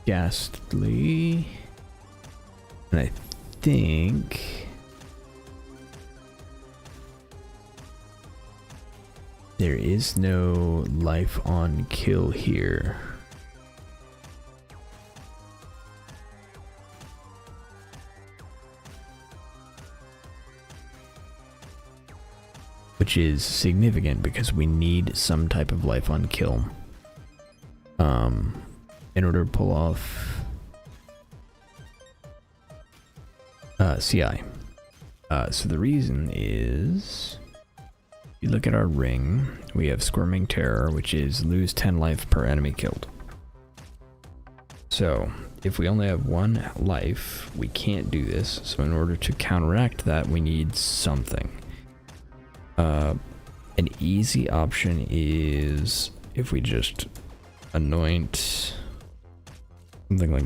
S1: ghastly, and I think there is no life on kill here. Which is significant because we need some type of life on kill in order to pull off CI. So the reason is, you look at our ring, we have Squirming Terror, which is lose 10 life per enemy killed. So if we only have 1 life, we can't do this. So in order to counteract that, we need something. An easy option is if we just anoint something like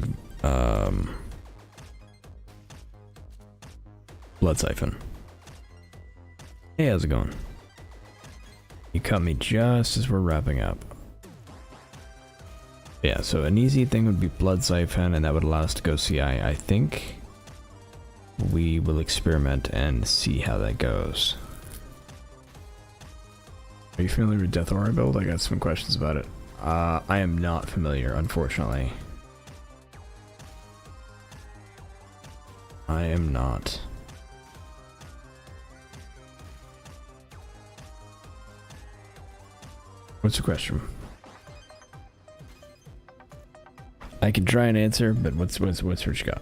S1: Blood Siphon. Hey, how's it going? You cut me just as we're wrapping up. Yeah, so an easy thing would be Blood Siphon, and that would allow us to go CI. I think we will experiment and see how that goes. Are you familiar with Death Aura build? I got some questions about it. I am not familiar, unfortunately. I am not. What's the question? I can try and answer, but what's what you got?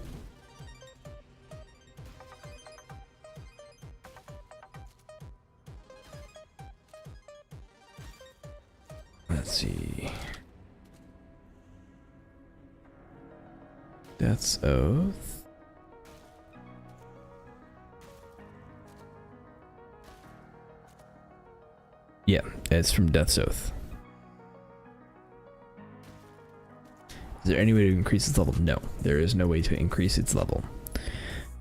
S1: Let's see. Death's Oath. Yeah, it's from Death's Oath. Is there any way to increase its level? No, there is no way to increase its level.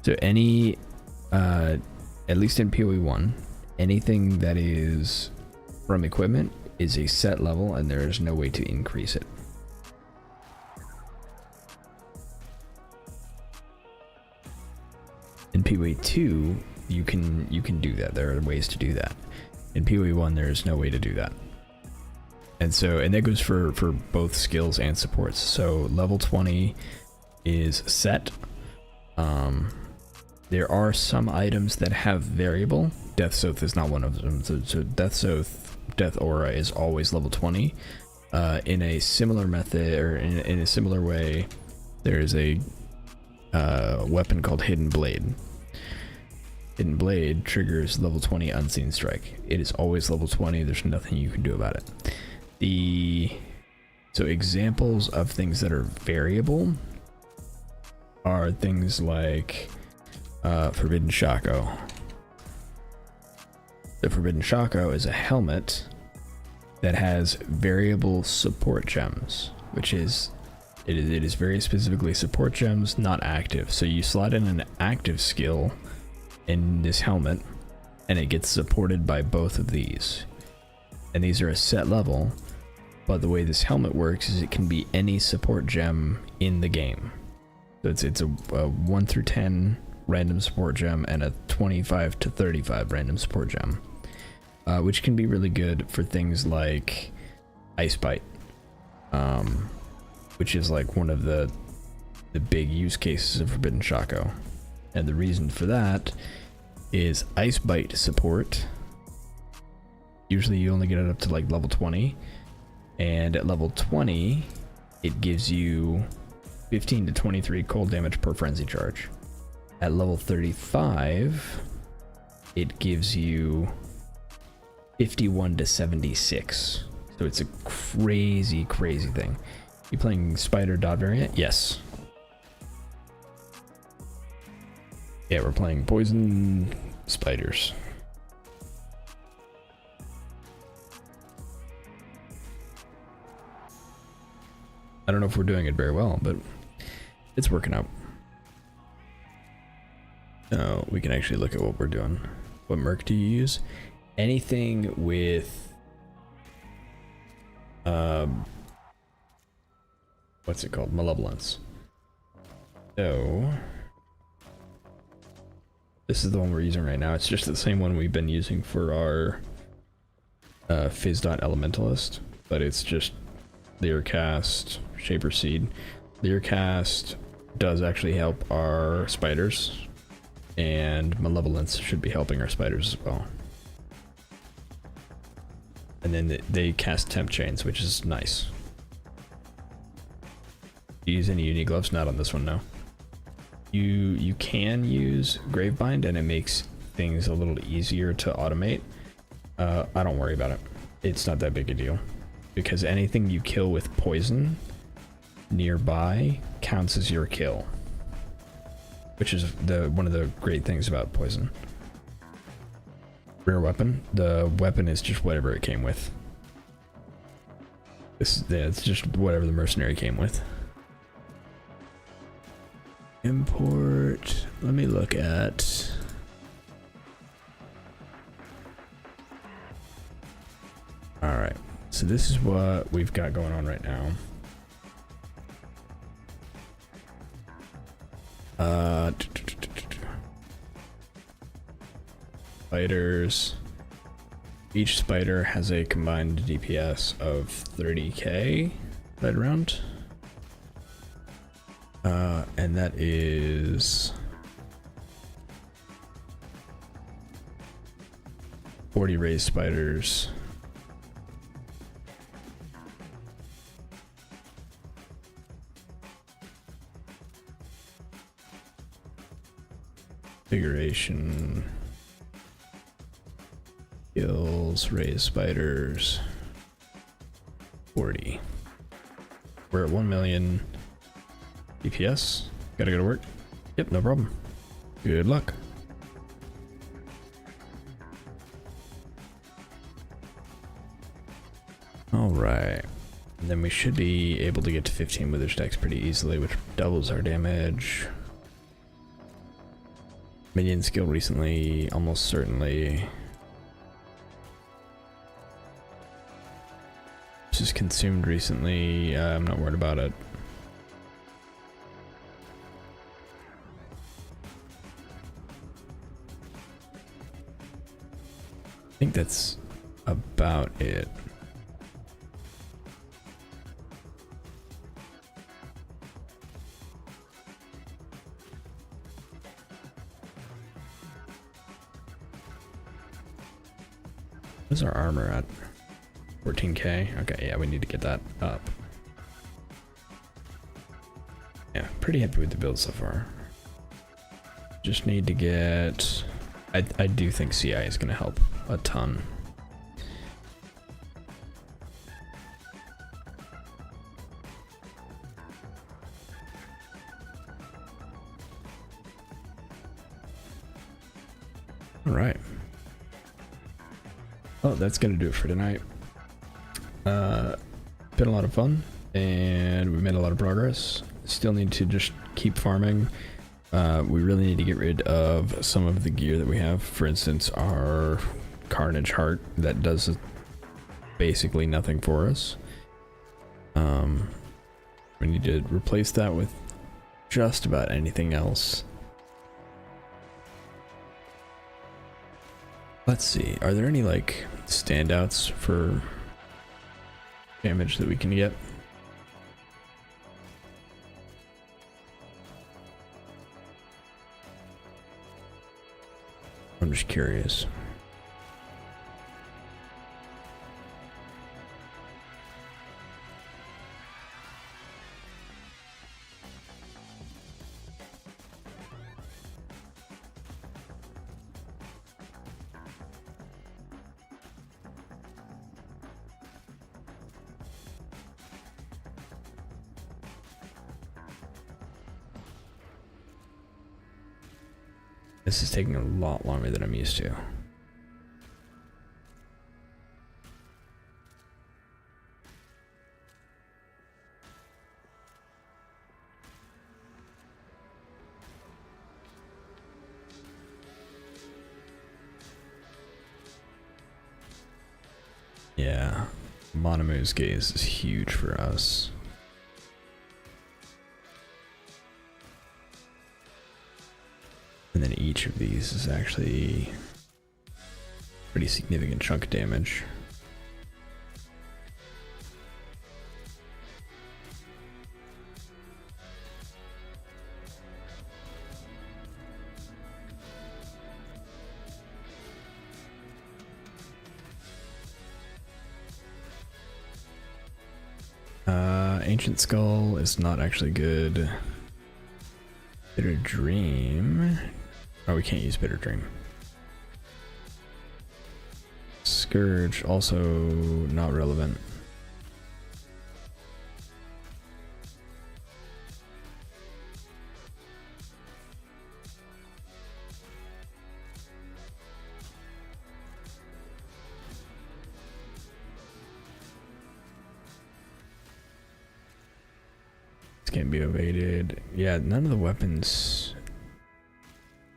S1: So any, at least in PoE 1, anything that is from equipment is a set level, and there is no way to increase it. In PoE 2, you can do that. There are ways to do that. In PoE 1, there is no way to do that. And that goes for both skills and supports. So level 20 is set. There are some items that have variable. Death's Oath is not one of them. So Death's Oath, Death Aura is always level 20. In a similar method, or in a similar way, there is a weapon called Hidden Blade. Hidden Blade triggers level 20 Unseen Strike. It is always level 20. There's nothing you can do about it. So examples of things that are variable are things like Forbidden Shako. The Forbidden Shako is a helmet that has variable support gems, which is it is very specifically support gems, not active. So you slot in an active skill in this helmet, and it gets supported by both of these. And these are a set level, but the way this helmet works is it can be any support gem in the game. So it's a 1 through 10 random support gem and a 25 to 35 random support gem, which can be really good for things like Ice Bite, which is like one of the big use cases of Forbidden Shako. And the reason for that is Ice Bite support. Usually you only get it up to like level 20, and at level 20 it gives you 15 to 23 cold damage per frenzy charge. At level 35 it gives you 51 to 76. So it's a crazy thing. You playing Spider dot variant? Yes. Yeah, we're playing Poison Spiders. I don't know if we're doing it very well, but it's working out. So we can actually look at what we're doing. What merc do you use? Anything with what's it called? Malevolence. So this is the one we're using right now. It's just the same one we've been using for our Fizz.Elementalist, but it's just Leercast, Shaper Seed. Leercast does actually help our spiders, and Malevolence should be helping our spiders as well. And then they cast Temp Chains, which is nice. Do you use any uni gloves? Not on this one, no. You can use Gravebind, and it makes things a little easier to automate. I don't worry about it. It's not that big a deal, because anything you kill with poison nearby counts as your kill, which is one of the great things about poison. Rare weapon. The weapon is just whatever it came with. It's just whatever the mercenary came with. Import. Let me look at. All right. So this is what we've got going on right now. Spiders. Each spider has a combined DPS of 30k right around. And that is 40 raised spiders. Configuration. Kills, raised spiders. 40. We're at 1 million DPS. Gotta go to work. Yep, no problem. Good luck. Alright. Then we should be able to get to 15 wither stacks pretty easily, which doubles our damage. Minion skill recently, almost certainly. This is consumed recently. I'm not worried about it. I think that's about it. What's our armor at? 14k? Okay, yeah, we need to get that up. Yeah, pretty happy with the build so far. Just need to get... I do think CI is going to help a ton. All right. Well, that's going to do it for tonight. Been a lot of fun, and we made a lot of progress. Still need to just keep farming. We really need to get rid of some of the gear that we have. For instance, our Carnage Heart that does basically nothing for us. We need to replace that with just about anything else. Let's see, are there any like standouts for damage that we can get? I'm just curious. This is taking a lot longer than I'm used to. Yeah, Monomu's gaze is huge for us. And then each of these is actually pretty significant chunk of damage. Ancient Skull is not actually good. Bitter Dream. Oh, we can't use Bitter Dream. Scourge, also not relevant. Can't be evaded. Yeah, none of the weapons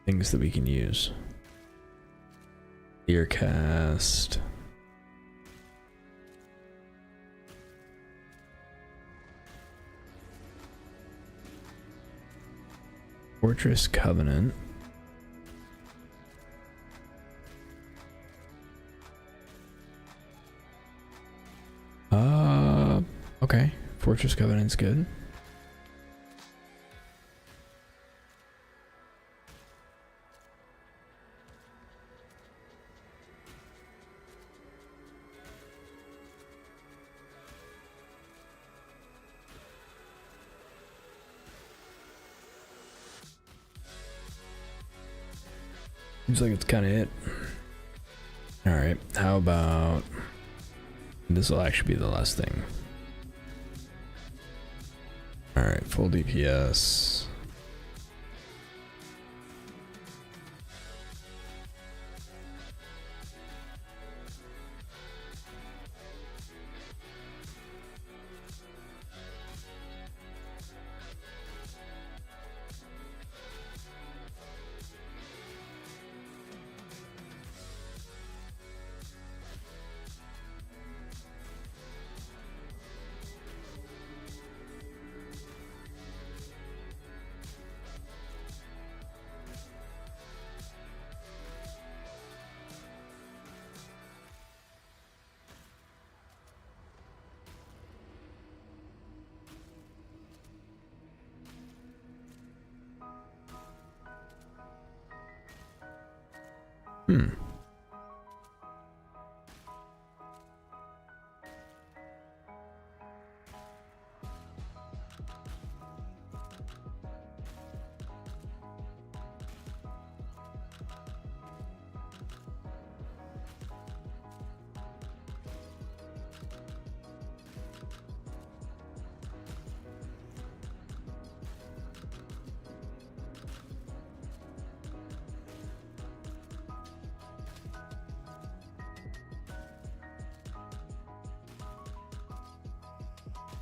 S1: things that we can use. Ear cast. Fortress Covenant. Okay. Fortress Covenant's good. Seems like it's kind of it. Alright, how about... This will actually be the last thing. Alright, full DPS.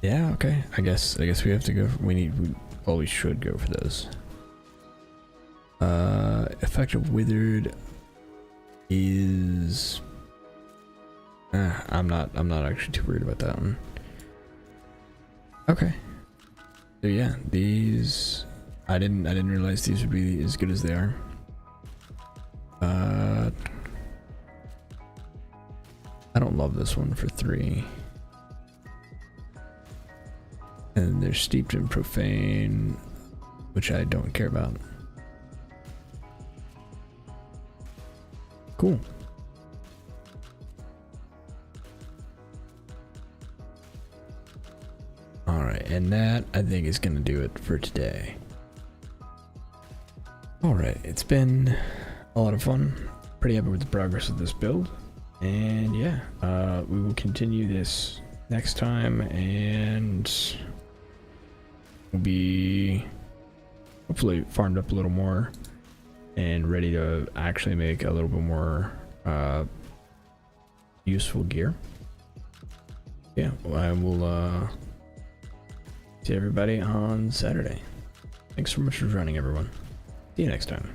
S1: Yeah, okay. I guess we have to go. We should go for those. Effective Withered is I'm not actually too worried about that one. Okay. So yeah, these I didn't realize these would be as good as they are. I don't love this one for 3. And they're steeped in profane, which I don't care about. Cool. Alright, and that I think is gonna do it for today. Alright, it's been a lot of fun. Pretty happy with the progress of this build. And yeah, we will continue this next time, and we'll be hopefully farmed up a little more and ready to actually make a little bit more useful gear. Yeah, well, I will see everybody on Saturday. Thanks so much for joining, everyone. See you next time.